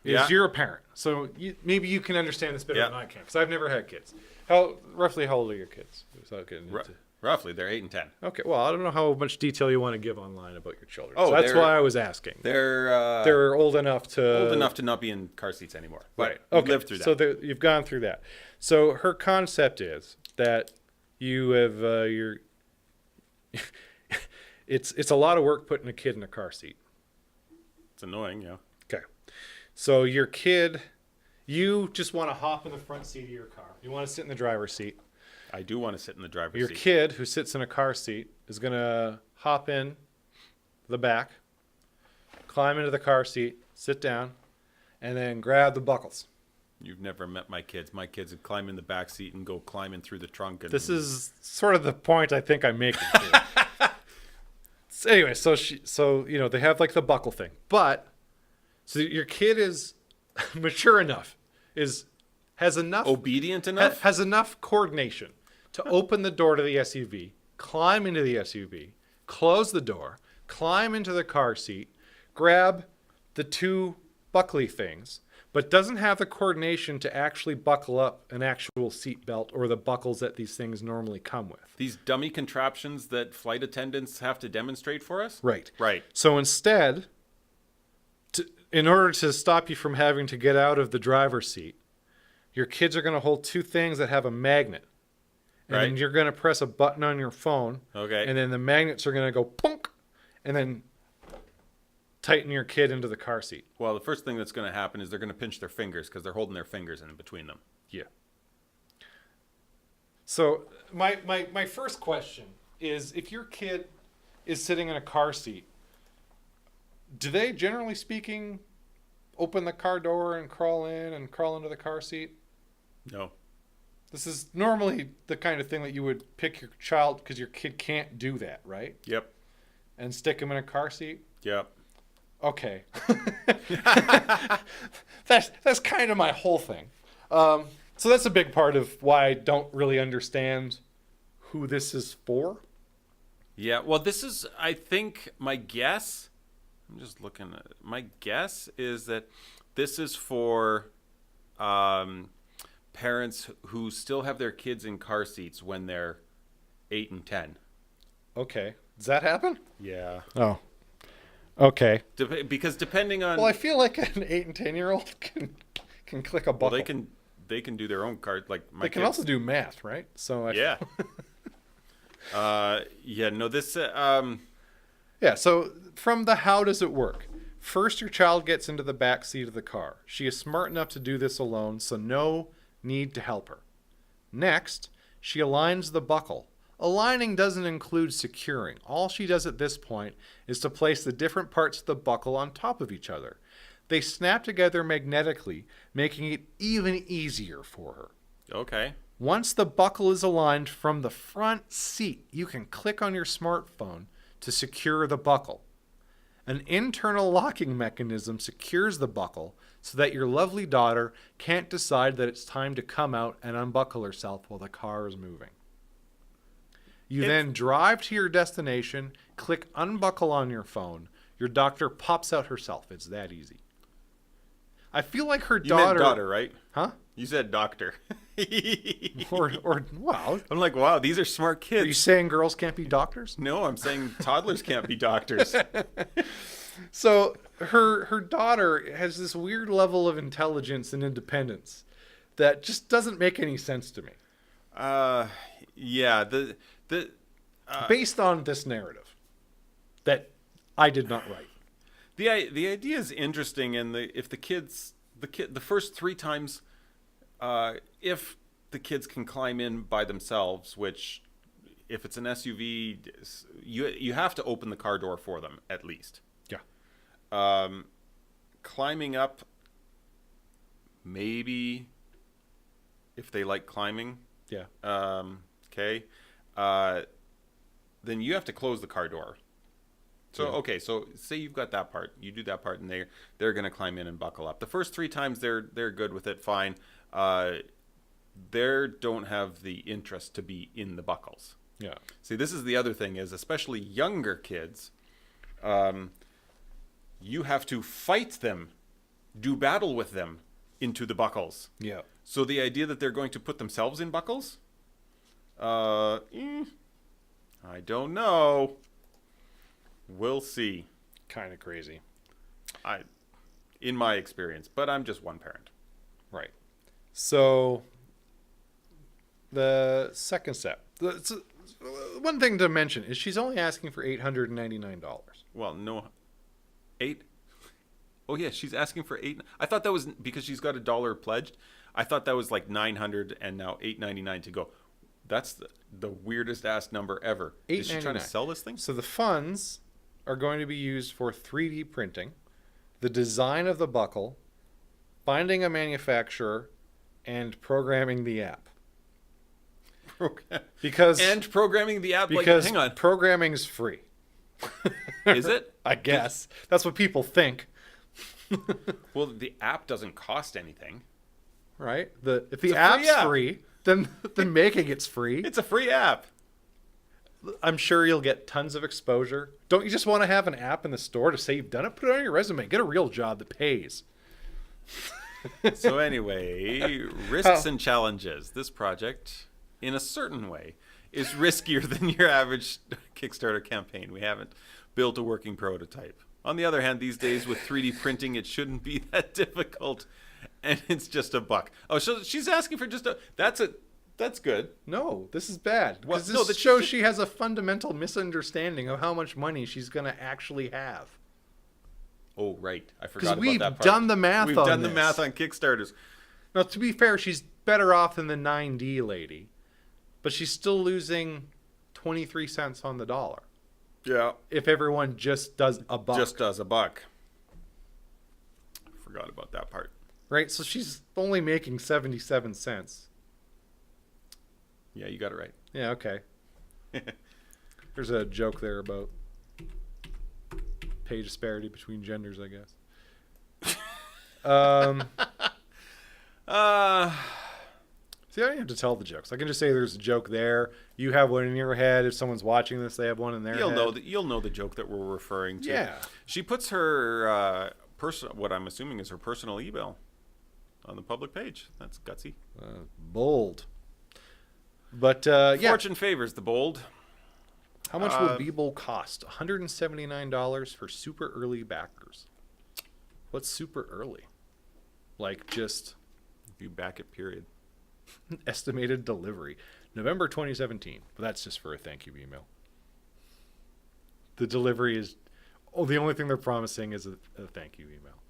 is Yeah. you're a parent, so maybe you can understand this better Yeah. than I can, because I've never had kids. Roughly how old are your kids? Without getting into... Roughly, they're 8 and 10. Okay, well, I don't know how much detail you want to give online about your children. Oh, so that's they're- why I was asking. They're Old enough to not be in car seats anymore. But right. we Okay. lived through that. So you've gone through that. So her concept is that you have your. It's a lot of work putting a kid in a car seat. It's annoying, yeah. Okay. So your kid, you just want to hop in the front seat of your car. You want to sit in the driver's seat. I do want to sit in the driver's Your seat. kid who sits in a car seat is going to hop in the back, climb into the car seat, sit down, and then grab the buckles. You've never met my kids. My kids would climb in the back seat and go climbing through the trunk. And This is sort of the point I think I'm making here. So anyway, so you know, they have like the buckle thing. But so your kid is mature enough, has enough obedient enough. has enough coordination to open the door to the SUV, climb into the SUV, close the door, climb into the car seat, grab the two buckly things, but doesn't have the coordination to actually buckle up an actual seat belt or the buckles that these things normally come with. These dummy contraptions that flight attendants have to demonstrate for us? Right. Right. So instead, in order to stop you from having to get out of the driver's seat, your kids are going to hold two things that have a magnet. And then Right. you're going to press a button on your phone. Okay. And then the magnets are going to go punk, and then tighten your kid into the car seat. Well, the first thing that's going to happen is they're going to pinch their fingers because they're holding their fingers in between them. Yeah. So my first question is, if your kid is sitting in a car seat, do they, generally speaking, open the car door and crawl in and crawl into the car seat? No. This is normally the kind of thing that you would pick your child, because your kid can't do that, right? Yep. And stick him in a car seat? Yep. Okay. That's kind of my whole thing. So that's a big part of why I don't really understand who this is for. Yeah. Well, this is, I think, my guess. I'm just looking at it. My guess is that this is for parents who still have their kids in car seats when they're 8 and 10. Okay. Does that happen? Yeah. Oh. Okay. Because depending on... Well, I feel like an 8 and 10-year-old can click a buckle. Well, they can do their own card. Like my They can kids. also do math, right? So Yeah. Yeah. No. This. Yeah, so from the how does it work? First, your child gets into the back seat of the car. She is smart enough to do this alone, so no need to help her. Next, she aligns the buckle. Aligning doesn't include securing. All she does at this point is to place the different parts of the buckle on top of each other. They snap together magnetically, making it even easier for her. Okay. Once the buckle is aligned from the front seat, you can click on your smartphone to secure the buckle. An internal locking mechanism secures the buckle so that your lovely daughter can't decide that it's time to come out and unbuckle herself while the car is moving. You then drive to your destination, click unbuckle on your phone. Your doctor pops out herself. It's that easy. I feel like her You daughter... meant daughter, right? Huh? You said doctor. Or wow. I'm like, wow, these are smart kids. Are you saying girls can't be doctors? No, I'm saying toddlers can't be doctors. So her daughter has this weird level of intelligence and independence that just doesn't make any sense to me. Yeah, Based on this narrative that I did not write. the idea is interesting, and if the first 3 times, if the kids can climb in by themselves, which if it's an SUV, you have to open the car door for them at least. Yeah. Climbing up, maybe if they like climbing. Yeah. Okay. Then you have to close the car door. So, Yeah. okay, so say you've got that part. You do that part, and they're going to climb in and buckle up. The first 3 times, they're good with it, fine. They don't have the interest to be in the buckles. Yeah. See, this is the other thing is, especially younger kids, you have to fight them, do battle with them into the buckles. Yeah. So the idea that they're going to put themselves in buckles, I don't know. We'll see. Kind of crazy. In my experience, but I'm just one parent. Right. So the second step. One thing to mention is she's only asking for $899. Well, no, 8. Oh yeah, she's asking for 8. I thought that was because she's got $1 pledged. I thought that was like 900 and now $899 to go. That's the weirdest ass number ever. Is she trying to sell this thing? So the funds are going to be used for 3D printing, the design of the buckle, finding a manufacturer, and programming the app. And programming the app. Because hang on, programming is free. is it? I guess that's what people think. Well, the app doesn't cost anything. Right? If the It's a free app's app. free, then making it's free. It's a free app. I'm sure you'll get tons of exposure. Don't you just want to have an app in the store to say you've done it? Put it on your resume. Get a real job that pays. So anyway, risks and challenges. This project, in a certain way, is riskier than your average Kickstarter campaign. We haven't built a working prototype. On the other hand, these days with 3D printing, it shouldn't be that difficult, and it's just $1. Oh, so she's asking for just that's good. No, this is bad. Well, Because no, this shows she has a fundamental misunderstanding of how much money she's going to actually have. Oh, right. I forgot Because about we've that part. done the math on We've done the this. math on Kickstarters. Now, to be fair, she's better off than the 9D lady, but she's still losing 23 cents on the dollar. Yeah. If everyone just does $1. Just does $1. Forgot about that part. Right? So she's only making 77 cents. Yeah, you got it right. Yeah, okay. There's a joke there about pay disparity between genders, I guess. See, I don't have to tell the jokes. I can just say there's a joke there. You have one in your head. If someone's watching this, they have one in their head. You'll know the joke that we're referring to. Yeah. She puts her what I'm assuming is her personal email on the public page. That's gutsy. Bold. But, yeah. Fortune favors the bold. How much will Beeble cost? $179 for super early backers. What's super early? Like just If you back it, period. estimated delivery. November 2017. But that's just for a thank you email. The delivery is... Oh, the only thing they're promising is a thank you email.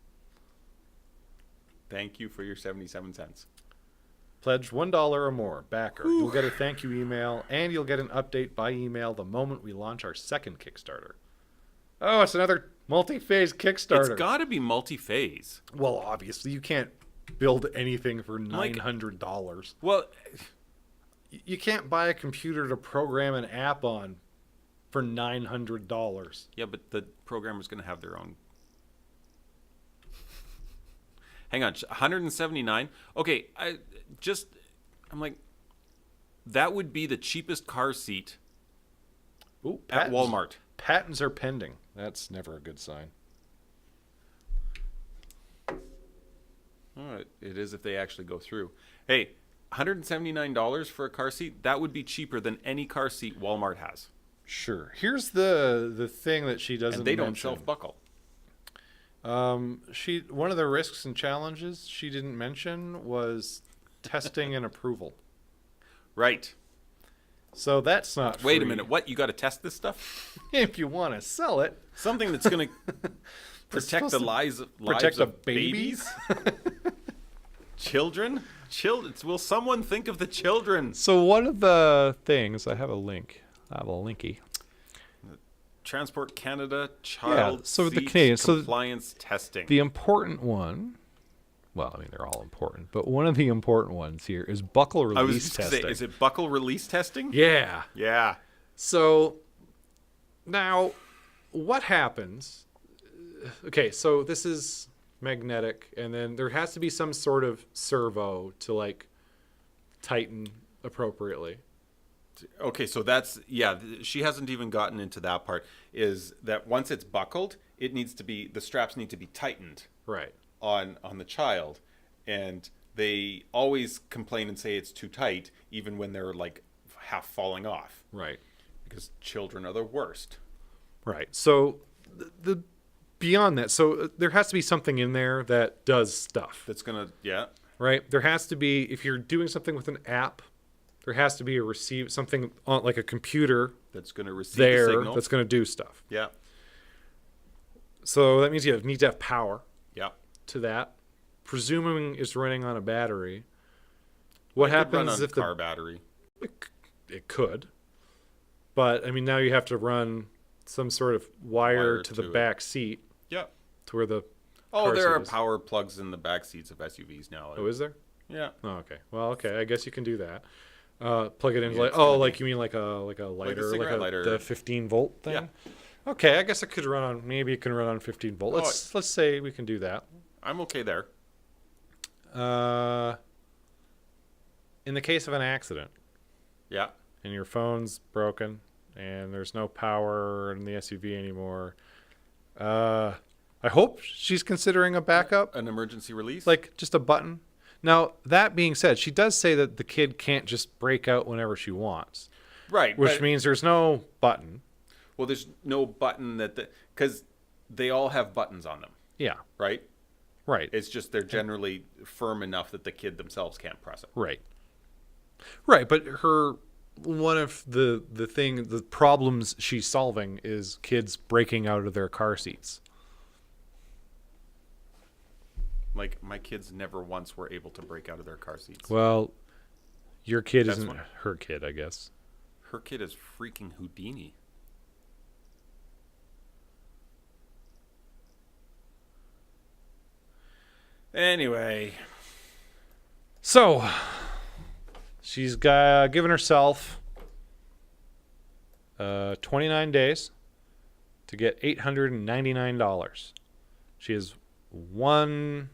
Thank you for your 77 cents. Pledge $1 or more. Backer. You'll get a thank you email, and you'll get an update by email the moment we launch our second Kickstarter. Oh, it's another multi-phase Kickstarter. It's got to be multi-phase. Well, obviously, you can't build anything for $900. Well, You can't buy a computer to program an app on for $900. yeah, but the programmer's going to have their own. Hang on, 179. Okay, I'm like, that would be the cheapest car seat Ooh, at Walmart. Patents are pending. That's never a good sign. Oh, it is if they actually go through. Hey, $179 for a car seat, that would be cheaper than any car seat Walmart has. Sure. Here's the thing that she doesn't And they don't mention. self-buckle. One of the risks and challenges she didn't mention was testing and approval. Right. So that's not Wait a free. minute, what? You got to test this stuff? If you want to sell it. Something that's going to protect the lives of babies? Children? Will someone think of the children? So one of the things, I have a link. I have a linky. Transport Canada child so the seat Canadian- so compliance testing. The important one, well, I mean, they're all important, but one of the important ones here is buckle I was release just gonna say, testing. is it buckle release testing? Yeah. Yeah. So now what happens? Okay, so this is magnetic, and then there has to be some sort of servo to like tighten appropriately. Okay, so that's, yeah, she hasn't even gotten into that part, is that once it's buckled, the straps need to be tightened Right. on the child, and they always complain and say it's too tight, even when they're like half falling off, Right. because children are the worst. Right. So the beyond that, so there has to be something in there that does stuff. That's gonna, yeah, Right. There has to be, if you're doing something with an app, there has to be something on like a computer that's gonna receive there the signal. that's going to do stuff. Yeah, So that means you need to have power yeah. to that. Presuming it's running on a battery. What It could happens run on if car battery? it could? But I mean, now you have to run some sort of wire to the to it. back seat Yeah. to where the Oh, car there seat are is. power plugs in the back seats of SUVs now. Oh, is there? Yeah. Oh, okay. Well, okay. I guess you can do that. Plug it in. Yeah, like, it's gonna like be- you mean like a lighter, cigarette lighter. the 15-volt thing? Yeah. Okay, I guess it could run on. Maybe it can run on 15 volt. Let's say we can do that. I'm okay there. In the case of an accident, Yeah. and your phone's broken, and there's no power in the SUV anymore, I hope she's considering a backup, An emergency release? like just a button. Now, that being said, she does say that the kid can't just break out whenever she wants, right. which but- means there's no button. well, there's no button because they all have buttons on them, Yeah, right? right. It's just they're generally firm enough that the kid themselves can't press it. Right. Right, but one of the problems she's solving is kids breaking out of their car seats. Like, my kids never once were able to break out of their car seats. Well, your kid That's isn't one. her kid, I guess. Her kid is freaking Houdini. Anyway, So, she's given herself 29 days to get $899. She has one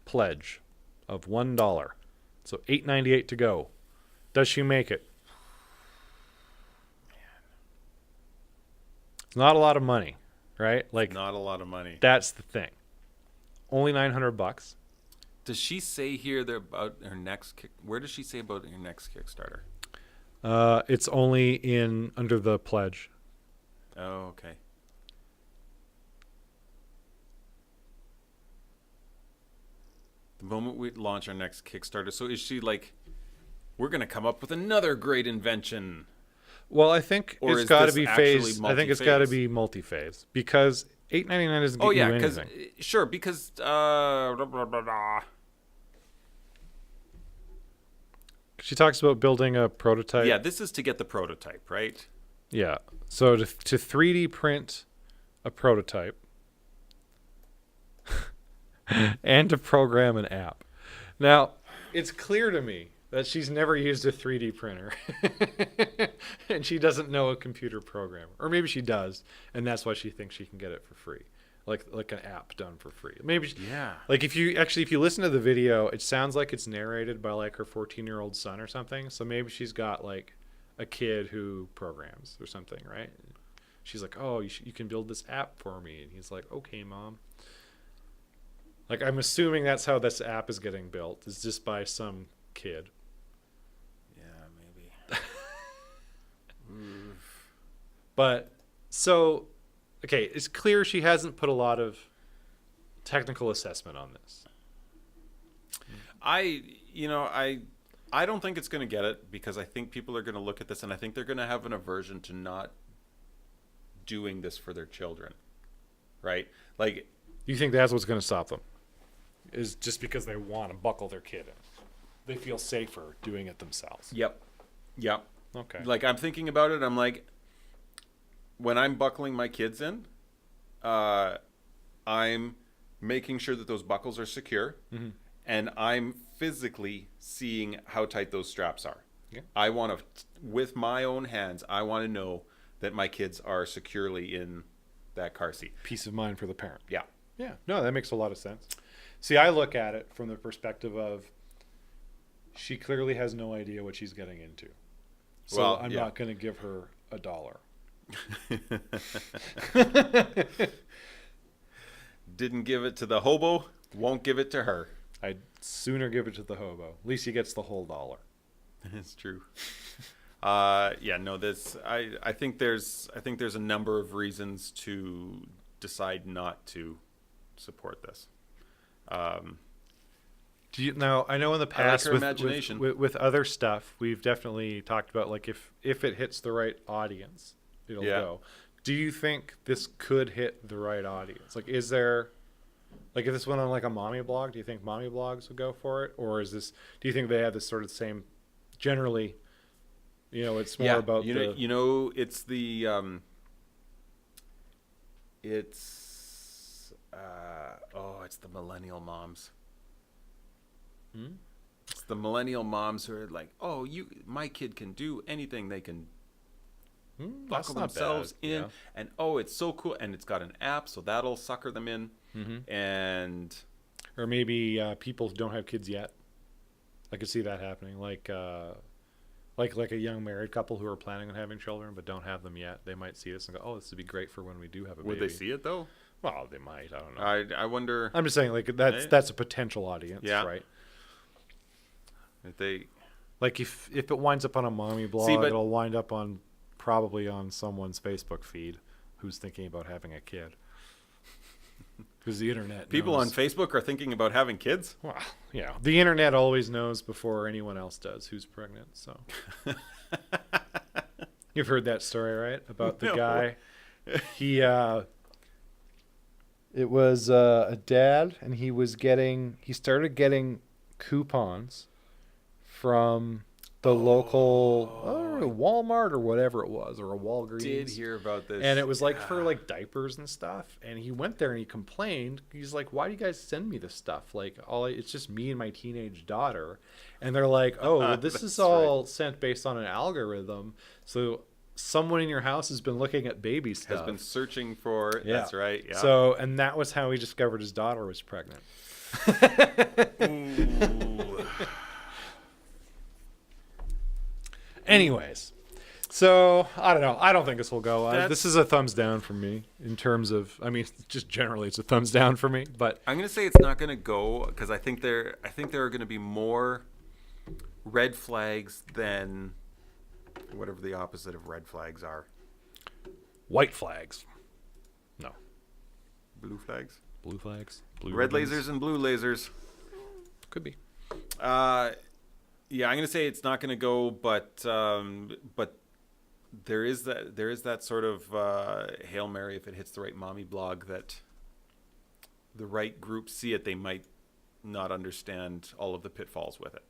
pledge of $1. So $8.98 to go. Does she make it? It's not a lot of money, right? Like not a lot of money. that's the thing. Only $900. Does she say here about her next kick? Where does she say about her next Kickstarter? It's only in under the pledge. Oh, okay. The moment we launch our next Kickstarter. So is she like, we're going to come up with another great invention? Well, I think Or it's is got to this be actually phased. I think it's got to multi-phase? be multi-phase because $8.99 doesn't get Oh, you yeah, because, anything. sure, because, blah, blah, blah, blah. She talks about building a prototype. Yeah, this is to get the prototype, right? Yeah. So to 3D print a prototype and to program an app. Now, it's clear to me that she's never used a 3D printer and she doesn't know a computer programmer. Or maybe she does, and that's why she thinks she can get it for free. like an app done for free. Maybe Yeah. like if you listen to the video, it sounds like it's narrated by like her 14-year-old son or something. So maybe she's got like a kid who programs or something, right? She's like, oh, you can build this app for me, and he's like, okay, mom. Like I'm assuming that's how this app is getting built, is just by some kid. Yeah, maybe. But so, okay, it's clear she hasn't put a lot of technical assessment on this. I don't think it's going to get it, because I think people are going to look at this and I think they're going to have an aversion to not doing this for their children, right? Like, You think that's what's going to stop them? Is just because they want to buckle their kid in? They feel safer doing it themselves. yep. Okay. Like, I'm thinking about it. I'm like, when I'm buckling my kids in, I'm making sure that those buckles are secure, and I'm physically seeing how tight those straps are. Yeah. I want to, with my own hands, I want to know that my kids are securely in that car seat. Peace of mind for the parent. Yeah. Yeah. No, that makes a lot of sense. See, I look at it from the perspective of she clearly has no idea what she's getting into. So Well, I'm yeah. not going to give her $1. Didn't give it to the hobo, won't give it to her. I'd sooner give it to the hobo. At least he gets the whole dollar. It's true. Yeah, no, I think there's a number of reasons to decide not to support this. Do you now? I know in the I like past her with, imagination. with other stuff, we've definitely talked about like if it hits the right audience, it'll Yeah. go. Do you think this could hit the right audience? Like, is there, like, if this went on like a mommy blog, do you think mommy blogs would go for it, or is this? Do you think they have this sort of same? Generally, it's more about it's the it's the millennial moms. It's the millennial moms who are like, oh, my kid can do anything. They can buckle themselves in, and it's so cool, and it's got an app, so that'll sucker them in. And or maybe people who don't have kids yet. I could see that happening, like a young married couple who are planning on having children but don't have them yet. They might see this and go, "Oh, this would be great for when we do have a baby." would they see it though? Well, they might. I don't know. I wonder. I'm just saying, like that's a potential audience, Yeah. right? If they Like if it winds up on a mommy blog, but- it'll wind up probably on someone's Facebook feed who's thinking about having a kid. Because the internet people on knows. Facebook are thinking about having kids. Well, yeah, the internet always knows before anyone else does who's pregnant. So you've heard that story, right? About the No. guy. He it was a dad, and he started getting coupons from the local Walmart or whatever it was, or a Walgreens. Did hear about this, And it was like for like diapers and stuff. And he went there and he complained. He's like, "Why do you guys send me this stuff? Like, it's just me and my teenage daughter." And they're like, "Oh, well, this is That's all sent based on an algorithm. So someone in your house has been looking at baby stuff. has been searching for it." Yeah. That's right. Yeah. So, and that was how he discovered his daughter was pregnant. Ooh. Anyways, so I don't know. I don't think this will go. That's- This is a thumbs down for me in terms of. I mean, just generally, it's a thumbs down for me. But I'm gonna say it's not gonna go, because I think there are gonna be more red flags than whatever the opposite of red flags are. white flags, no. Blue flags. Blue flags, blue Red ribbons. lasers and blue lasers. Could be. Yeah, I'm gonna say it's not gonna go, but there is that sort of Hail Mary if it hits the right mommy blog, that the right group see it, they might not understand all of the pitfalls with it.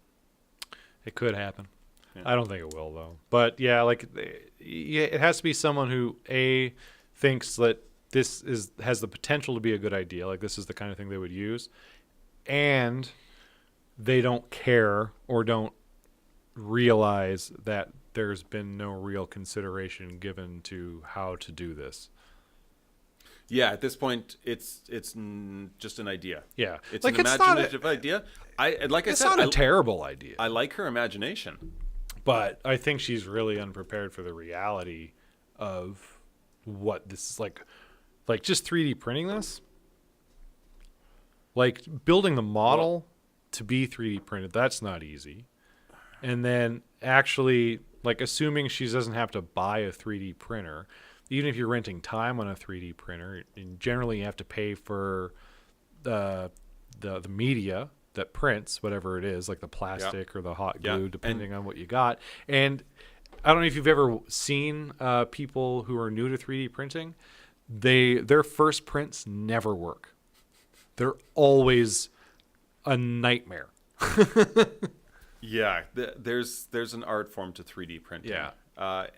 It could happen. Yeah. I don't think it will though. But yeah, it has to be someone who thinks that this has the potential to be a good idea. Like this is the kind of thing they would use, and they don't care or don't realize that there's been no real consideration given to how to do this. Yeah, at this point, it's just an idea. Yeah. It's Like, an it's not imaginative idea. Like I It's said, not a terrible idea. I like her imagination. But I think she's really unprepared for the reality of what this is like. Like, just 3D printing this? Like, building the model to be 3D printed, that's not easy. And then actually, like, assuming she doesn't have to buy a 3D printer, even if you're renting time on a 3D printer, and generally you have to pay for the media that prints whatever it is, like the plastic or the hot glue, depending on what you got. And I don't know if you've ever seen people who are new to 3D printing. Their first prints never work. They're always a nightmare. Yeah, there's an art form to 3D printing. Yeah.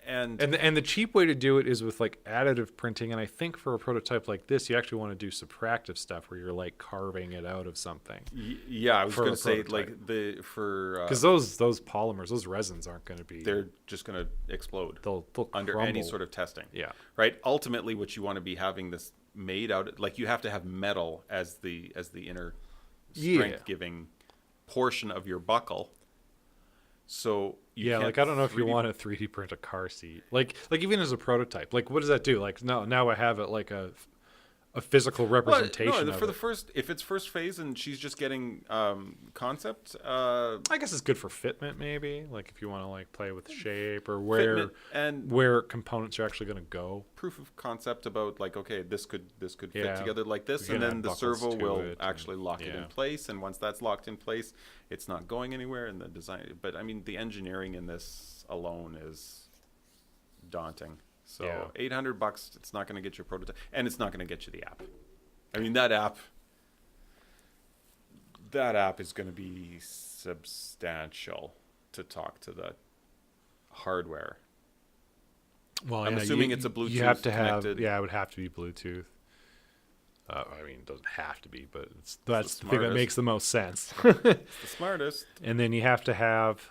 And the cheap way to do it is with like additive printing, and I think for a prototype like this, you actually want to do subtractive stuff where you're like carving it out of something. Yeah, I was for going a to say prototype. like because those polymers, those resins aren't going to be. they're just going to explode. They'll under crumble. any sort of testing. Yeah. Right. Ultimately, what you want to be having this made out, like you have to have metal as the inner strength giving portion of your buckle. So you can't like I don't know if you 3D want to 3D print a car seat, like even as a prototype. Like, what does that do? Like, no, now I have it like a physical representation. No, of for the it. first, if it's first phase and she's just getting concept, I guess it's good for fitment, maybe. Like if you want to like play with shape or where fitment and where components are actually going to go. proof of concept about like, okay, this could fit Yeah. together like this, We and can then add the buckles servo to will it actually and- lock it yeah. in place, and once that's locked in place, it's not going anywhere. And the design, but I mean, the engineering in this alone is daunting. So Yeah. $800, it's not going to get you a prototype, and it's not going to get you the app. I mean, that app is going to be substantial to talk to the hardware. Well, I'm assuming it's a Bluetooth You have to have, connected- yeah, it would have to be Bluetooth. I mean, it doesn't have to be, but that's the thing that smartest. makes the most sense. It's the smartest. And then you have to have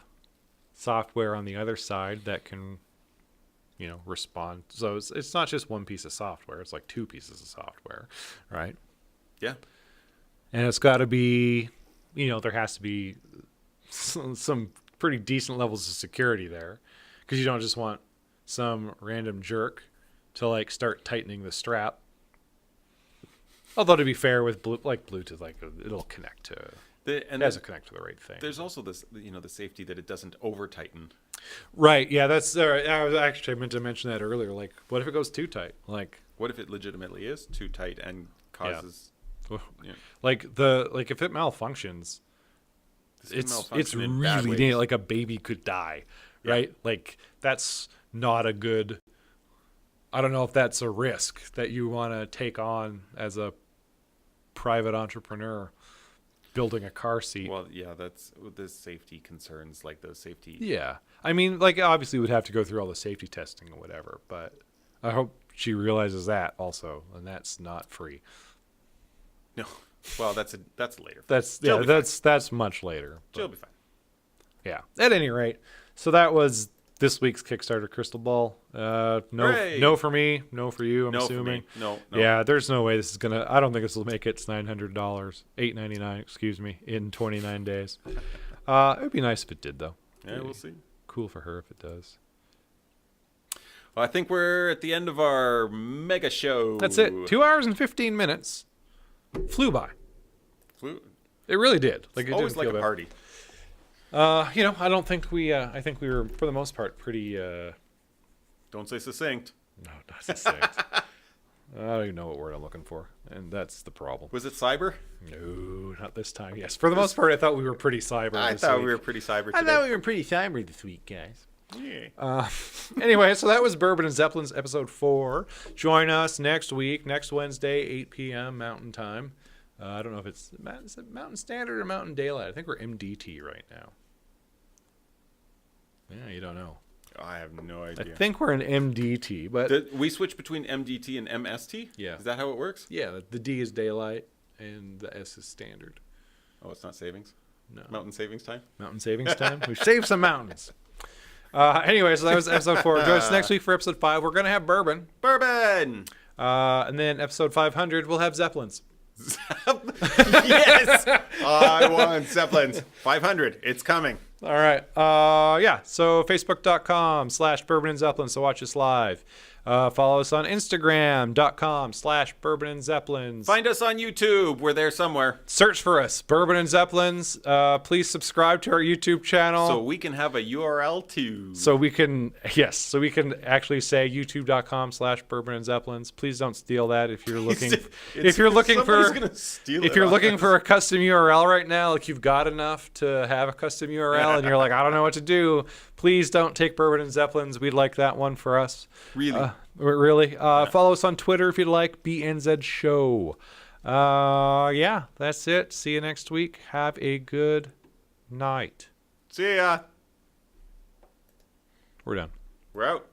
software on the other side that can, respond. So it's not just one piece of software; it's like two pieces of software, right? Yeah. And it's got to be, there has to be some pretty decent levels of security there, because you don't just want some random jerk to like start tightening the strap. Although to be fair, with Bluetooth, like it'll connect to. It has to connect to the right thing. There's also this, the safety that it doesn't over tighten. Right. Yeah. That's. I meant to mention that earlier. Like, what if it goes too tight? Like, What if it legitimately is too tight and causes? Yeah. like if it malfunctions, This can it's malfunction in bad really ways. dangerous. Like a baby could die. Yeah. Right. Like that's not a good. I don't know if that's a risk that you want to take on as a private entrepreneur building a car seat. Well, yeah, that's the safety concerns, like the safety. Yeah. I mean, like, obviously we'd have to go through all the safety testing or whatever, but I hope she realizes that also, and that's not free. No. Well, that's later. She'll be That's much later. She'll But, be fine. yeah. At any rate, so that was this week's Kickstarter Crystal Ball. Hooray! No for me, no for you, I'm No for assuming. me. No. Yeah, there's no way this is gonna. I don't think this will make its $900, $899, excuse me, in 29 days. It would be nice if it did, though. Yeah, we'll see. Cool for her if it does. Well, I think we're at the end of our mega show. That's it. 2 hours and 15 minutes flew by. It really did. Like it Always didn't like feel a bad. party. I don't think we. I think we were, for the most part, pretty. Don't say succinct. No, not succinct. I don't even know what word I'm looking for, and that's the problem. Was it cyber? No, not this time. Yes, for the most part, I thought we were pretty cyber. I this thought week. we were pretty cyber today. I thought we were pretty cyber this week, guys. Yeah. Anyway, so that was Bourbon and Zeppelins episode 4. Join us next week, next Wednesday, 8 p.m. Mountain Time. I don't know if is it Mountain Standard or Mountain Daylight. I think we're MDT right now. Yeah, you don't know. I have no I idea. think we're an MDT, but Did we switch between MDT and MST? Yeah. Is that how it works? yeah, the D is Daylight and the S is Standard. Oh, it's not savings? No. Mountain savings time? Mountain savings time. We've saved some mountains. Anyway, so that was episode 4. Join us next week for episode 5. We're going to have bourbon. Bourbon! And then episode 500, we'll have Zeppelins. Yes, I want Zeppelins. 500. It's coming. All right. Yeah. So facebook.com/Bourbon and Zeppelins to watch us live. Follow us on Instagram.com/Bourbon and Zeppelins. Find us on YouTube. We're there somewhere. Search for us, Bourbon and Zeppelins. Please subscribe to our YouTube channel. So we can have a URL too. So we can actually say youtube.com/Bourbon and Zeppelins. Please don't steal that if you're looking if you're looking for a custom URL right now, like you've got enough to have a custom URL and you're like, I don't know what to do. Please don't take Bourbon and Zeppelins. We'd like that one for us. Really? Really. Follow us on Twitter if you'd like, BNZ Show. Yeah, that's it. See you next week. Have a good night. See ya. We're done. We're out.